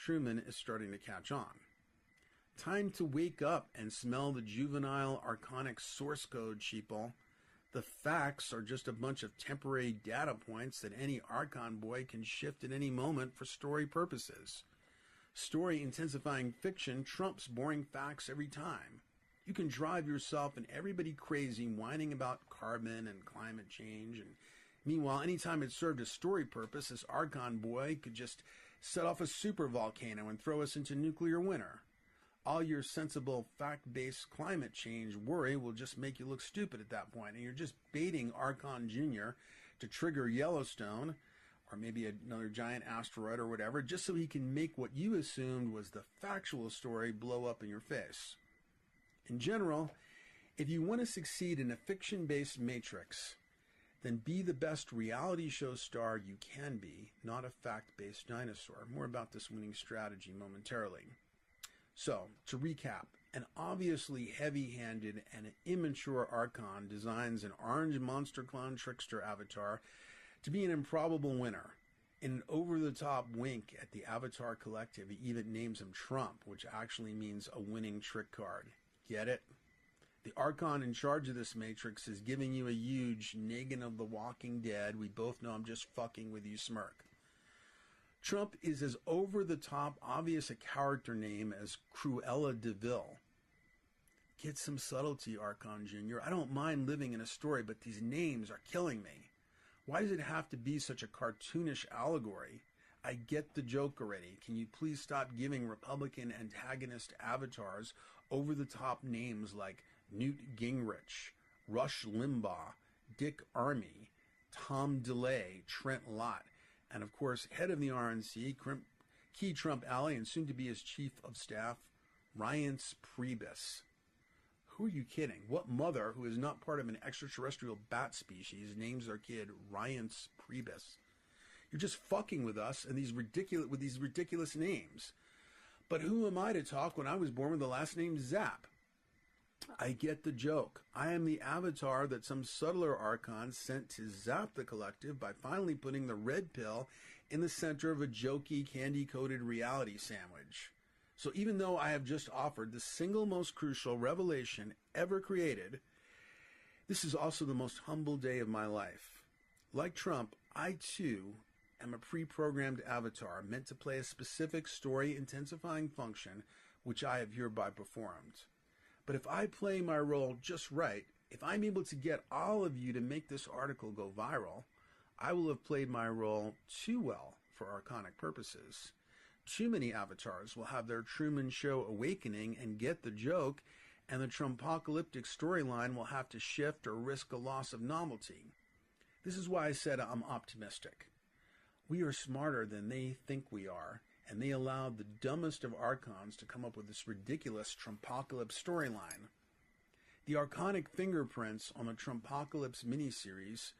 Truman is starting to catch on. Time to wake up and smell the juvenile archonic source code, sheeple. The facts are just a bunch of temporary data points that any Archon boy can shift at any moment for story purposes. Story-intensifying fiction trumps boring facts every time. You can drive yourself and everybody crazy whining about carbon and climate change, and meanwhile, anytime it served a story purpose, this Archon boy could just set off a supervolcano and throw us into nuclear winter. All your sensible, fact-based climate change worry will just make you look stupid at that point, and you're just baiting Archon Jr. to trigger Yellowstone, or maybe another giant asteroid or whatever, just so he can make what you assumed was the factual story blow up in your face. In general, if you want to succeed in a fiction-based matrix, then be the best reality show star you can be, not a fact-based dinosaur. More about this winning strategy momentarily. So, to recap, an obviously heavy-handed and immature Archon designs an orange monster clone trickster avatar to be an improbable winner. In an over-the-top wink at the Avatar Collective, he even names him Trump, which actually means a winning trick card. Get it? The Archon in charge of this matrix is giving you a huge Negan of the Walking Dead, we both know I'm just fucking with you smirk. Trump is as over-the-top obvious a character name as Cruella de Vil. Get some subtlety, Archon Jr. I don't mind living in a story, but these names are killing me. Why does it have to be such a cartoonish allegory? I get the joke already. Can you please stop giving Republican antagonist avatars over-the-top names like Newt Gingrich, Rush Limbaugh, Dick Armey, Tom DeLay, Trent Lott, and of course, head of the RNC, key Trump ally, and soon to be his chief of staff, Reince Priebus. Who are you kidding? What mother who is not part of an extraterrestrial bat species names their kid Reince Priebus? You're just fucking with us and these ridiculous names. But who am I to talk when I was born with the last name Zap? I get the joke. I am the avatar that some subtler Archons sent to zap the collective by finally putting the red pill in the center of a jokey, candy-coated reality sandwich. So even though I have just offered the single most crucial revelation ever created, this is also the most humble day of my life. Like Trump, I too am a pre-programmed avatar meant to play a specific story-intensifying function which I have hereby performed. But if I play my role just right, if I'm able to get all of you to make this article go viral, I will have played my role too well for archonic purposes. Too many avatars will have their Truman Show awakening and get the joke, and the Trumpocalyptic storyline will have to shift or risk a loss of novelty. This is why I said I'm optimistic. We are smarter than they think we are, and they allowed the dumbest of Archons to come up with this ridiculous Trumpocalypse storyline. The archonic fingerprints on the Trumpocalypse miniseries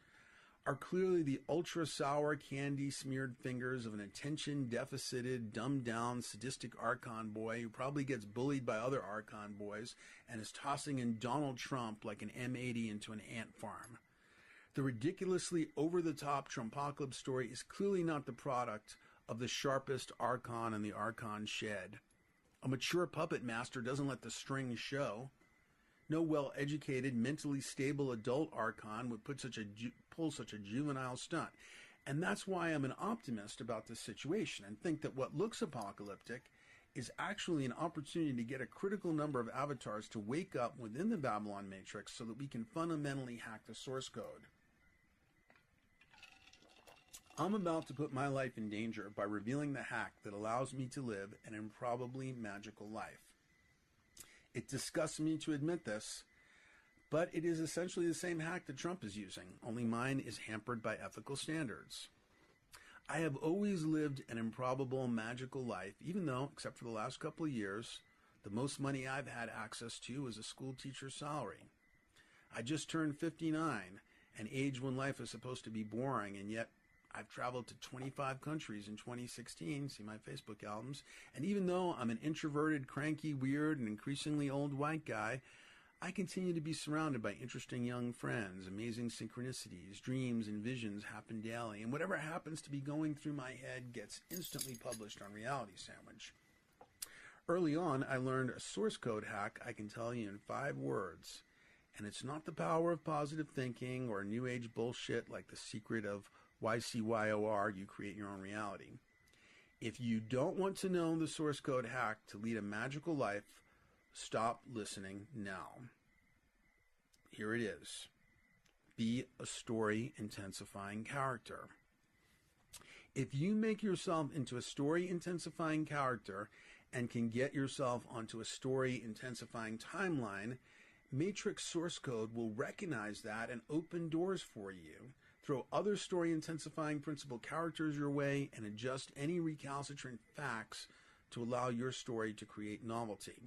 are clearly the ultra-sour, candy-smeared fingers of an attention-deficited, dumbed-down, sadistic Archon boy who probably gets bullied by other Archon boys and is tossing in Donald Trump like an M80 into an ant farm. The ridiculously over-the-top Trumpocalypse story is clearly not the product of the sharpest Archon in the Archon shed. A mature puppet master doesn't let the strings show. No well-educated, mentally stable adult archon would pull such a juvenile stunt. And that's why I'm an optimist about this situation and think that what looks apocalyptic is actually an opportunity to get a critical number of avatars to wake up within the Babylon Matrix so that we can fundamentally hack the source code. I'm about to put my life in danger by revealing the hack that allows me to live an improbably magical life. It disgusts me to admit this, but it is essentially the same hack that Trump is using, only mine is hampered by ethical standards. I have always lived an improbable, magical life, even though, except for the last couple of years, the most money I've had access to is a school teacher's salary. I just turned 59, an age when life is supposed to be boring, and yet I've traveled to 25 countries in 2016, see my Facebook albums, and even though I'm an introverted, cranky, weird, and increasingly old white guy, I continue to be surrounded by interesting young friends, amazing synchronicities, dreams, and visions happen daily, and whatever happens to be going through my head gets instantly published on Reality Sandwich. Early on, I learned a source code hack I can tell you in 5 words, and it's not the power of positive thinking or New Age bullshit like the secret of YCYOR, you create your own reality. If you don't want to know the source code hack to lead a magical life, stop listening now. Here it is. Be a story-intensifying character. If you make yourself into a story-intensifying character and can get yourself onto a story-intensifying timeline, Matrix source code will recognize that and open doors for you, throw other story-intensifying principal characters your way, and adjust any recalcitrant facts to allow your story to create novelty.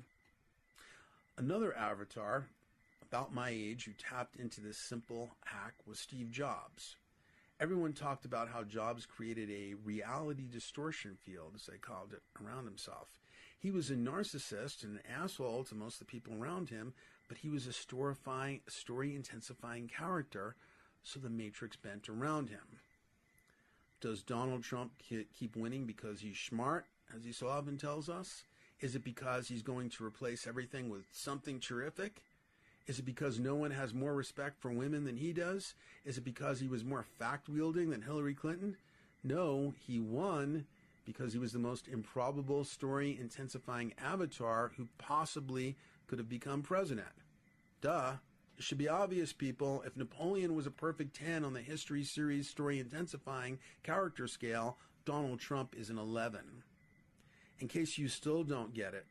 Another avatar, about my age, who tapped into this simple hack was Steve Jobs. Everyone talked about how Jobs created a reality distortion field, as they called it, around himself. He was a narcissist and an asshole to most of the people around him, but he was a story-intensifying character, so the Matrix bent around him. Does Donald Trump keep winning because he's smart, as he so often tells us? Is it because he's going to replace everything with something terrific? Is it because no one has more respect for women than he does? Is it because he was more fact-wielding than Hillary Clinton? No, he won because he was the most improbable story-intensifying avatar who possibly could have become president. Duh. It should be obvious, people. If Napoleon was a perfect 10 on the history series story-intensifying character scale, Donald Trump is an 11. In case you still don't get it,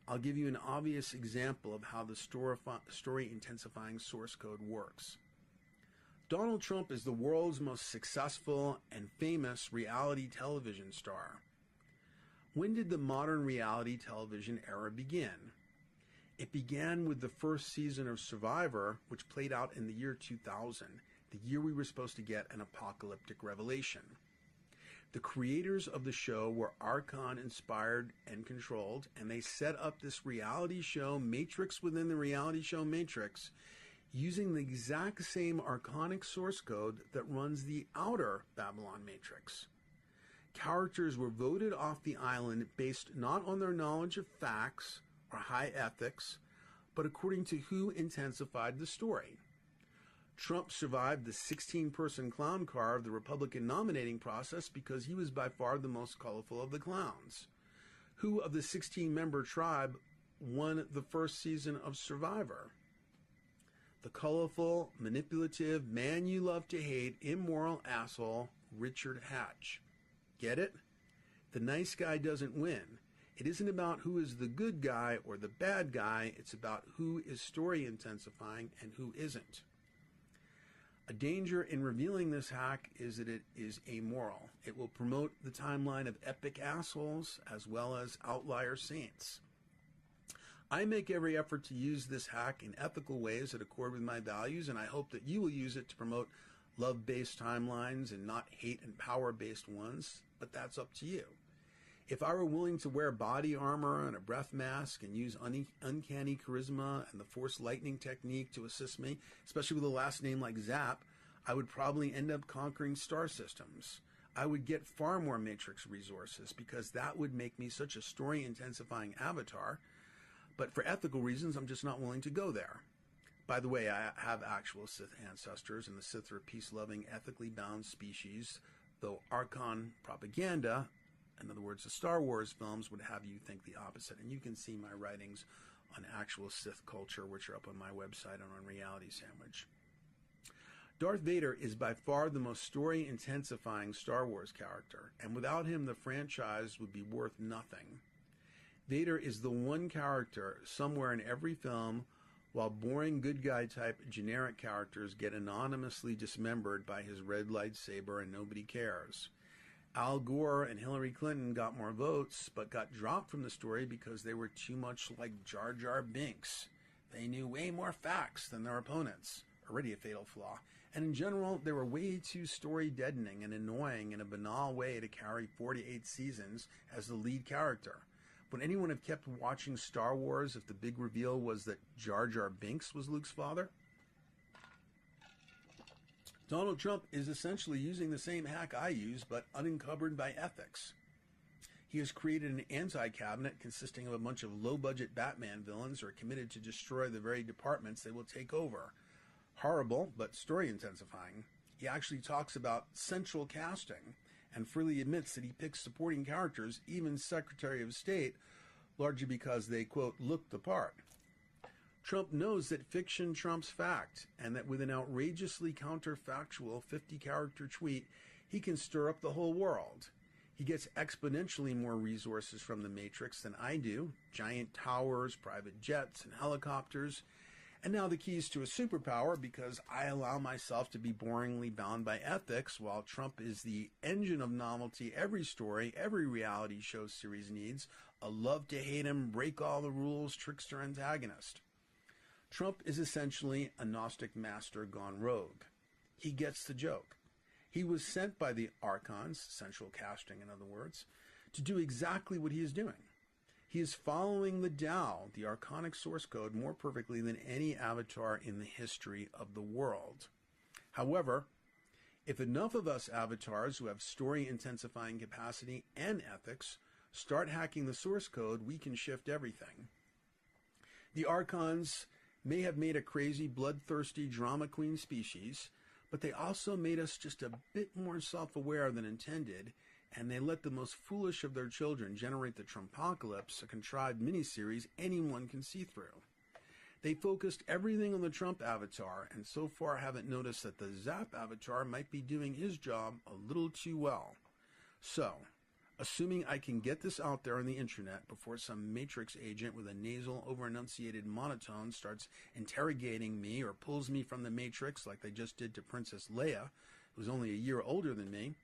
I'll give you an obvious example of how the story-intensifying source code works. Donald Trump is the world's most successful and famous reality television star. When did the modern reality television era begin? It began with the first season of Survivor, which played out in the year 2000, the year we were supposed to get an apocalyptic revelation. The creators of the show were Archon-inspired and controlled, and they set up this reality show matrix within the reality show matrix using the exact same archonic source code that runs the outer Babylon matrix. Characters were voted off the island based not on their knowledge of facts or high ethics, but according to who intensified the story. Trump survived the 16-person clown car of the Republican nominating process because he was by far the most colorful of the clowns. Who of the 16-member tribe won the first season of Survivor? The colorful, manipulative, man you love to hate, immoral asshole, Richard Hatch. Get it? The nice guy doesn't win. It isn't about who is the good guy or the bad guy. It's about who is story intensifying and who isn't. A danger in revealing this hack is that it is amoral. It will promote the timeline of epic assholes as well as outlier saints. I make every effort to use this hack in ethical ways that accord with my values, and I hope that you will use it to promote love-based timelines and not hate and power-based ones, but that's up to you. If I were willing to wear body armor and a breath mask and use uncanny charisma and the force lightning technique to assist me, especially with a last name like Zap, I would probably end up conquering star systems. I would get far more matrix resources because that would make me such a story-intensifying avatar. But for ethical reasons, I'm just not willing to go there. By the way, I have actual Sith ancestors, and the Sith are a peace-loving, ethically bound species, though Archon propaganda, in other words, the Star Wars films, would have you think the opposite. And you can see my writings on actual Sith culture, which are up on my website and on Reality Sandwich. Darth Vader is by far the most story-intensifying Star Wars character, and without him, the franchise would be worth nothing. Vader is the one character somewhere in every film, while boring good guy type generic characters get anonymously dismembered by his red lightsaber and nobody cares. Al Gore and Hillary Clinton got more votes, but got dropped from the story because they were too much like Jar Jar Binks. They knew way more facts than their opponents, already a fatal flaw. And in general, they were way too story deadening and annoying in a banal way to carry 4 to 8 seasons as the lead character. Would anyone have kept watching Star Wars if the big reveal was that Jar Jar Binks was Luke's father? Donald Trump is essentially using the same hack I use, but unencumbered by ethics. He has created an anti-cabinet consisting of a bunch of low-budget Batman villains who are committed to destroy the very departments they will take over. Horrible, but story-intensifying. He actually talks about central casting, and freely admits that he picks supporting characters, even Secretary of State, largely because they, quote, look the part. Trump knows that fiction trumps fact, and that with an outrageously counterfactual 50-character tweet, he can stir up the whole world. He gets exponentially more resources from the Matrix than I do, giant towers, private jets, and helicopters, and now the keys to a superpower because I allow myself to be boringly bound by ethics while Trump is the engine of novelty every story, every reality show series needs, a love-to-hate him, break all the rules, trickster antagonist. Trump is essentially a Gnostic master gone rogue. He gets the joke. He was sent by the archons, central casting in other words, to do exactly what he is doing. He is following the Tao, the archonic source code, more perfectly than any avatar in the history of the world. However, if enough of us avatars who have story-intensifying capacity and ethics start hacking the source code, we can shift everything. The archons may have made a crazy, bloodthirsty drama queen species, but they also made us just a bit more self-aware than intended, and they let the most foolish of their children generate the Trumpocalypse, a contrived miniseries anyone can see through. They focused everything on the Trump avatar, and so far haven't noticed that the Zap avatar might be doing his job a little too well. So, assuming I can get this out there on the internet before some Matrix agent with a nasal, over-enunciated monotone starts interrogating me or pulls me from the Matrix like they just did to Princess Leia, who's only a year older than me,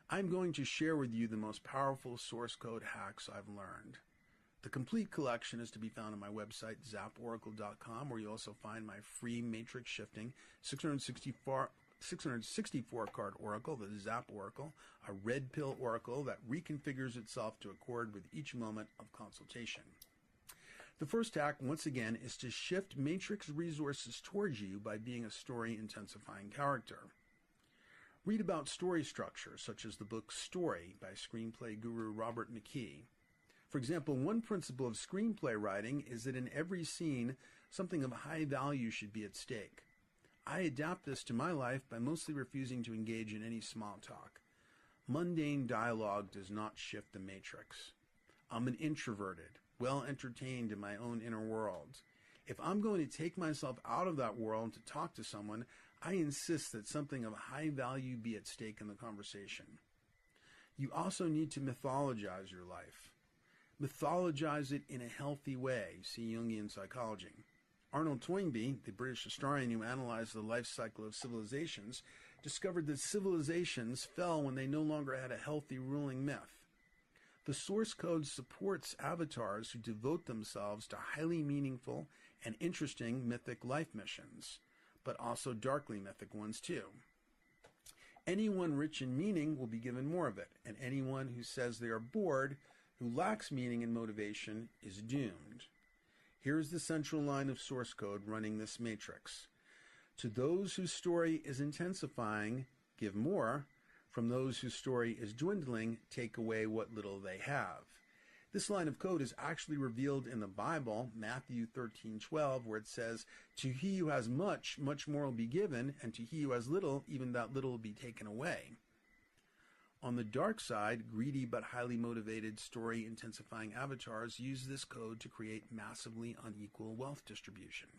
I'm going to share with you the most powerful source code hacks I've learned. The complete collection is to be found on my website, zaporacle.com, where you also find my free matrix shifting 664 card oracle, the Zap Oracle, a red pill oracle that reconfigures itself to accord with each moment of consultation. The first hack, once again, is to shift matrix resources towards you by being a story-intensifying character. Read about story structure, such as the book Story by screenplay guru Robert McKee. For example, one principle of screenplay writing is that in every scene, something of high value should be at stake. I adapt this to my life by mostly refusing to engage in any small talk. Mundane dialogue does not shift the matrix. I'm an introverted, well entertained in my own inner world. If I'm going to take myself out of that world to talk to someone, I insist that something of high value be at stake in the conversation. You also need to mythologize your life. Mythologize it in a healthy way. See Jungian psychology. Arnold Toynbee, the British historian who analyzed the life cycle of civilizations, discovered that civilizations fell when they no longer had a healthy ruling myth. The source code supports avatars who devote themselves to highly meaningful and interesting mythic life missions, but also darkly mythic ones too. Anyone rich in meaning will be given more of it, and anyone who says they are bored, who lacks meaning and motivation, is doomed. Here is the central line of source code running this matrix. To those whose story is intensifying, give more. From those whose story is dwindling, take away what little they have. This line of code is actually revealed in the Bible, Matthew 13:12, where it says, "To he who has much, much more will be given, and to he who has little, even that little will be taken away." On the dark side, greedy but highly motivated story-intensifying avatars use this code to create massively unequal wealth distribution.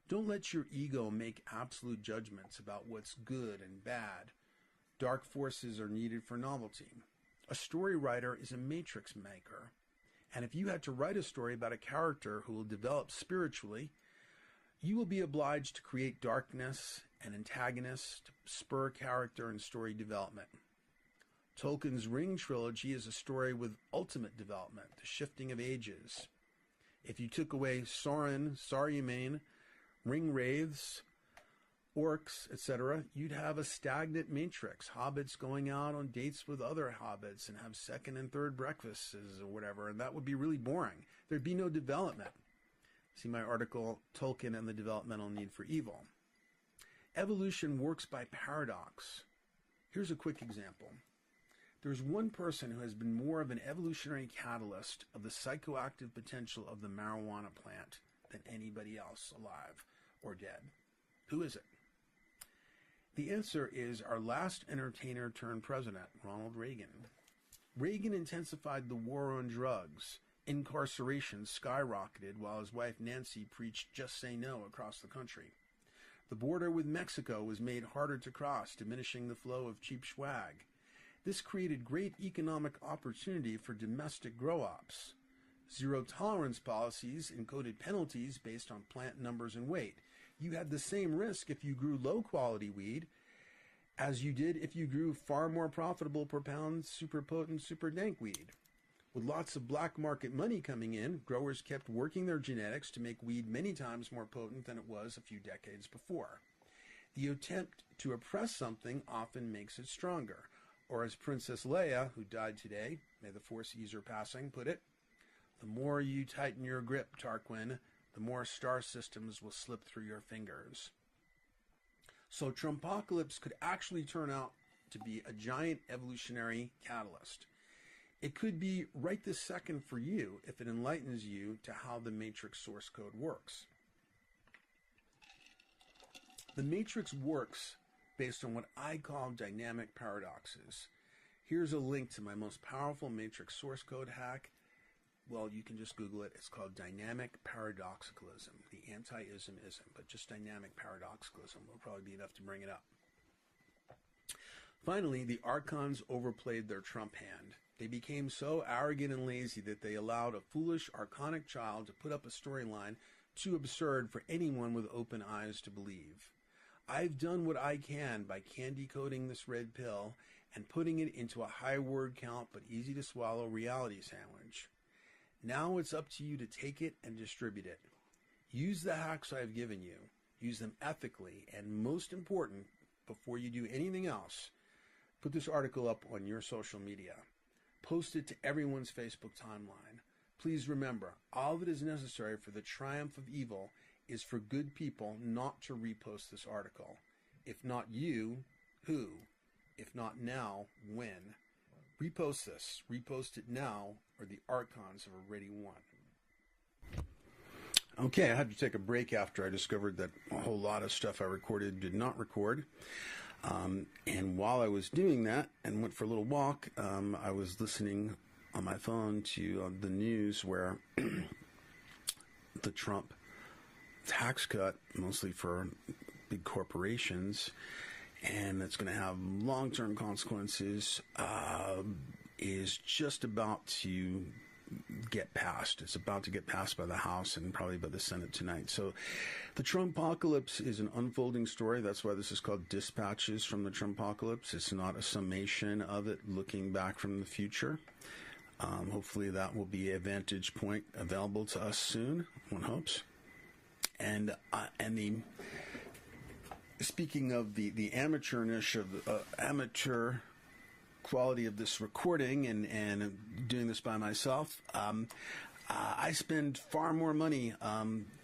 Don't let your ego make absolute judgments about what's good and bad. Dark forces are needed for novelty. A story writer is a matrix maker, and if you had to write a story about a character who will develop spiritually, you will be obliged to create darkness and antagonists to spur character and story development. Tolkien's Ring trilogy is a story with ultimate development, the shifting of ages. If you took away Sauron, Saruman, ring wraiths, orcs, etc., you'd have a stagnant matrix, hobbits going out on dates with other hobbits and have second and third breakfasts or whatever, and that would be really boring. There'd be no development. See my article, Tolkien and the Developmental Need for Evil. Evolution works by paradox. Here's a quick example. There's one person who has been more of an evolutionary catalyst of the psychoactive potential of the marijuana plant than anybody else alive or dead. Who is it? The answer is our last entertainer turned president, Ronald Reagan. Reagan intensified the war on drugs. Incarceration skyrocketed while his wife Nancy preached "just say no" across the country. The border with Mexico was made harder to cross, diminishing the flow of cheap swag. This created great economic opportunity for domestic grow-ops. Zero-tolerance policies encoded penalties based on plant numbers and weight. You had the same risk if you grew low-quality weed as you did if you grew far more profitable per pound super potent, super dank weed. With lots of black market money coming in, growers kept working their genetics to make weed many times more potent than it was a few decades before. The attempt to oppress something often makes it stronger. Or as Princess Leia, who died today, may the Force ease her passing, put it, "The more you tighten your grip, Tarquin, the more star systems will slip through your fingers." So Trumpocalypse could actually turn out to be a giant evolutionary catalyst. It could be right this second for you if it enlightens you to how the Matrix source code works. The Matrix works based on what I call dynamic paradoxes. Here's a link to my most powerful Matrix source code hack. Well, you can just Google it. It's called Dynamic Paradoxicalism, the Anti-Ism ism, but just Dynamic Paradoxicalism will probably be enough to bring it up. Finally, the archons overplayed their trump hand. They became so arrogant and lazy that they allowed a foolish, archonic child to put up a storyline too absurd for anyone with open eyes to believe. I've done what I can by candy coating this red pill and putting it into a high word count but easy to swallow reality sandwich. Now it's up to you to take it and distribute it. Use the hacks I've given you. Use them ethically, and most important, before you do anything else, put this article up on your social media. Post it to everyone's Facebook timeline. Please remember, all that is necessary for the triumph of evil is for good people not to repost this article. If not you, who? If not now, when? Repost this. Repost it now, or the archons have already won. Okay, I had to take a break after I discovered that a whole lot of stuff I recorded did not record. And while I was doing that and went for a little walk, I was listening on my phone to the news where the Trump tax cut, mostly for big corporations, and that's going to have long-term consequences, is just about to get passed. It's about to get passed by the House and probably by the Senate tonight. So the Trumpocalypse is an unfolding story. That's why this is called Dispatches from the Trumpocalypse. It's not a summation of it looking back from the future. Hopefully that will be a vantage point available to us soon, one hopes. And speaking of the amateurnish of the amateur quality of this recording and doing this by myself, I spend far more money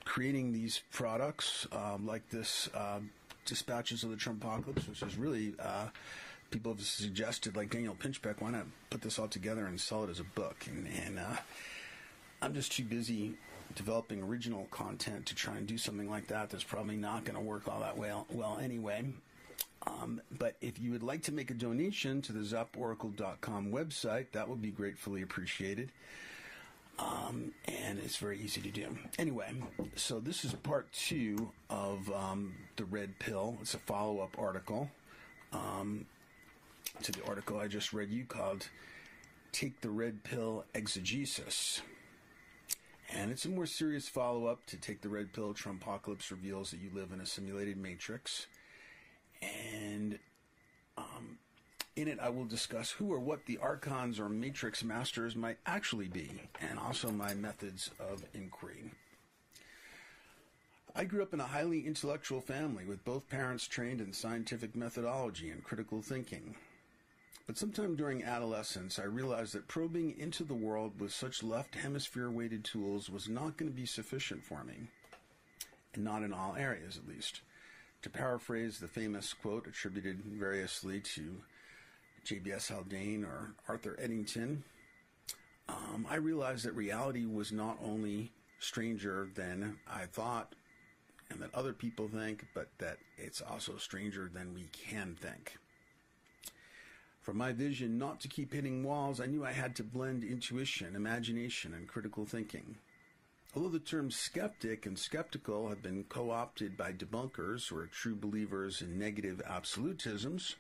creating these products like this Dispatches of the Trumpocalypse, which is really people have suggested, like Daniel Pinchbeck, why not put this all together and sell it as a book? And I'm just too busy developing original content to try and do something like that. That's probably not going to work all that well anyway. But if you would like to make a donation to the zaporacle.com website, that would be gratefully appreciated. And it's very easy to do. Anyway, so this is part 2 of the Red Pill. It's a follow-up article to the article I just read you called Take the Red Pill Exegesis. And it's a more serious follow-up to Take the Red Pill. Trumpocalypse reveals that you live in a simulated matrix. And in it, I will discuss who or what the archons or matrix masters might actually be, and also my methods of inquiry. I grew up in a highly intellectual family with both parents trained in scientific methodology and critical thinking. But sometime during adolescence, I realized that probing into the world with such left hemisphere-weighted tools was not going to be sufficient for me, and not in all areas at least. To paraphrase the famous quote attributed variously to J.B.S. Haldane or Arthur Eddington, I realized that reality was not only stranger than I thought and that other people think, but that it's also stranger than we can think. For my vision not to keep hitting walls, I knew I had to blend intuition, imagination, and critical thinking. Although the terms skeptic and skeptical have been co-opted by debunkers who are true believers in negative absolutisms,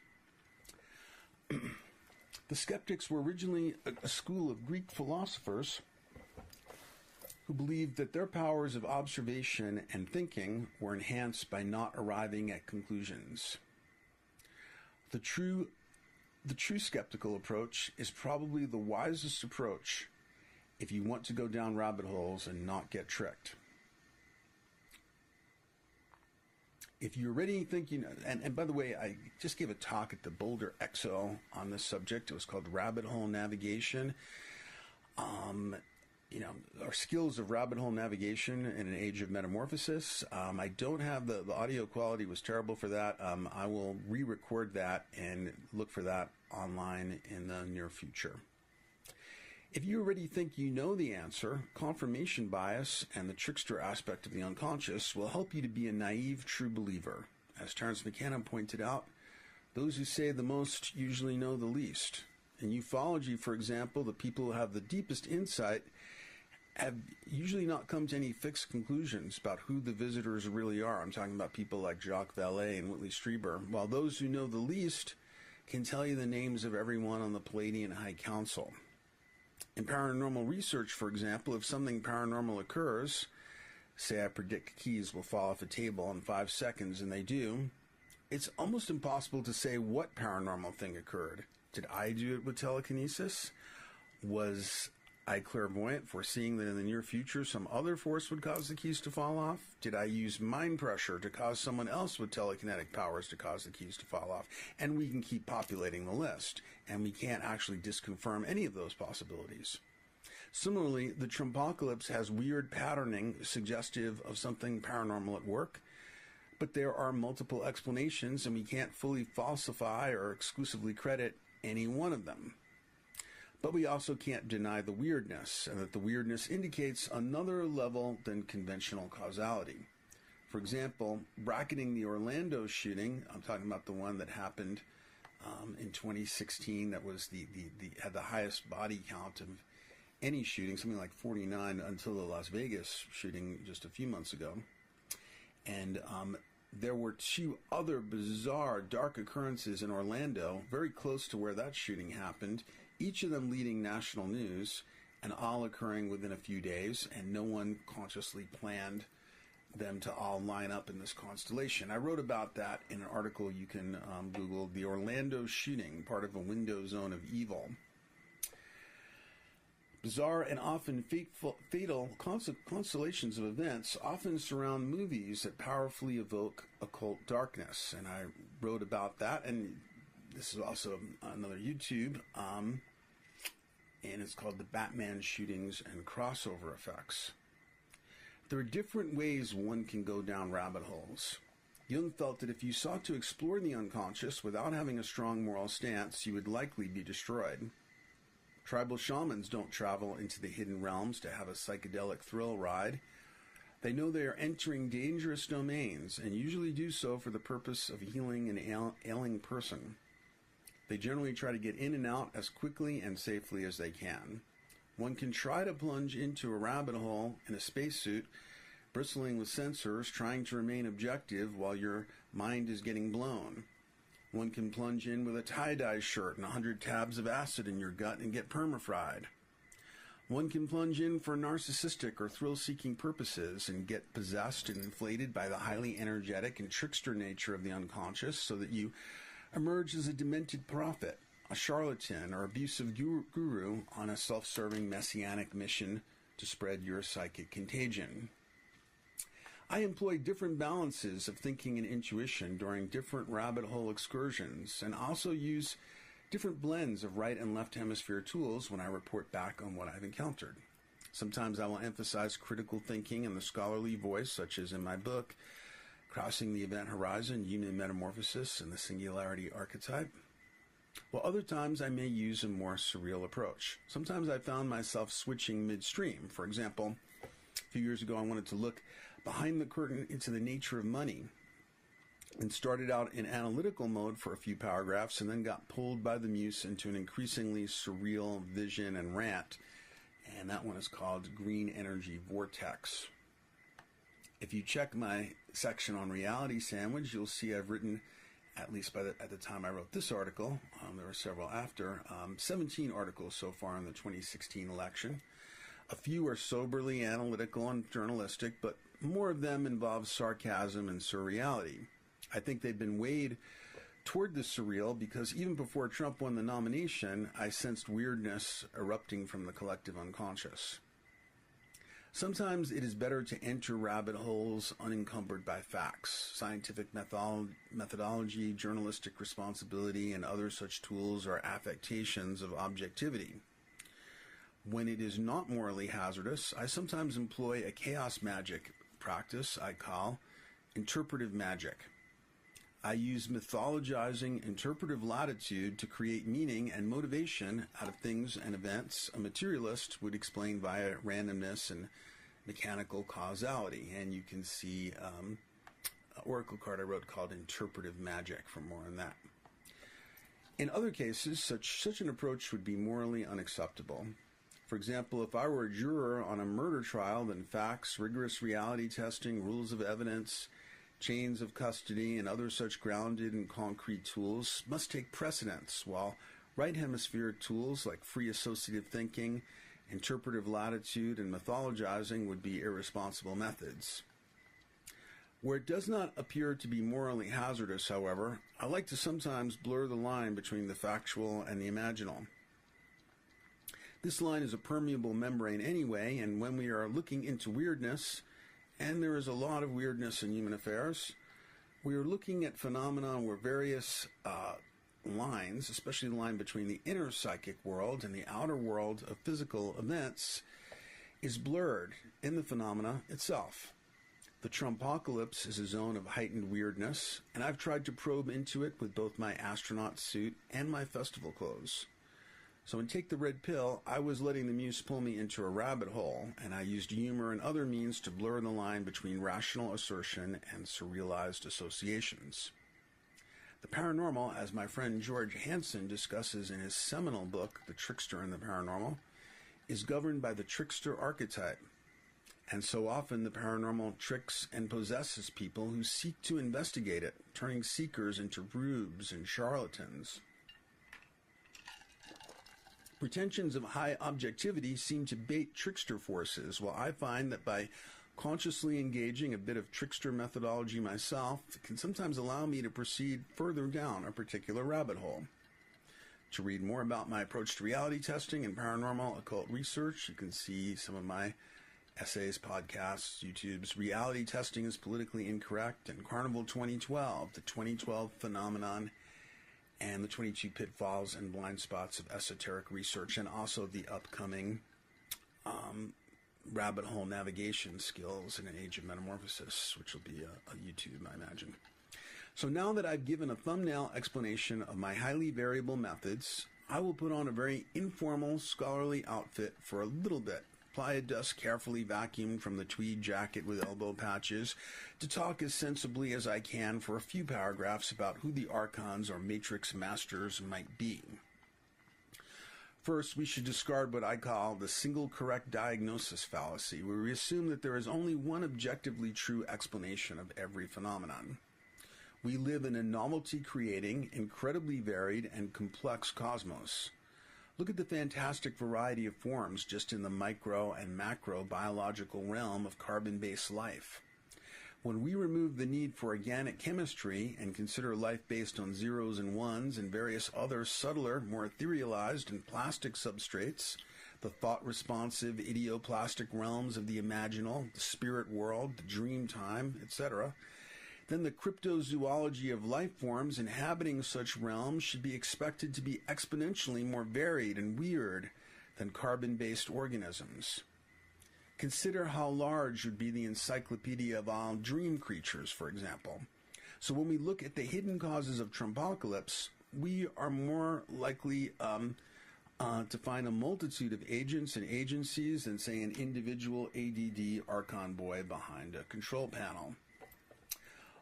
the skeptics were originally a school of Greek philosophers who believed that their powers of observation and thinking were enhanced by not arriving at conclusions. The true skeptical approach is probably the wisest approach if you want to go down rabbit holes and not get tricked. If you're already thinking, and by the way, I just gave a talk at the Boulder Exo on this subject. It was called Rabbit Hole Navigation. Our skills of rabbit hole navigation in an age of metamorphosis. I don't have the audio quality was terrible for that. I will re-record that and look for that online in the near future. If you already think you know the answer, confirmation bias and the trickster aspect of the unconscious will help you to be a naive true believer. As Terence McKenna pointed out, those who say the most usually know the least. In ufology, for example, the people who have the deepest insight have usually not come to any fixed conclusions about who the visitors really are. I'm talking about people like Jacques Vallée and Whitley Strieber, while those who know the least can tell you the names of everyone on the Palladian High Council. In paranormal research, for example, if something paranormal occurs, say I predict keys will fall off a table in 5 seconds, and they do, it's almost impossible to say what paranormal thing occurred. Did I do it with telekinesis? Was I clairvoyant, foreseeing that in the near future some other force would cause the keys to fall off? Did I use mind pressure to cause someone else with telekinetic powers to cause the keys to fall off? And we can keep populating the list, and we can't actually disconfirm any of those possibilities. Similarly, the Trumpocalypse has weird patterning suggestive of something paranormal at work, but there are multiple explanations, and we can't fully falsify or exclusively credit any one of them. But we also can't deny the weirdness, and that the weirdness indicates another level than conventional causality. For example, bracketing the Orlando shooting, I'm talking about the one that happened in 2016, that was had the highest body count of any shooting, something like 49 until the Las Vegas shooting just a few months ago. And there were 2 other bizarre dark occurrences in Orlando, very close to where that shooting happened, each of them leading national news, and all occurring within a few days, and no one consciously planned them to all line up in this constellation. I wrote about that in an article you can Google, The Orlando Shooting, part of a window zone of evil. Bizarre and often fatal constellations of events often surround movies that powerfully evoke occult darkness, and I wrote about that, and this is also another YouTube, and it's called The Batman Shootings and Crossover Effects. There are different ways one can go down rabbit holes. Jung felt that if you sought to explore the unconscious without having a strong moral stance, you would likely be destroyed. Tribal shamans don't travel into the hidden realms to have a psychedelic thrill ride. They know they are entering dangerous domains and usually do so for the purpose of healing an ailing person. They generally try to get in and out as quickly and safely as they can. One can try to plunge into a rabbit hole in a spacesuit, bristling with sensors, trying to remain objective while your mind is getting blown. One can plunge in with a tie-dye shirt and 100 tabs of acid in your gut and get perma-fried. One can plunge in for narcissistic or thrill-seeking purposes and get possessed and inflated by the highly energetic and trickster nature of the unconscious so that you emerge as a demented prophet, a charlatan, or abusive guru on a self-serving messianic mission to spread your psychic contagion. I employ different balances of thinking and intuition during different rabbit hole excursions, and also use different blends of right and left hemisphere tools when I report back on what I've encountered. Sometimes I will emphasize critical thinking and the scholarly voice, such as in my book, Crossing the Event Horizon, Human Metamorphosis, and the Singularity Archetype. While other times I may use a more surreal approach. Sometimes I found myself switching midstream. For example, a few years ago I wanted to look behind the curtain into the nature of money, and started out in analytical mode for a few paragraphs and then got pulled by the muse into an increasingly surreal vision and rant, and that one is called Green Energy Vortex. If you check my section on Reality Sandwich, you'll see I've written, at least at the time I wrote this article, there were several after, 17 articles so far in the 2016 election. A few are soberly analytical and journalistic, but more of them involve sarcasm and surreality. I think they've been weighed toward the surreal because even before Trump won the nomination, I sensed weirdness erupting from the collective unconscious. Sometimes it is better to enter rabbit holes unencumbered by facts. Scientific methodology, journalistic responsibility, and other such tools are affectations of objectivity. When it is not morally hazardous, I sometimes employ a chaos magic practice I call interpretive magic. I use mythologizing interpretive latitude to create meaning and motivation out of things and events a materialist would explain via randomness and mechanical causality. And you can see an oracle card I wrote called Interpretive Magic for more on that. In other cases, such an approach would be morally unacceptable. For example, if I were a juror on a murder trial, then facts, rigorous reality testing, rules of evidence, chains of custody, and other such grounded and concrete tools must take precedence, while right hemisphere tools like free associative thinking, interpretive latitude, and mythologizing would be irresponsible methods. Where it does not appear to be morally hazardous, however, I like to sometimes blur the line between the factual and the imaginal. This line is a permeable membrane anyway, and when we are looking into weirdness, and there is a lot of weirdness in human affairs, we are looking at phenomena where various lines, especially the line between the inner psychic world and the outer world of physical events, is blurred in the phenomena itself. The Trumpocalypse is a zone of heightened weirdness, and I've tried to probe into it with both my astronaut suit and my festival clothes. So in Take the Red Pill, I was letting the muse pull me into a rabbit hole, and I used humor and other means to blur the line between rational assertion and surrealized associations. The paranormal, as my friend George Hansen discusses in his seminal book, The Trickster and the Paranormal, is governed by the trickster archetype. And so often the paranormal tricks and possesses people who seek to investigate it, turning seekers into rubes and charlatans. Pretensions of high objectivity seem to bait trickster forces, while I find that by consciously engaging a bit of trickster methodology myself, it can sometimes allow me to proceed further down a particular rabbit hole. To read more about my approach to reality testing and paranormal occult research, you can see some of my essays, podcasts, YouTube's Reality Testing is Politically Incorrect, and Carnival 2012, the 2012 Phenomenon, and the 22 Pitfalls and Blind Spots of Esoteric Research, and also the upcoming Rabbit Hole Navigation Skills in an Age of Metamorphosis, which will be a YouTube, I imagine. So now that I've given a thumbnail explanation of my highly variable methods, I will put on a very informal, scholarly outfit for a little bit. Apply a dust carefully vacuumed from the tweed jacket with elbow patches to talk as sensibly as I can for a few paragraphs about who the archons or matrix masters might be. First, we should discard what I call the single correct diagnosis fallacy, where we assume that there is only one objectively true explanation of every phenomenon. We live in a novelty-creating, incredibly varied, and complex cosmos. Look at the fantastic variety of forms just in the micro and macro biological realm of carbon-based life. When we remove the need for organic chemistry and consider life based on zeros and ones and various other subtler, more etherealized and plastic substrates, the thought-responsive, idioplastic realms of the imaginal, the spirit world, the dream time, etc., then the cryptozoology of life forms inhabiting such realms should be expected to be exponentially more varied and weird than carbon-based organisms. Consider how large would be the encyclopedia of all dream creatures, for example. So when we look at the hidden causes of Trumpocalypse, we are more likely to find a multitude of agents and agencies than, say, an individual ADD Archon boy behind a control panel.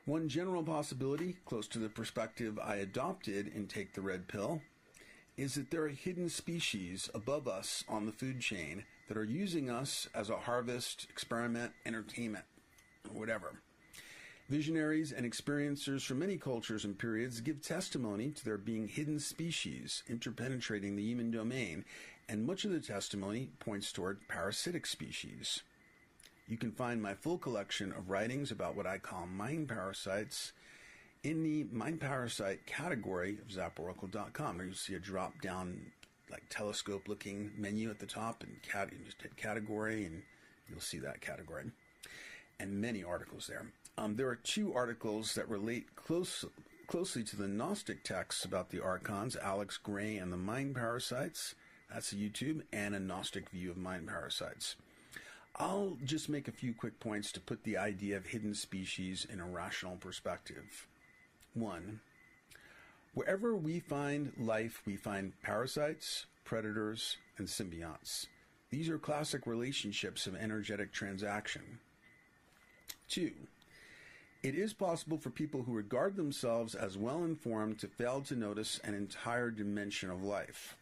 One general possibility, close to the perspective I adopted in Take the Red Pill, is that there are hidden species above us on the food chain that are using us as a harvest, experiment, entertainment, or whatever. Visionaries and experiencers from many cultures and periods give testimony to there being hidden species interpenetrating the human domain, and much of the testimony points toward parasitic species. You can find my full collection of writings about what I call mind parasites in the mind parasite category of zaporacle.com. There you see a drop-down, like telescope-looking menu at the top, and you just hit category, and you'll see that category, and many articles there. There are two articles that relate closely to the Gnostic texts about the archons, Alex Gray and the mind parasites. That's a YouTube, and a Gnostic view of mind parasites. I'll just make a few quick points to put the idea of hidden species in a rational perspective. 1. Wherever we find life, we find parasites, predators, and symbionts. These are classic relationships of energetic transaction. 2. It is possible for people who regard themselves as well-informed to fail to notice an entire dimension of life.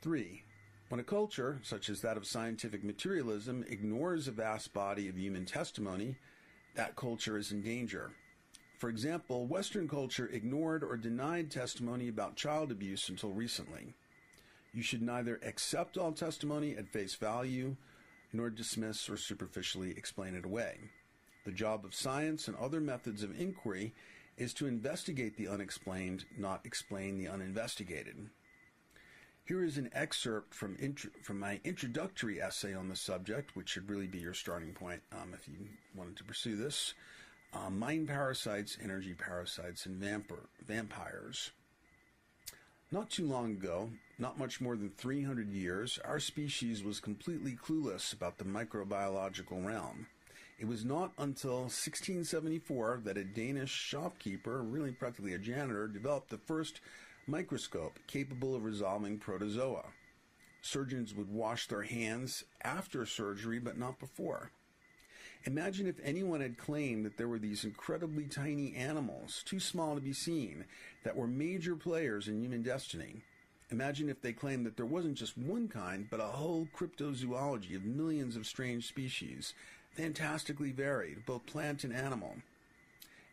3. When a culture, such as that of scientific materialism, ignores a vast body of human testimony, that culture is in danger. For example, Western culture ignored or denied testimony about child abuse until recently. You should neither accept all testimony at face value, nor dismiss or superficially explain it away. The job of science and other methods of inquiry is to investigate the unexplained, not explain the uninvestigated. Here is an excerpt from my introductory essay on the subject, which should really be your starting point if you wanted to pursue this. Mind parasites, energy parasites, and vampires. Not too long ago, not much more than 300 years, our species was completely clueless about the microbiological realm. It was not until 1674 that a Danish shopkeeper, really practically a janitor, developed the first microscope capable of resolving protozoa. Surgeons would wash their hands after surgery, but not before. Imagine if anyone had claimed that there were these incredibly tiny animals, too small to be seen, that were major players in human destiny. Imagine if they claimed that there wasn't just one kind, but a whole cryptozoology of millions of strange species, fantastically varied, both plant and animal.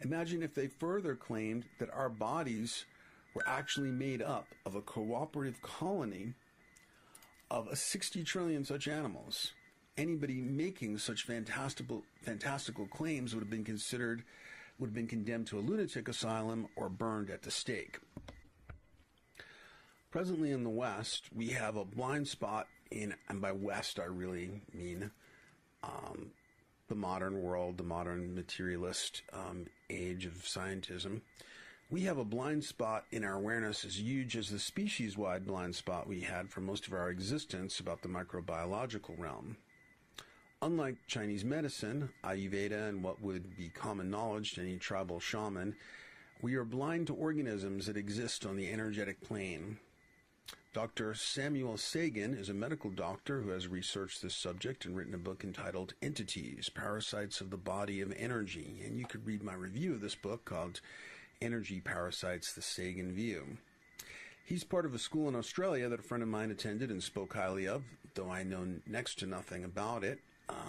Imagine if they further claimed that our bodies were actually made up of a cooperative colony of 60 trillion such animals. Anybody making such fantastical claims would have been condemned to a lunatic asylum or burned at the stake. Presently in the West, we have a blind spot and by West I really mean the modern world, the modern materialist age of scientism. We have a blind spot in our awareness as huge as the species-wide blind spot we had for most of our existence about the microbiological realm. Unlike Chinese medicine, Ayurveda, and what would be common knowledge to any tribal shaman, we are blind to organisms that exist on the energetic plane. Dr. Samuel Sagan is a medical doctor who has researched this subject and written a book entitled Entities, Parasites of the Body of Energy. And you could read my review of this book called Energy Parasites, the Sagan View. He's part of a school in Australia that a friend of mine attended and spoke highly of, though I know next to nothing about it.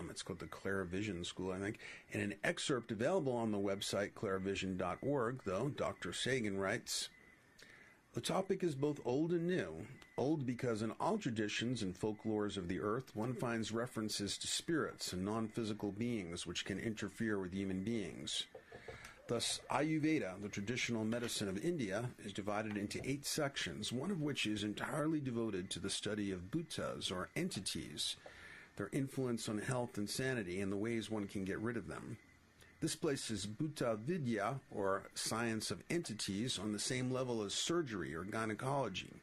It's called the Clairvision School, I think. In an excerpt available on the website clairvision.org, though, Dr. Sagan writes, "The topic is both old and new. Old because in all traditions and folklores of the earth, one finds references to spirits and non-physical beings which can interfere with human beings. Thus, Ayurveda, the traditional medicine of India, is divided into 8 sections, one of which is entirely devoted to the study of bhutas, or entities, their influence on health and sanity, and the ways one can get rid of them. This places Bhuta Vidya, or science of entities, on the same level as surgery or gynecology.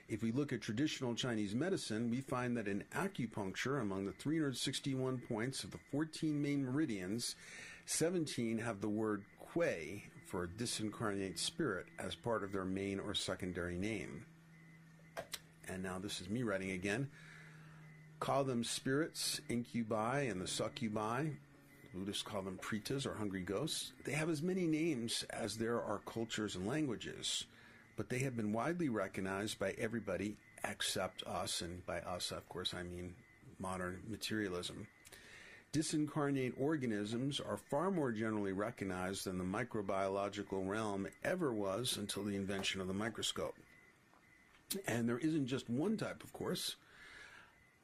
If we look at traditional Chinese medicine, we find that in acupuncture, among the 361 points of the 14 main meridians, 17 have the word Kuei, for disincarnate spirit, as part of their main or secondary name." And now this is me writing again. "Call them spirits, incubi, and the succubi. Buddhists call them pretas, or hungry ghosts. They have as many names as there are cultures and languages, but they have been widely recognized by everybody except us, and by us, of course, I mean modern materialism. Disincarnate organisms are far more generally recognized than the microbiological realm ever was until the invention of the microscope. And there isn't just one type, of course,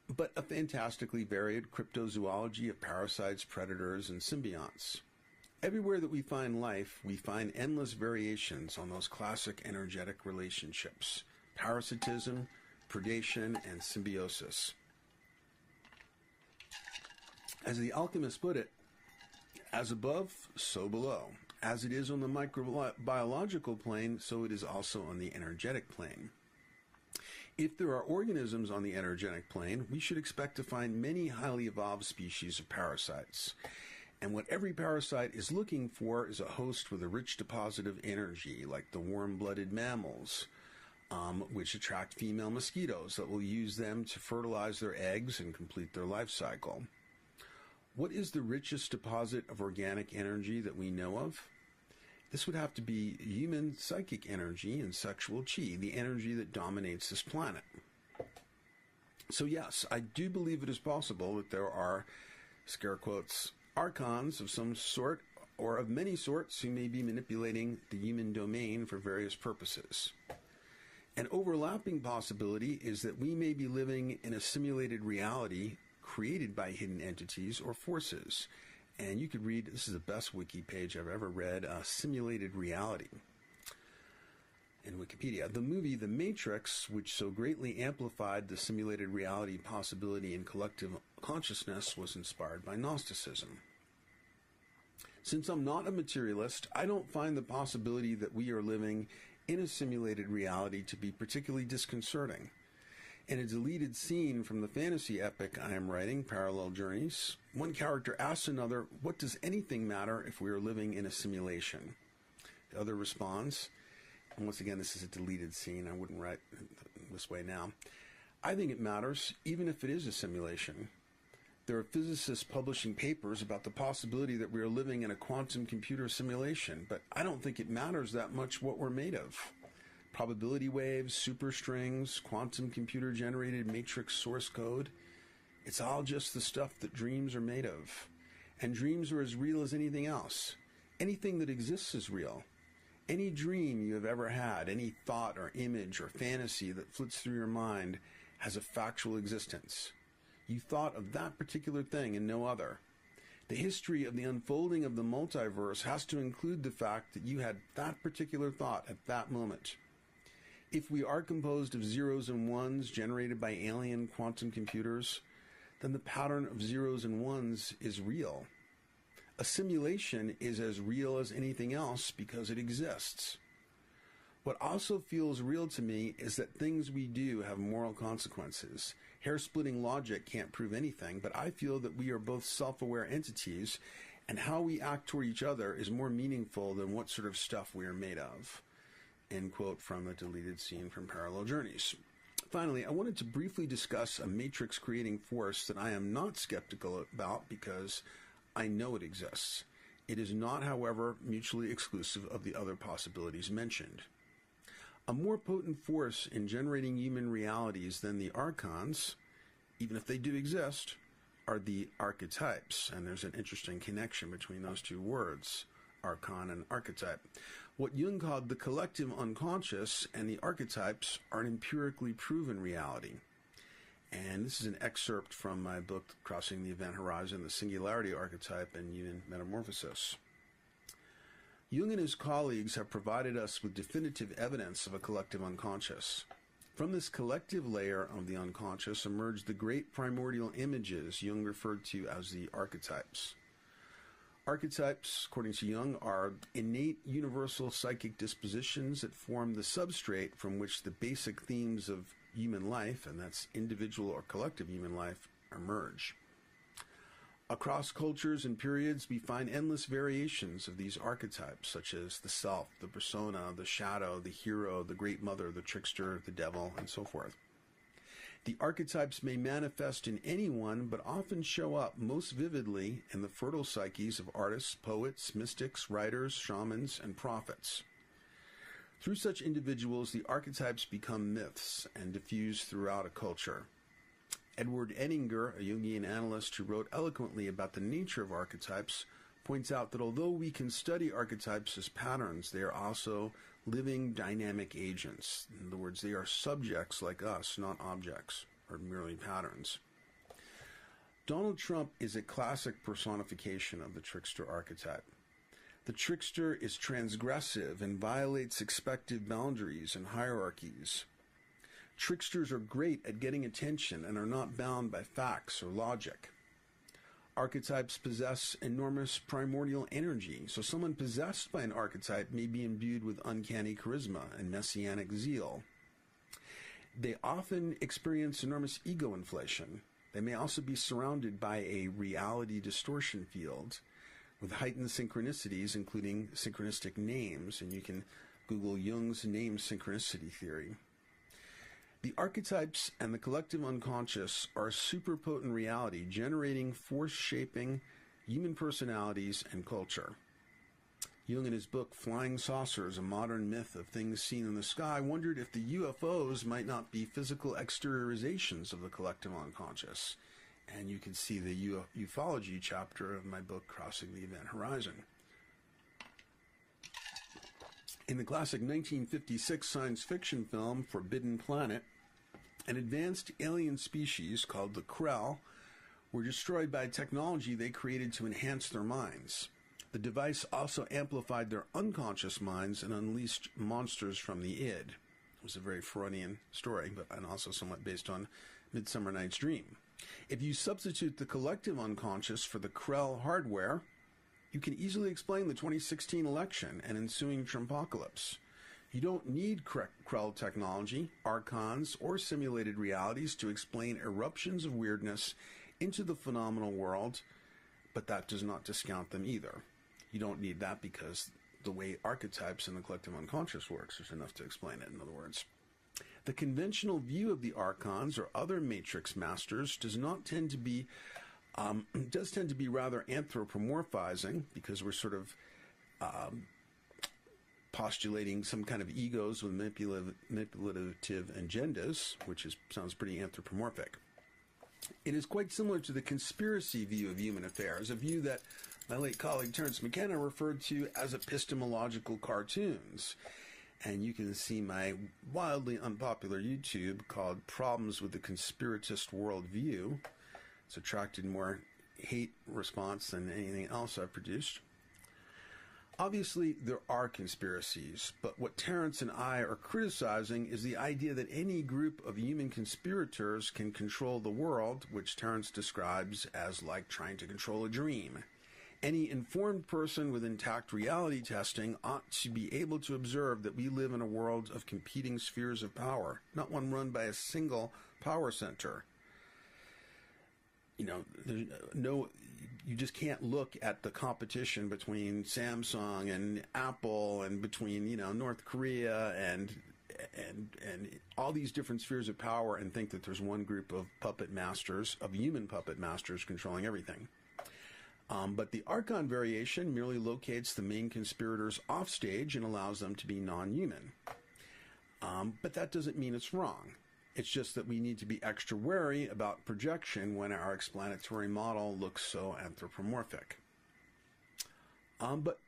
but a fantastically varied cryptozoology of parasites, predators, and symbionts. Everywhere that we find life, we find endless variations on those classic energetic relationships: parasitism, predation, and symbiosis. As the alchemist put it, as above, so below. As it is on the microbiological plane, so it is also on the energetic plane. If there are organisms on the energetic plane, we should expect to find many highly evolved species of parasites. And what every parasite is looking for is a host with a rich deposit of energy, like the warm-blooded mammals, which attract female mosquitoes that will use them to fertilize their eggs and complete their life cycle. What is the richest deposit of organic energy that we know of? This would have to be human psychic energy and sexual chi, the energy that dominates this planet. So yes, I do believe it is possible that there are, scare quotes, archons of some sort or of many sorts who may be manipulating the human domain for various purposes. An overlapping possibility is that we may be living in a simulated reality created by hidden entities or forces. And you could read, this is the best wiki page I've ever read, Simulated Reality in Wikipedia. The movie The Matrix, which so greatly amplified the simulated reality possibility in collective consciousness, was inspired by Gnosticism. Since I'm not a materialist, I don't find the possibility that we are living in a simulated reality to be particularly disconcerting. In a deleted scene from the fantasy epic I am writing, Parallel Journeys, one character asks another, "What does anything matter if we are living in a simulation?" The other responds, and once again, this is a deleted scene, I wouldn't write this way now, "I think it matters, even if it is a simulation. There are physicists publishing papers about the possibility that we are living in a quantum computer simulation, but I don't think it matters that much what we're made of. Probability waves, superstrings, quantum computer-generated matrix source code. It's all just the stuff that dreams are made of. And dreams are as real as anything else. Anything that exists is real. Any dream you have ever had, any thought or image or fantasy that flits through your mind has a factual existence. You thought of that particular thing and no other. The history of the unfolding of the multiverse has to include the fact that you had that particular thought at that moment. If we are composed of zeros and ones generated by alien quantum computers, then the pattern of zeros and ones is real. A simulation is as real as anything else because it exists. What also feels real to me is that things we do have moral consequences. Hair-splitting logic can't prove anything, but I feel that we are both self-aware entities, and how we act toward each other is more meaningful than what sort of stuff we are made of. End quote from a deleted scene from Parallel Journeys. Finally, I wanted to briefly discuss a matrix-creating force that I am not skeptical about because I know it exists. It is not, however, mutually exclusive of the other possibilities mentioned. A more potent force in generating human realities than the archons, even if they do exist, are the archetypes, and there's an interesting connection between those two words, archon and archetype. What Jung called the collective unconscious and the archetypes are an empirically proven reality. And this is an excerpt from my book, Crossing the Event Horizon, the Singularity Archetype and Human Metamorphosis. Jung and his colleagues have provided us with definitive evidence of a collective unconscious. From this collective layer of the unconscious emerged the great primordial images Jung referred to as the archetypes. Archetypes, according to Jung, are innate universal psychic dispositions that form the substrate from which the basic themes of human life, and that's individual or collective human life, emerge. Across cultures and periods, we find endless variations of these archetypes, such as the self, the persona, the shadow, the hero, the great mother, the trickster, the devil, and so forth. The archetypes may manifest in anyone, but often show up most vividly in the fertile psyches of artists, poets, mystics, writers, shamans, and prophets. Through such individuals, the archetypes become myths and diffuse throughout a culture. Edward Edinger, a Jungian analyst who wrote eloquently about the nature of archetypes, points out that although we can study archetypes as patterns, they are also living dynamic agents. In other words, they are subjects like us, not objects, or merely patterns. Donald Trump is a classic personification of the trickster archetype. The trickster is transgressive and violates expected boundaries and hierarchies. Tricksters are great at getting attention and are not bound by facts or logic. Archetypes possess enormous primordial energy, so someone possessed by an archetype may be imbued with uncanny charisma and messianic zeal. They often experience enormous ego inflation. They may also be surrounded by a reality distortion field with heightened synchronicities, including synchronistic names, and you can Google Jung's name synchronicity theory. The archetypes and the collective unconscious are a superpotent reality generating force-shaping human personalities and culture. Jung, in his book Flying Saucers, A Modern Myth of Things Seen in the Sky, wondered if the UFOs might not be physical exteriorizations of the collective unconscious. And you can see the ufology chapter of my book Crossing the Event Horizon. In the classic 1956 science fiction film Forbidden Planet, an advanced alien species called the Krell were destroyed by technology they created to enhance their minds. The device also amplified their unconscious minds and unleashed monsters from the id. It was a very Freudian story, and also somewhat based on Midsummer Night's Dream. If you substitute the collective unconscious for the Krell hardware, you can easily explain the 2016 election and ensuing Trumpocalypse. You don't need Krell technology, archons, or simulated realities to explain eruptions of weirdness into the phenomenal world, but that does not discount them either. You don't need that because the way archetypes and the collective unconscious works is enough to explain it, in other words. The conventional view of the archons or other matrix masters does tend to be rather anthropomorphizing, because we're sort of postulating some kind of egos with manipulative agendas, which sounds pretty anthropomorphic. It is quite similar to the conspiracy view of human affairs, a view that my late colleague Terence McKenna referred to as epistemological cartoons. And you can see my wildly unpopular YouTube called Problems with the Conspiratist Worldview. It's attracted more hate response than anything else I've produced. Obviously, there are conspiracies, but what Terence and I are criticizing is the idea that any group of human conspirators can control the world, which Terence describes as like trying to control a dream. Any informed person with intact reality testing ought to be able to observe that we live in a world of competing spheres of power, not one run by a single power center. you just can't look at the competition between Samsung and Apple and between, North Korea and all these different spheres of power and think that there's one group of human puppet masters controlling everything. But the archon variation merely locates the main conspirators offstage and allows them to be non-human. But that doesn't mean it's wrong. It's just that we need to be extra wary about projection when our explanatory model looks so anthropomorphic. But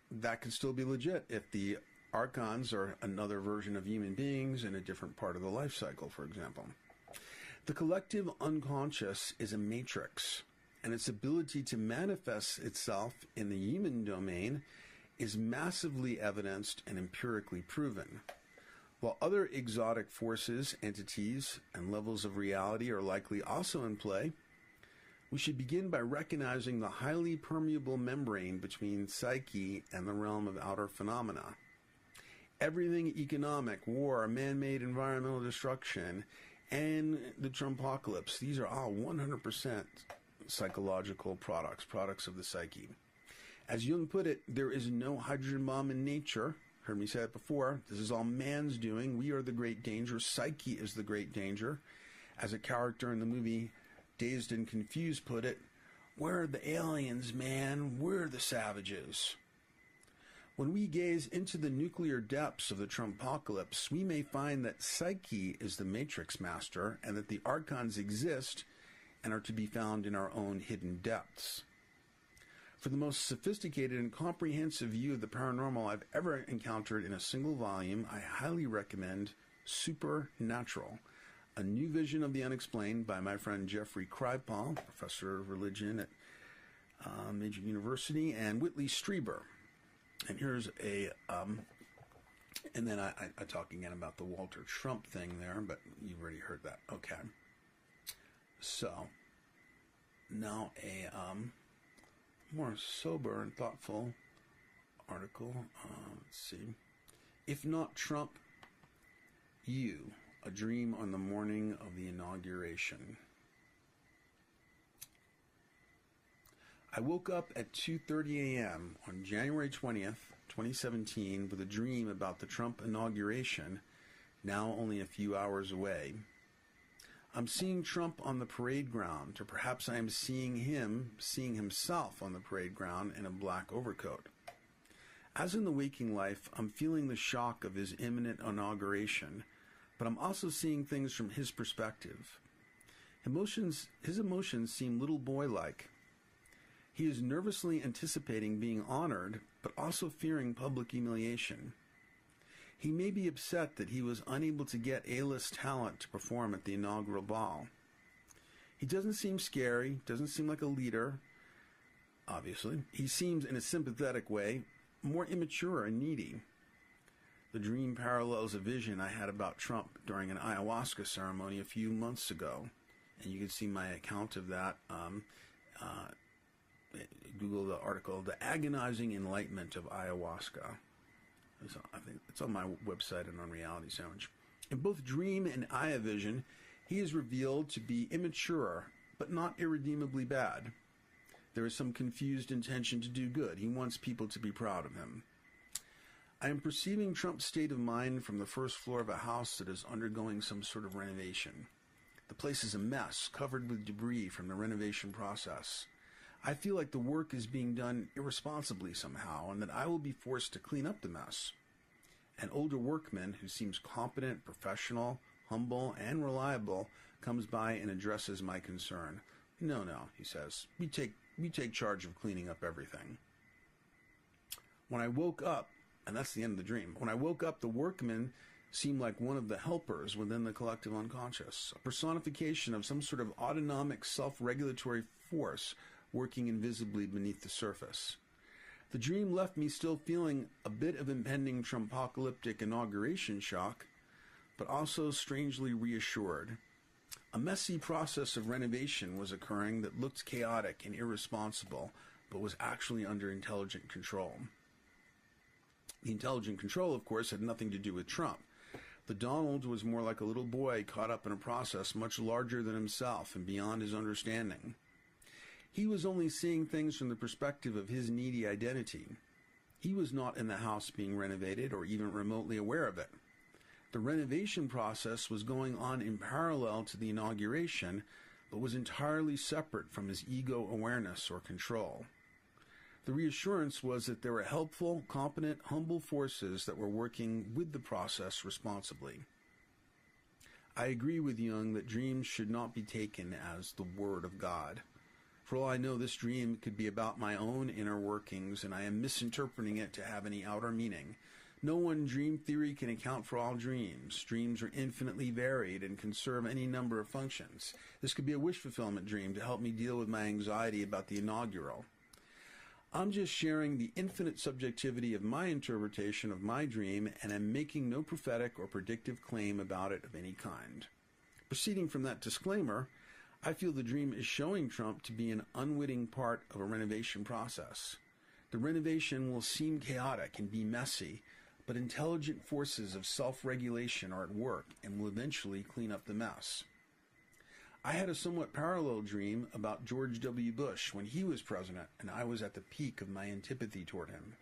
that can still be legit if the archons are another version of human beings in a different part of the life cycle, for example. The collective unconscious is a matrix, and its ability to manifest itself in the human domain is massively evidenced and empirically proven. While other exotic forces, entities, and levels of reality are likely also in play, we should begin by recognizing the highly permeable membrane between psyche and the realm of outer phenomena. Everything economic, war, man-made environmental destruction, and the Trumpocalypse, these are all 100% psychological products of the psyche. As Jung put it, there is no hydrogen bomb in nature. Heard me say it before. This is all man's doing. We are the great danger. Psyche is the great danger. As a character in the movie Dazed and Confused put it, where are the aliens, man? We're the savages. When we gaze into the nuclear depths of the Trumpocalypse, we may find that psyche is the matrix master and that the archons exist and are to be found in our own hidden depths. For the most sophisticated and comprehensive view of the paranormal I've ever encountered in a single volume, I highly recommend Supernatural, a new vision of the unexplained by my friend Jeffrey Kripal, professor of religion at Major University, and Whitley Strieber. And here's and then I talk again about the Walter Trump thing there, but you've already heard that. Okay. So, now a more sober and thoughtful article. Let's see. If not Trump, you, a dream on the morning of the inauguration. I woke up at 2:30 a.m. on January 20th, 2017, with a dream about the Trump inauguration, now only a few hours away. I'm seeing Trump on the parade ground, or perhaps I am seeing himself on the parade ground in a black overcoat. As in the waking life, I'm feeling the shock of his imminent inauguration, but I'm also seeing things from his perspective. His emotions seem little boy-like. He is nervously anticipating being honored, but also fearing public humiliation. He may be upset that he was unable to get A-list talent to perform at the inaugural ball. He doesn't seem scary, doesn't seem like a leader, obviously. He seems, in a sympathetic way, more immature and needy. The dream parallels a vision I had about Trump during an ayahuasca ceremony a few months ago. And you can see my account of that. Google the article, The Agonizing Enlightenment of Ayahuasca. I think it's on my website and on Reality Sandwich. In both dream and Aya vision, he is revealed to be immature, but not irredeemably bad. There is some confused intention to do good. He wants people to be proud of him. I am perceiving Trump's state of mind from the first floor of a house that is undergoing some sort of renovation. The place is a mess, covered with debris from the renovation process. I feel like the work is being done irresponsibly somehow, and that I will be forced to clean up the mess. An older workman who seems competent, professional, humble, and reliable comes by and addresses my concern. No, he says. We take charge of cleaning up everything. When I woke up, and that's the end of the dream, when I woke up, the workman seemed like one of the helpers within the collective unconscious, a personification of some sort of autonomic self-regulatory force working invisibly beneath the surface. The dream left me still feeling a bit of impending Trumpocalyptic inauguration shock, but also strangely reassured. A messy process of renovation was occurring that looked chaotic and irresponsible, but was actually under intelligent control. The intelligent control, of course, had nothing to do with Trump. The Donald was more like a little boy caught up in a process much larger than himself and beyond his understanding. He was only seeing things from the perspective of his needy identity. He was not in the house being renovated or even remotely aware of it. The renovation process was going on in parallel to the inauguration, but was entirely separate from his ego awareness or control. The reassurance was that there were helpful, competent, humble forces that were working with the process responsibly. I agree with Jung that dreams should not be taken as the word of God. For all I know, this dream could be about my own inner workings, and I am misinterpreting it to have any outer meaning. No one dream theory can account for all dreams. Dreams are infinitely varied and can serve any number of functions. This could be a wish fulfillment dream to help me deal with my anxiety about the inaugural. I'm just sharing the infinite subjectivity of my interpretation of my dream, and I'm making no prophetic or predictive claim about it of any kind. Proceeding from that disclaimer, I feel the dream is showing Trump to be an unwitting part of a renovation process. The renovation will seem chaotic and be messy, but intelligent forces of self-regulation are at work and will eventually clean up the mess. I had a somewhat parallel dream about George W. Bush when he was president, and I was at the peak of my antipathy toward him.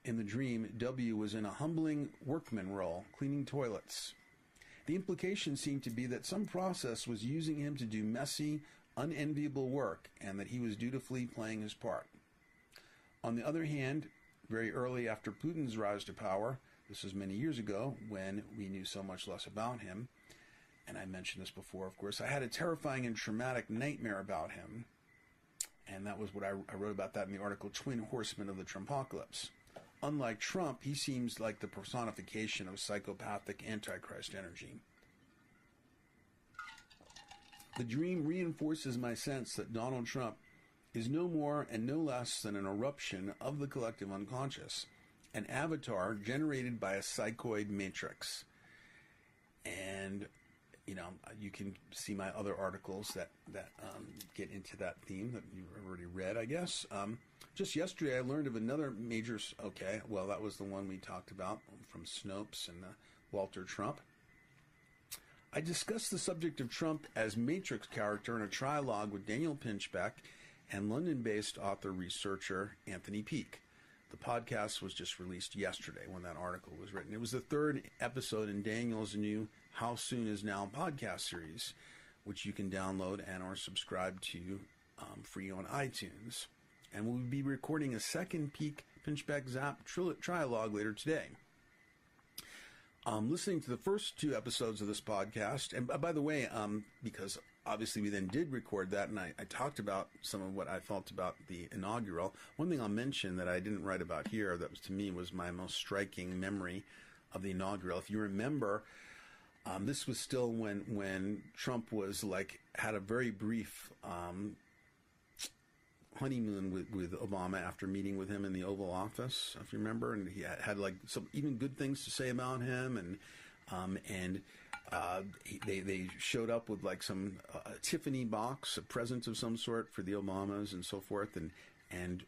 In the dream, W. was in a humbling workman role, cleaning toilets. The implication seemed to be that some process was using him to do messy, unenviable work, and that he was dutifully playing his part. On the other hand, very early after Putin's rise to power, this was many years ago when we knew so much less about him, and I mentioned this before, of course, I had a terrifying and traumatic nightmare about him, and that was what I wrote about that in the article, Twin Horsemen of the Trumpocalypse. Unlike Trump, he seems like the personification of psychopathic Antichrist energy. The dream reinforces my sense that Donald Trump is no more and no less than an eruption of the collective unconscious, an avatar generated by a psychoid matrix. And, you know, you can see my other articles that get into that theme that you've already read, I guess. Just yesterday, I learned of another major... Okay, well, that was the one we talked about from Snopes and Walter Trump. I discussed the subject of Trump as Matrix character in a trilogue with Daniel Pinchbeck and London-based author-researcher Anthony Peake. The podcast was just released yesterday when that article was written. It was the third episode in Daniel's new How Soon Is Now podcast series, which you can download and or subscribe to free on iTunes. And we'll be recording a second Peake Pinchbeck Zap trilogue later today. Listening to the first two episodes of this podcast, and by the way, because obviously we then did record that, and I talked about some of what I felt about the inaugural. One thing I'll mention that I didn't write about here that was, to me, was my most striking memory of the inaugural. If you remember, this was still when Trump was had a very brief honeymoon with Obama after meeting with him in the Oval Office, if you remember, and he had some even good things to say about him, and they showed up with some Tiffany box, a present of some sort for the Obamas and so forth, and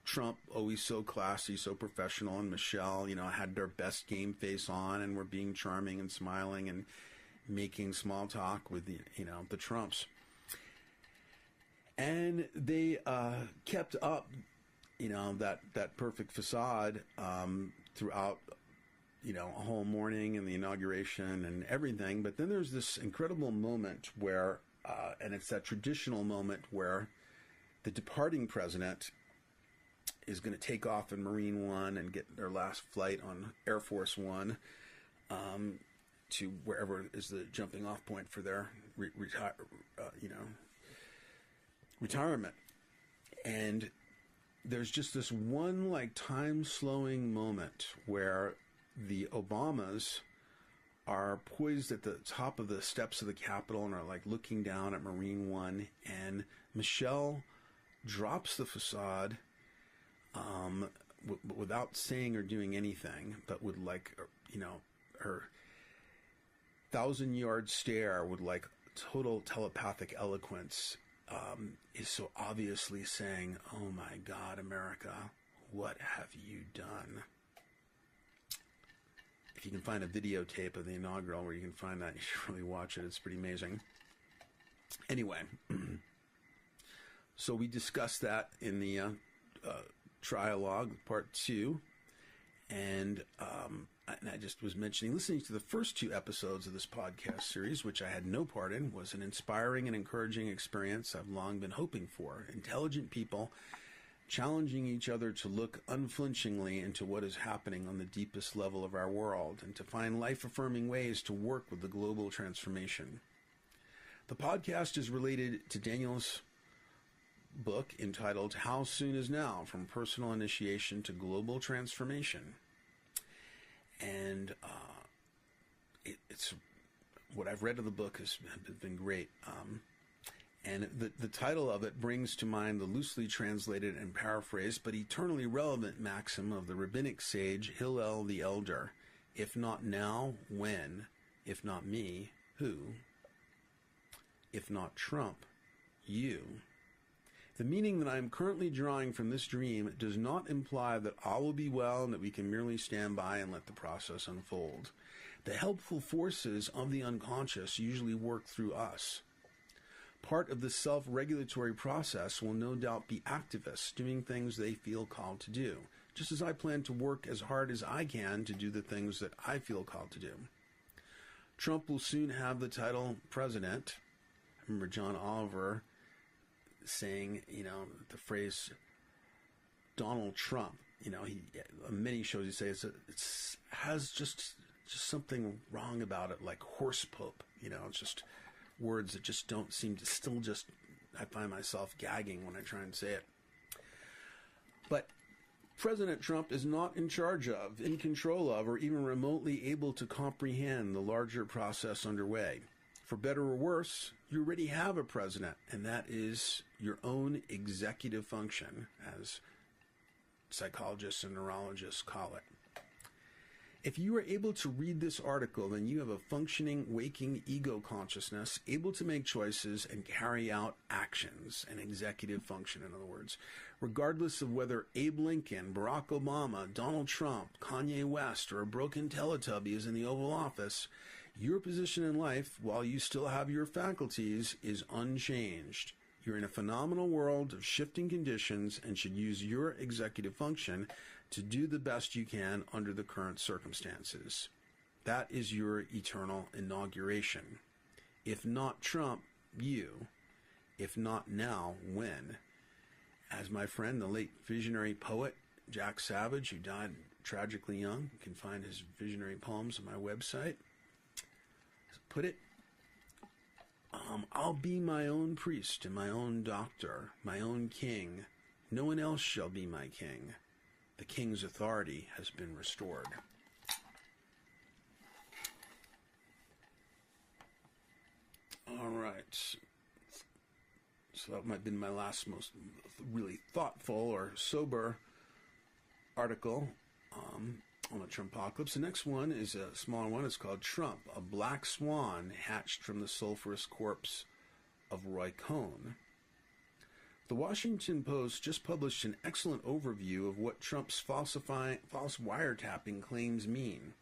Trump, always so classy, so professional, and Michelle, had their best game face on and were being charming and smiling and making small talk with the Trumps. And they kept up, that perfect facade throughout, a whole morning and the inauguration and everything. But then there's this incredible moment where, and it's that traditional moment where the departing president is going to take off in Marine One and get their last flight on Air Force One to wherever is the jumping off point for their retirement. And there's just this one time slowing moment where the Obamas are poised at the top of the steps of the Capitol and are looking down at Marine One, and Michelle drops the facade without saying or doing anything, but with her 1,000-yard stare with total telepathic eloquence is so obviously saying, "Oh my God, America, what have you done?" if you can find a videotape of the inaugural where you can find that, you should really watch it. It's pretty amazing. Anyway, so we discussed that in the trialogue, part 2. And I just was mentioning, listening to the first 2 episodes of this podcast series, which I had no part in, was an inspiring and encouraging experience I've long been hoping for. Intelligent people challenging each other to look unflinchingly into what is happening on the deepest level of our world and to find life-affirming ways to work with the global transformation. The podcast is related to Daniel's book entitled How Soon Is Now? From Personal Initiation to Global Transformation. And it's what I've read of the book has been great. And the title of it brings to mind the loosely translated and paraphrased but eternally relevant maxim of the rabbinic sage Hillel the Elder: if not now, when? If not me, who? If not Trump, you. The meaning that I am currently drawing from this dream does not imply that all will be well and that we can merely stand by and let the process unfold. The helpful forces of the unconscious usually work through us. Part of the self-regulatory process will no doubt be activists doing things they feel called to do, just as I plan to work as hard as I can to do the things that I feel called to do. Trump will soon have the title president. I remember John Oliver saying, the phrase Donald Trump, he on many shows he says it has just something wrong about it, like horse pope, it's just words that just don't seem to I find myself gagging when I try and say it. But President Trump is not in charge of, in control of, or even remotely able to comprehend the larger process underway. For better or worse, you already have a president, and that is your own executive function, as psychologists and neurologists call it. If you are able to read this article, then you have a functioning, waking ego consciousness, able to make choices and carry out actions, an executive function, in other words. Regardless of whether Abe Lincoln, Barack Obama, Donald Trump, Kanye West, or a broken Teletubby is in the Oval Office, your position in life, while you still have your faculties, is unchanged. You're in a phenomenal world of shifting conditions and should use your executive function to do the best you can under the current circumstances. That is your eternal inauguration. If not Trump, you. If not now, when? As my friend, the late visionary poet Jack Savage, who died tragically young, you can find his visionary poems on my website, put it, I'll be my own priest and my own doctor, my own king. No one else shall be my king. The king's authority has been restored. All right. So that might have been my last most really thoughtful or sober article on the Trumpocalypse. The next one is a smaller one. It's called Trump, a black swan hatched from the sulfurous corpse of Roy Cohn. The Washington Post just published an excellent overview of what Trump's false wiretapping claims mean.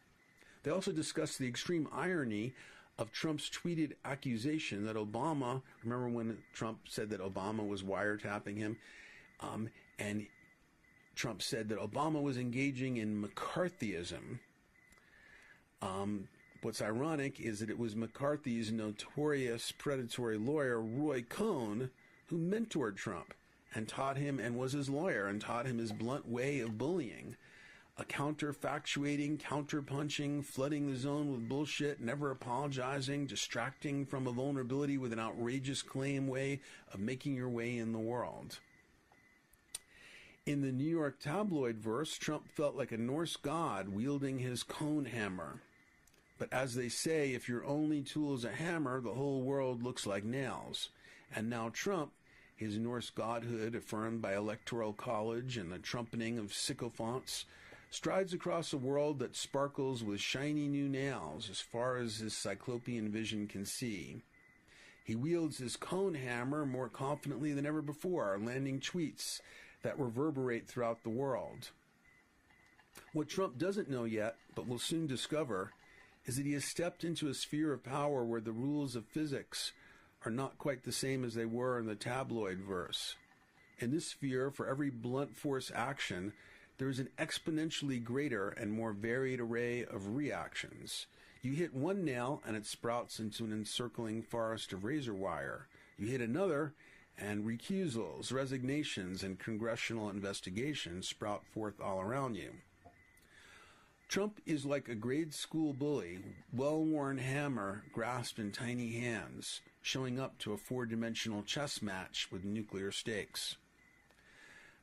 They also discussed the extreme irony of Trump's tweeted accusation that Obama, remember when Trump said that Obama was wiretapping him, and Trump said that Obama was engaging in McCarthyism. What's ironic is that it was McCarthy's notorious predatory lawyer, Roy Cohn, who mentored Trump and taught him, and was his lawyer, and taught him his blunt way of bullying. A counterfactuating, counterpunching, flooding the zone with bullshit, never apologizing, distracting from a vulnerability with an outrageous claim way of making your way in the world. In the New York tabloid verse, Trump felt like a Norse god wielding his cone hammer. But as they say, if your only tool is a hammer, the whole world looks like nails. And now Trump, his Norse godhood affirmed by Electoral College and the trumpeting of sycophants, strides across a world that sparkles with shiny new nails as far as his cyclopean vision can see. He wields his cone hammer more confidently than ever before, landing tweets that reverberate throughout the world. What Trump doesn't know yet but we'll soon discover, is that he has stepped into a sphere of power where the rules of physics are not quite the same as they were in the tabloid verse. In this sphere, for every blunt force action, there is an exponentially greater and more varied array of reactions. You hit one nail and it sprouts into an encircling forest of razor wire. You hit another and recusals, resignations, and congressional investigations sprout forth all around you. Trump is like a grade school bully, well-worn hammer grasped in tiny hands, showing up to a four-dimensional chess match with nuclear stakes.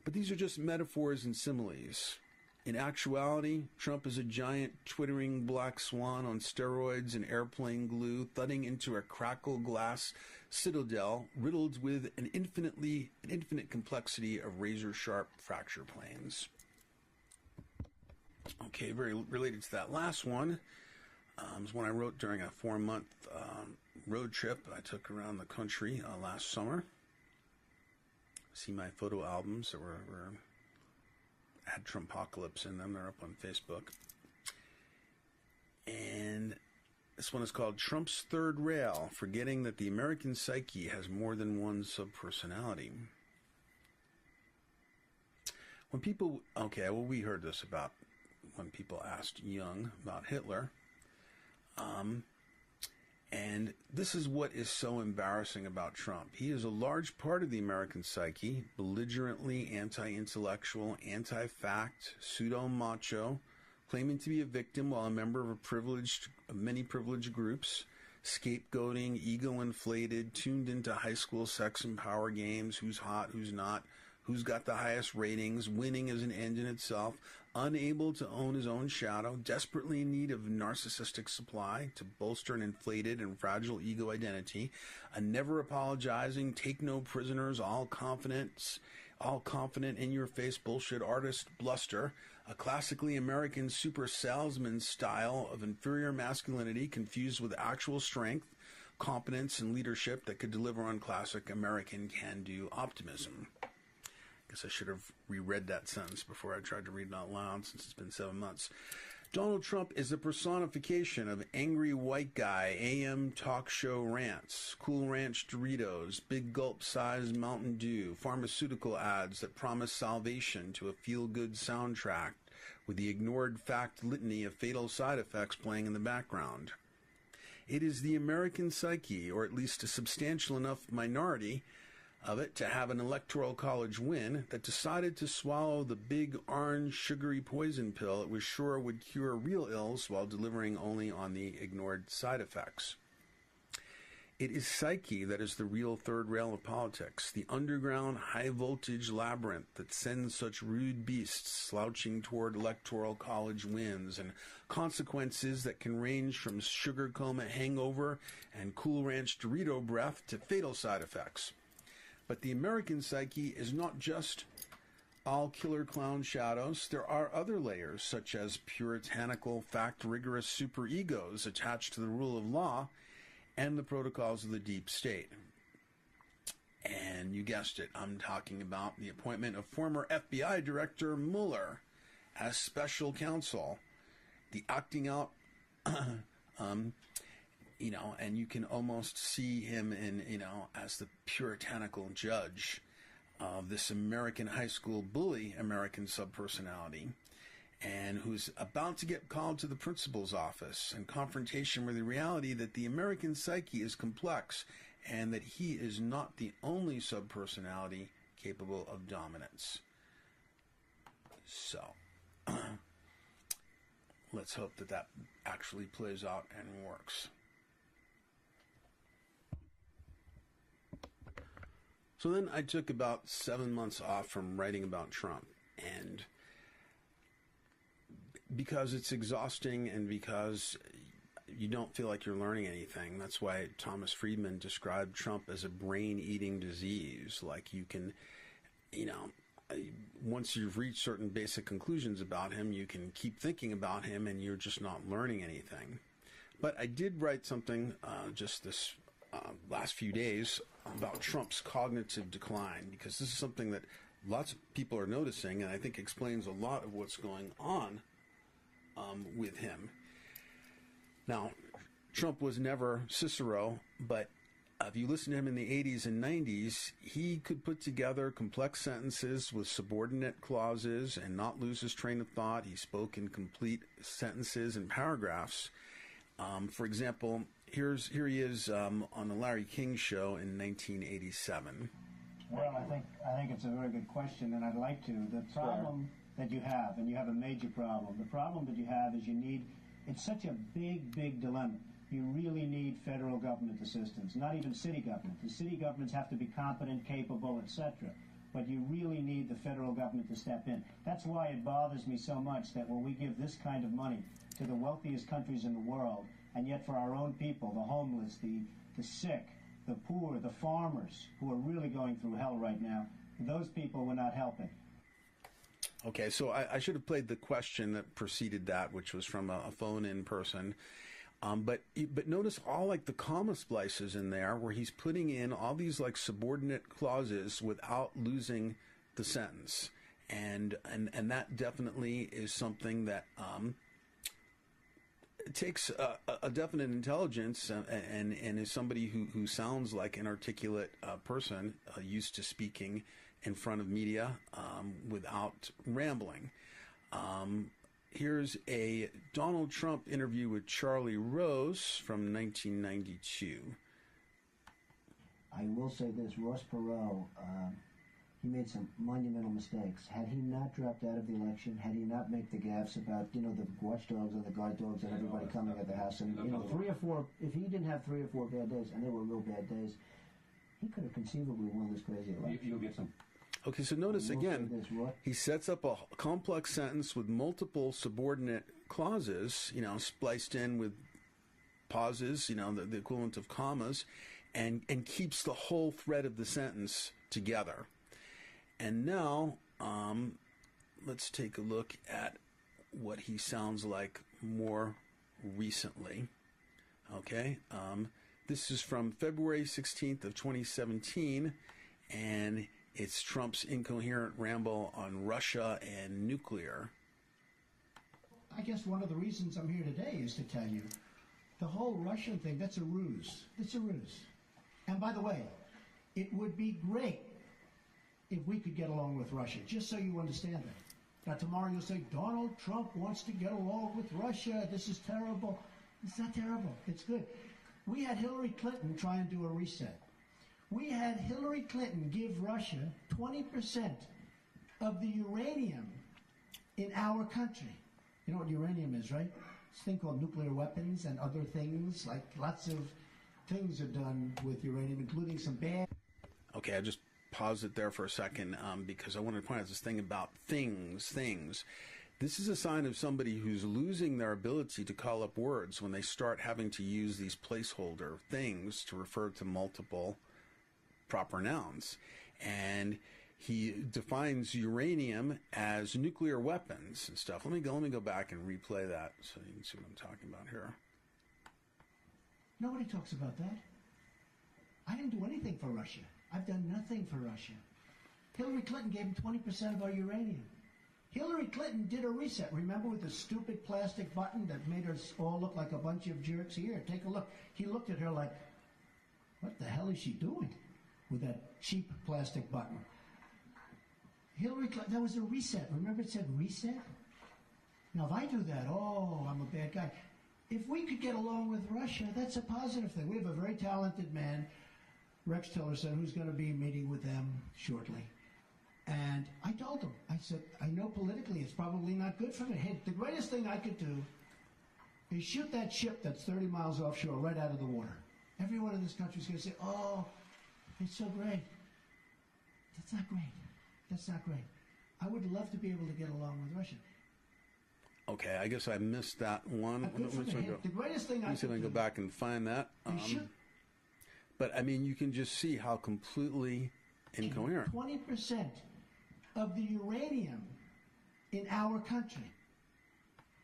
But these are just metaphors and similes. In actuality, Trump is a giant twittering black swan on steroids and airplane glue, thudding into a crackle glass citadel riddled with an infinite complexity of razor-sharp fracture planes. Okay, very related to that last one. Was one I wrote during a 4-month road trip I took around the country last summer. See my photo albums that had Trumpocalypse in them. They're up on Facebook. And this one is called Trump's Third Rail, Forgetting that the American Psyche has more than one subpersonality. When people, we heard this about when people asked Jung about Hitler. And this is what is so embarrassing about Trump. He is a large part of the American psyche, belligerently anti-intellectual, anti-fact, pseudo-macho, claiming to be a victim while a member of many privileged groups, scapegoating, ego-inflated, tuned into high school sex and power games, who's hot, who's not, who's got the highest ratings, winning as an end in itself, unable to own his own shadow, desperately in need of narcissistic supply to bolster an inflated and fragile ego identity, a never apologizing, take no prisoners, all confident in your face bullshit artist bluster, a classically American super salesman style of inferior masculinity confused with actual strength, competence, and leadership that could deliver on classic American can-do optimism. Guess I should have reread that sentence before I tried to read it out loud since it's been 7 months. Donald Trump is the personification of angry white guy, AM talk show rants, Cool Ranch Doritos, big gulp-sized Mountain Dew, pharmaceutical ads that promise salvation to a feel-good soundtrack with the ignored fact litany of fatal side effects playing in the background. It is the American psyche, or at least a substantial enough minority of it to have an electoral college win, that decided to swallow the big orange sugary poison pill it was sure would cure real ills while delivering only on the ignored side effects. It is psyche that is the real third rail of politics, the underground high-voltage labyrinth that sends such rude beasts slouching toward electoral college wins and consequences that can range from sugar coma hangover and Cool Ranch Dorito breath to fatal side effects. But the American psyche is not just all killer clown shadows. There are other layers, such as puritanical, fact-rigorous superegos attached to the rule of law and the protocols of the deep state. And you guessed it, I'm talking about the appointment of former FBI Director Mueller as special counsel, the acting out and you can almost see him in, as the puritanical judge of this American high school bully American subpersonality, and who's about to get called to the principal's office in confrontation with the reality that the American psyche is complex and that he is not the only subpersonality capable of dominance. So, let's hope that actually plays out and works. So then I took about 7 months off from writing about Trump, and because it's exhausting and because you don't feel like you're learning anything, that's why Thomas Friedman described Trump as a brain-eating disease. Like you can, once you've reached certain basic conclusions about him, you can keep thinking about him and you're just not learning anything. But I did write something just this last few days about Trump's cognitive decline, because this is something that lots of people are noticing and I think explains a lot of what's going on with him. Now, Trump was never Cicero, but if you listen to him in the 80s and 90s, he could put together complex sentences with subordinate clauses and not lose his train of thought. He spoke in complete sentences and paragraphs. For example, here he is on the Larry King Show in 1987. Well, I think it's a very good question, and I'd like to. The problem that you have, and you have a major problem, the problem that you have is it's such a big dilemma. You really need federal government assistance, not even city government. The city governments have to be competent, capable, etc. But you really need the federal government to step in. That's why it bothers me so much that when we give this kind of money to the wealthiest countries in the world, and yet for our own people, the homeless, the sick, the poor, the farmers, who are really going through hell right now, those people we're not helping. Okay, so I should have played the question that preceded that, which was from a phone-in person. But notice all like the comma splices in there where he's putting in all these like subordinate clauses without losing the sentence. And that definitely is something that it takes a definite intelligence and is somebody who sounds like an articulate person used to speaking in front of media without rambling. Here's a Donald Trump interview with Charlie Rose from 1992. I will say this, Ross Perot, he made some monumental mistakes. Had he not dropped out of the election, had he not made the gaffes about, the watchdogs and the guard dogs and everybody coming at the house, and, 3 or 4, if he didn't have 3 or 4 bad days, and they were real bad days, he could have conceivably won this crazy election. You'll get some. Okay, so notice again, he sets up a complex sentence with multiple subordinate clauses, spliced in with pauses, the equivalent of commas, and keeps the whole thread of the sentence together. And now, let's take a look at what he sounds like more recently. Okay, this is from February 16th of 2017, and it's Trump's incoherent ramble on Russia and nuclear. I guess one of the reasons I'm here today is to tell you the whole Russian thing, that's a ruse. It's a ruse. And by the way, it would be great if we could get along with Russia, just so you understand that. Now, tomorrow you'll say, Donald Trump wants to get along with Russia. This is terrible. It's not terrible. It's good. We had Hillary Clinton try and do a reset. We had Hillary Clinton give Russia 20% of the uranium in our country. You know what uranium is, right? It's a thing called nuclear weapons and other things. Like lots of things are done with uranium, including some bad... Okay, I just paused it there for a second because I wanted to point out this thing about things. This is a sign of somebody who's losing their ability to call up words when they start having to use these placeholder things to refer to multiple proper nouns. And he defines uranium as nuclear weapons and stuff. Let me go back and replay that so you can see what I'm talking about here. Nobody talks about that. I didn't do anything for Russia. I've done nothing for Russia. Hillary Clinton gave him 20% of our uranium. Hillary Clinton did a reset, remember, with the stupid plastic button that made us all look like a bunch of jerks? Here, take a look. He looked at her like, what the hell is she doing with that cheap plastic button? Hillary Clinton, that was a reset. Remember it said reset? Now, if I do that, I'm a bad guy. If we could get along with Russia, that's a positive thing. We have a very talented man, Rex Tillerson, who's going to be meeting with them shortly. And I told him, I said, I know politically it's probably not good for me. Hey, the greatest thing I could do is shoot that ship that's 30 miles offshore right out of the water. Everyone in this country is going to say, oh, it's so great. That's not great. That's not great. I would love to be able to get along with Russia. Okay, I guess I missed that one. The greatest thing I could do. Let me go back and find that. But, I mean, you can just see how completely incoherent. 20% of the uranium in our country.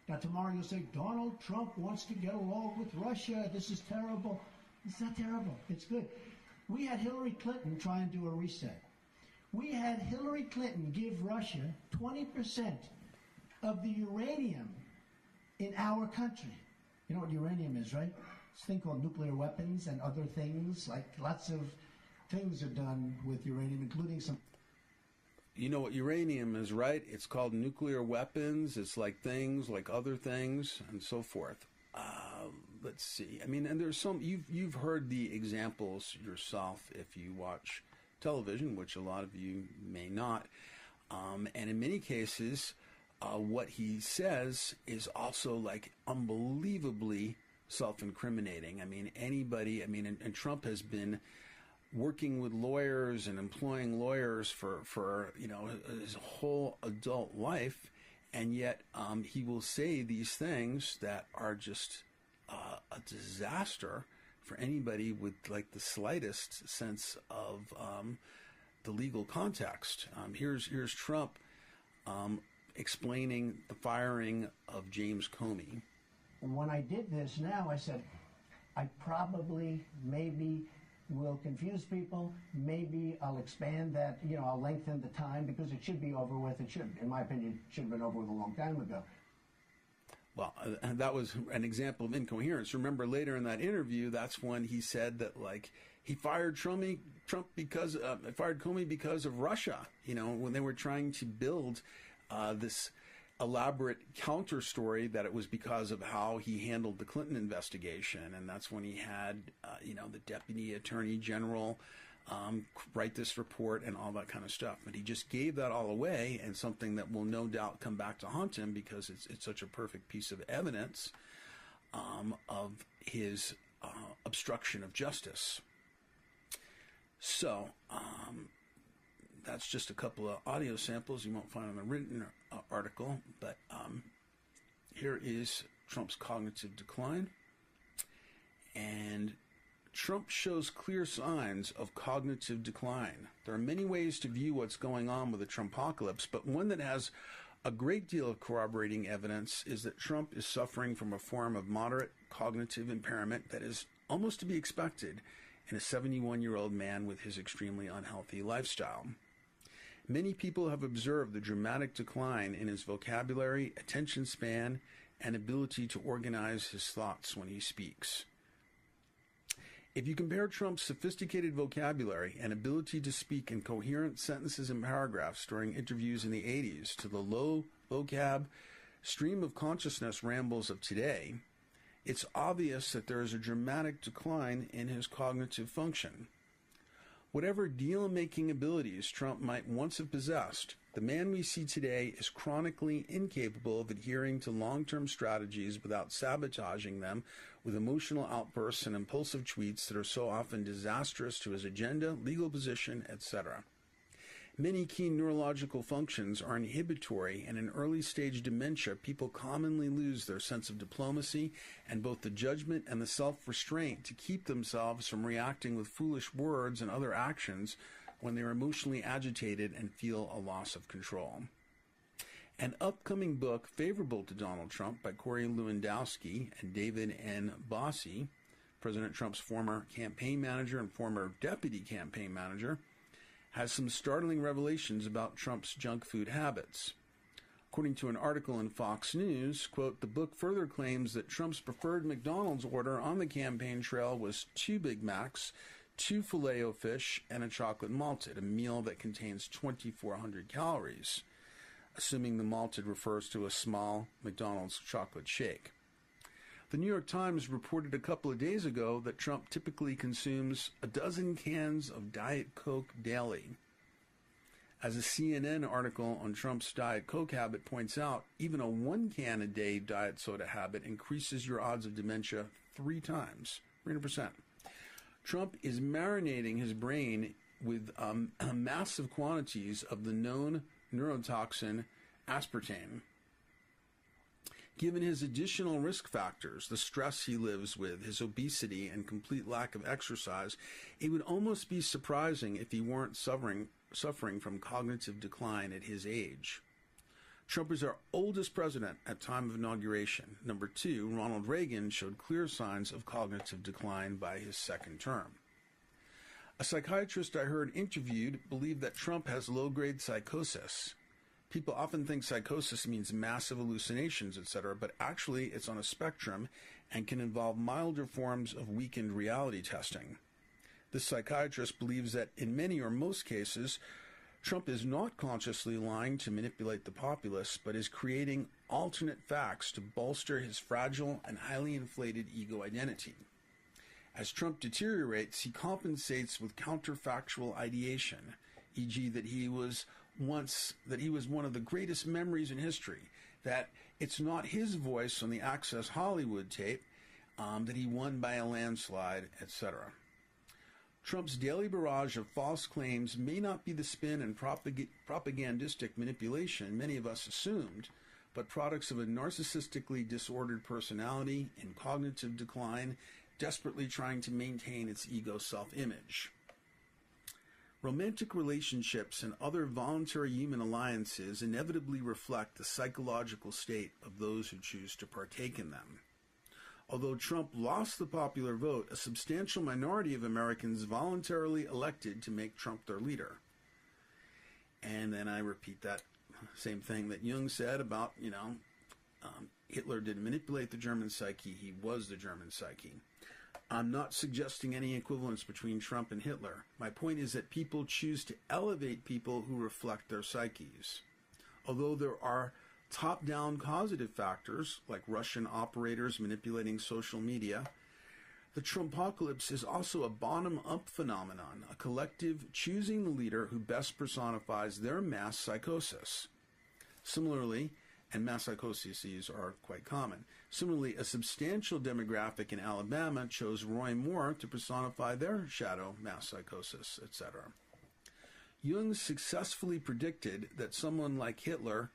Now, tomorrow you'll say, Donald Trump wants to get along with Russia. This is terrible. It's not terrible. It's good. We had Hillary Clinton try and do a reset. We had Hillary Clinton give Russia 20% of the uranium in our country. You know what uranium is, right? It's a thing called nuclear weapons and other things. Like lots of things are done with uranium, including some... You know what uranium is, right? It's called nuclear weapons. It's like things, like other things, and so forth. Let's see. I mean, and there's some... You've heard the examples yourself if you watch television, which a lot of you may not. And in many cases, what he says is also like unbelievably self-incriminating. I mean, anybody... I mean, and Trump has been working with lawyers and employing lawyers for you know, his whole adult life, and yet he will say these things that are just a disaster for anybody with like the slightest sense of the legal context. Here's Trump explaining the firing of James Comey. When I did this now, I said, I probably, maybe will confuse people. Maybe I'll expand that, you know, I'll lengthen the time because it should be over with. It should, in my opinion, should have been over with a long time ago. Well, and that was an example of incoherence. Remember later in that interview, that's when he said that, like, he fired Comey because of Russia, you know, when they were trying to build this elaborate counter story that it was because of how he handled the Clinton investigation. And that's when he had, you know, the deputy attorney general write this report and all that kind of stuff. But he just gave that all away, and something that will no doubt come back to haunt him because it's such a perfect piece of evidence of his obstruction of justice. So that's just a couple of audio samples you won't find on the written article, but here is Trump's cognitive decline. And Trump shows clear signs of cognitive decline. There are many ways to view what's going on with the Trumpocalypse, but one that has a great deal of corroborating evidence is that Trump is suffering from a form of moderate cognitive impairment that is almost to be expected in a 71-year-old man with his extremely unhealthy lifestyle. Many people have observed the dramatic decline in his vocabulary, attention span, and ability to organize his thoughts when he speaks. If you compare Trump's sophisticated vocabulary and ability to speak in coherent sentences and paragraphs during interviews in the 80s to the low vocab, stream of consciousness rambles of today, it's obvious that there is a dramatic decline in his cognitive function. Whatever deal-making abilities Trump might once have possessed, the man we see today is chronically incapable of adhering to long-term strategies without sabotaging them with emotional outbursts and impulsive tweets that are so often disastrous to his agenda, legal position, etc. Many key neurological functions are inhibitory, and in early-stage dementia, people commonly lose their sense of diplomacy and both the judgment and the self-restraint to keep themselves from reacting with foolish words and other actions when they are emotionally agitated and feel a loss of control. An upcoming book favorable to Donald Trump by Corey Lewandowski and David N. Bossie, President Trump's former campaign manager and former deputy campaign manager, has some startling revelations about Trump's junk food habits. According to an article in Fox News, quote, the book further claims that Trump's preferred McDonald's order on the campaign trail was 2 Big Macs, 2 Filet-O-Fish, and a chocolate malted, a meal that contains 2,400 calories, assuming the malted refers to a small McDonald's chocolate shake. The New York Times reported a couple of days ago that Trump typically consumes a dozen cans of Diet Coke daily. As a CNN article on Trump's Diet Coke habit points out, even a 1-can-a-day diet soda habit increases your odds of dementia 3 times, 300%. Trump is marinating his brain with massive quantities of the known neurotoxin aspartame. Given his additional risk factors, the stress he lives with, his obesity, and complete lack of exercise, it would almost be surprising if he weren't suffering from cognitive decline at his age. Trump is our oldest president at time of inauguration. Number 2, Ronald Reagan showed clear signs of cognitive decline by his second term. A psychiatrist I heard interviewed believed that Trump has low-grade psychosis. People often think psychosis means massive hallucinations, etc., but actually it's on a spectrum and can involve milder forms of weakened reality testing. This psychiatrist believes that in many or most cases, Trump is not consciously lying to manipulate the populace, but is creating alternate facts to bolster his fragile and highly inflated ego identity. As Trump deteriorates, he compensates with counterfactual ideation, e.g. that he was one of the greatest memories in history, that it's not his voice on the Access Hollywood tape, that he won by a landslide, etc. Trump's daily barrage of false claims may not be the spin and propagandistic manipulation many of us assumed, but products of a narcissistically disordered personality in cognitive decline, desperately trying to maintain its ego self-image. Romantic relationships and other voluntary human alliances inevitably reflect the psychological state of those who choose to partake in them. Although Trump lost the popular vote, a substantial minority of Americans voluntarily elected to make Trump their leader. And then I repeat that same thing that Jung said about, Hitler didn't manipulate the German psyche, he was the German psyche. I'm not suggesting any equivalence between Trump and Hitler. My point is that people choose to elevate people who reflect their psyches. Although there are top-down causative factors, like Russian operators manipulating social media, the Trumpocalypse is also a bottom-up phenomenon, a collective choosing the leader who best personifies their mass psychosis. Similarly, and mass psychoses are quite common. Similarly, a substantial demographic in Alabama chose Roy Moore to personify their shadow mass psychosis, etc. Jung successfully predicted that someone like Hitler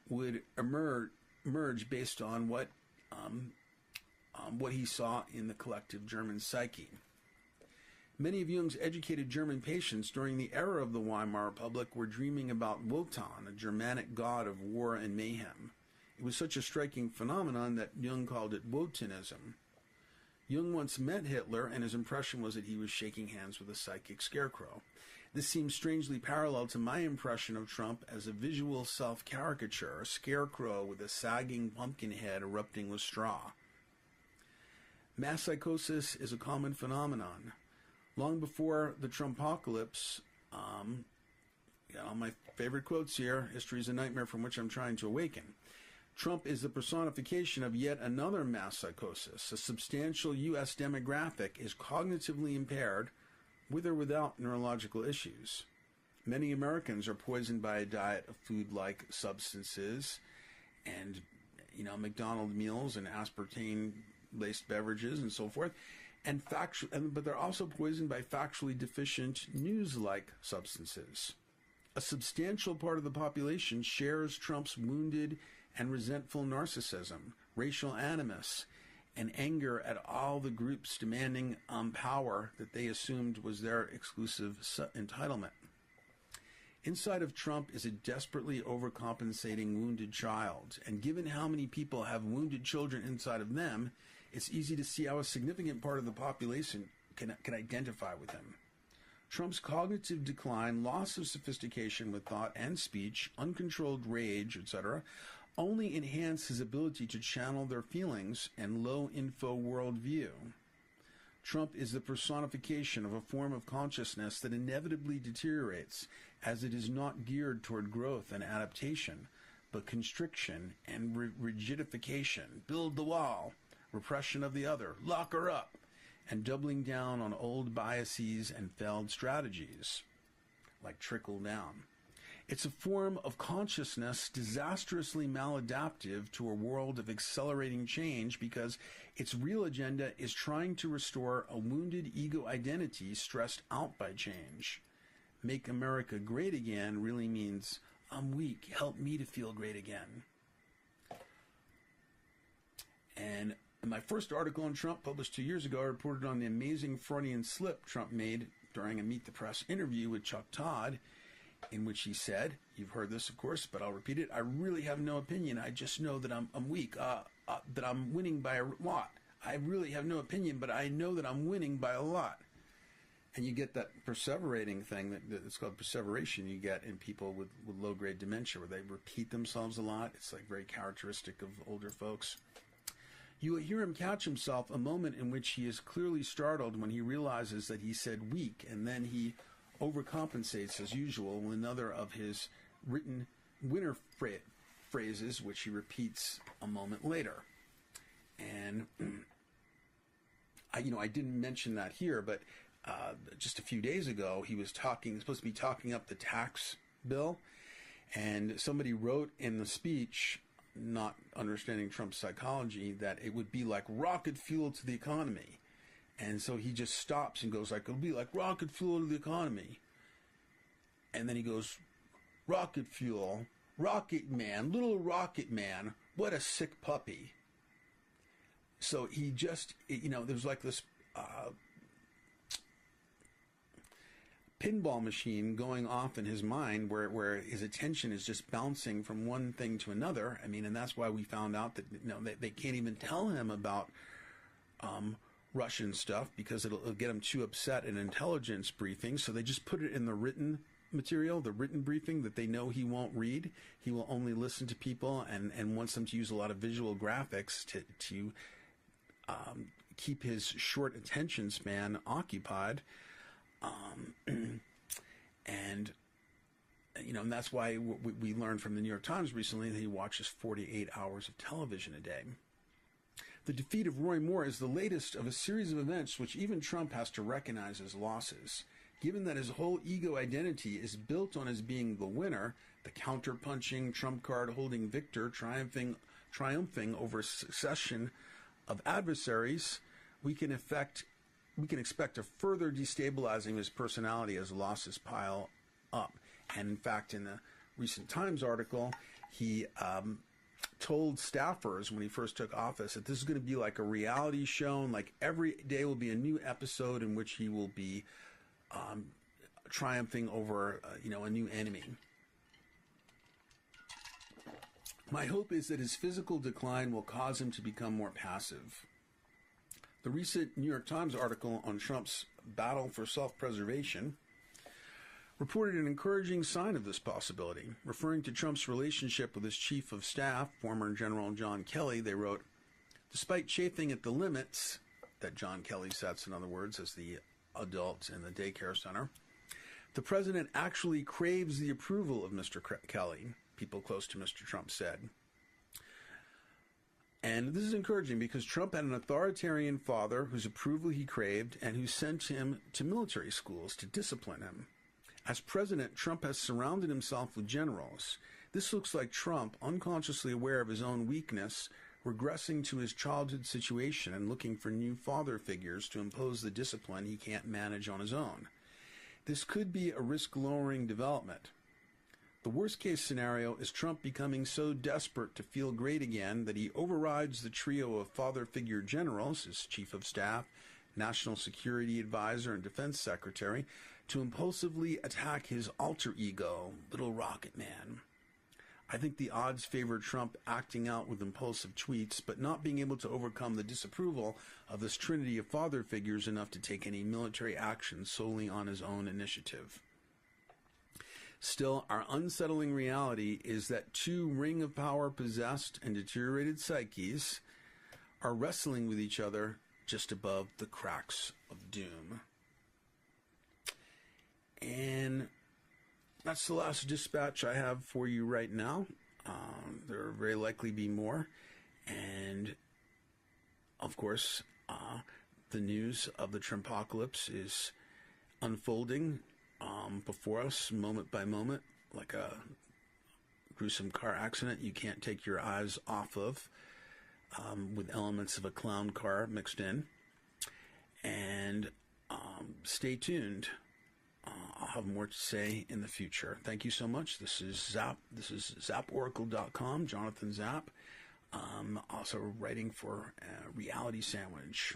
would emerge based on what he saw in the collective German psyche. Many of Jung's educated German patients during the era of the Weimar Republic were dreaming about Wotan, a Germanic god of war and mayhem. It was such a striking phenomenon that Jung called it Wotanism. Jung once met Hitler, and his impression was that he was shaking hands with a psychic scarecrow. This seems strangely parallel to my impression of Trump as a visual self-caricature, a scarecrow with a sagging pumpkin head erupting with straw. Mass psychosis is a common phenomenon. Long before the Trumpocalypse, my favorite quotes here, history is a nightmare from which I'm trying to awaken. Trump is the personification of yet another mass psychosis. A substantial U.S. demographic is cognitively impaired, with or without neurological issues. Many Americans are poisoned by a diet of food-like substances and, McDonald's meals and aspartame-laced beverages and so forth. But they're also poisoned by factually deficient news-like substances. A substantial part of the population shares Trump's wounded and resentful narcissism, racial animus, and anger at all the groups demanding power that they assumed was their exclusive entitlement. Inside of Trump is a desperately overcompensating wounded child, and given how many people have wounded children inside of them, it's easy to see how a significant part of the population can identify with him. Trump's cognitive decline, loss of sophistication with thought and speech, uncontrolled rage, etc., only enhance his ability to channel their feelings and low-info worldview. Trump is the personification of a form of consciousness that inevitably deteriorates, as it is not geared toward growth and adaptation, but constriction and rigidification. Build the wall. Repression of the other, lock her up, and doubling down on old biases and failed strategies, like trickle down. It's a form of consciousness disastrously maladaptive to a world of accelerating change because its real agenda is trying to restore a wounded ego identity stressed out by change. Make America great again really means, I'm weak, help me to feel great again. And in my first article on Trump, published 2 years ago, I reported on the amazing Freudian slip Trump made during a Meet the Press interview with Chuck Todd, in which he said, you've heard this, of course, but I'll repeat it, I really have no opinion. I just know that I'm weak, that I'm winning by a lot. I really have no opinion, but I know that I'm winning by a lot. And you get that perseverating thing that it's called perseveration you get in people with low-grade dementia, where they repeat themselves a lot. It's like very characteristic of older folks. You will hear him catch himself a moment in which he is clearly startled when he realizes that he said weak, and then he overcompensates as usual with another of his written winner phrases, which he repeats a moment later. And I didn't mention that here, but just a few days ago, he was supposed to be talking up the tax bill, and somebody wrote in the speech, not understanding Trump's psychology, that it would be like rocket fuel to the economy. And so he just stops and goes like, it'll be like rocket fuel to the economy. And then he goes, rocket fuel, rocket man, little rocket man, what a sick puppy. So he just, there's like this pinball machine going off in his mind where his attention is just bouncing from one thing to another. I mean, and that's why we found out that they can't even tell him about Russian stuff because it'll get him too upset in intelligence briefings. So they just put it in the written material, the written briefing that they know he won't read. He will only listen to people and wants them to use a lot of visual graphics to keep his short attention span occupied. And that's why we learned from the New York Times recently that he watches 48 hours of television a day. The defeat of Roy Moore is the latest of a series of events which even Trump has to recognize as losses. Given that his whole ego identity is built on his being the winner, the counter-punching, trump card-holding victor, triumphing over a succession of adversaries, we can expect a further destabilizing of his personality as losses pile up. And in fact, in the recent Times article, he told staffers when he first took office that this is going to be like a reality show, and like every day will be a new episode in which he will be triumphing over a new enemy. My hope is that his physical decline will cause him to become more passive. The recent New York Times article on Trump's battle for self-preservation reported an encouraging sign of this possibility. Referring to Trump's relationship with his chief of staff, former General John Kelly, they wrote, despite chafing at the limits that John Kelly sets, in other words, as the adult in the daycare center, the president actually craves the approval of Mr. Kelly, people close to Mr. Trump said. And this is encouraging because Trump had an authoritarian father whose approval he craved and who sent him to military schools to discipline him. As president, Trump has surrounded himself with generals. This looks like Trump, unconsciously aware of his own weakness, regressing to his childhood situation and looking for new father figures to impose the discipline he can't manage on his own. This could be a risk-lowering development. The worst-case scenario is Trump becoming so desperate to feel great again that he overrides the trio of father figure generals, his chief of staff, national security advisor, and defense secretary, to impulsively attack his alter ego, Little Rocket Man. I think the odds favor Trump acting out with impulsive tweets, but not being able to overcome the disapproval of this trinity of father figures enough to take any military action solely on his own initiative. Still, our unsettling reality is that two ring of power possessed and deteriorated psyches are wrestling with each other just above the cracks of doom. And that's the last dispatch I have for you right now. There will very likely be more. And, of course, the news of the Trumpocalypse is unfolding before us moment by moment, like a gruesome car accident you can't take your eyes off of, with elements of a clown car mixed in. And stay tuned. I'll have more to say in the future. Thank you so much. This is Zap. This is ZapOracle.com, Jonathan Zap. Also writing for Reality Sandwich.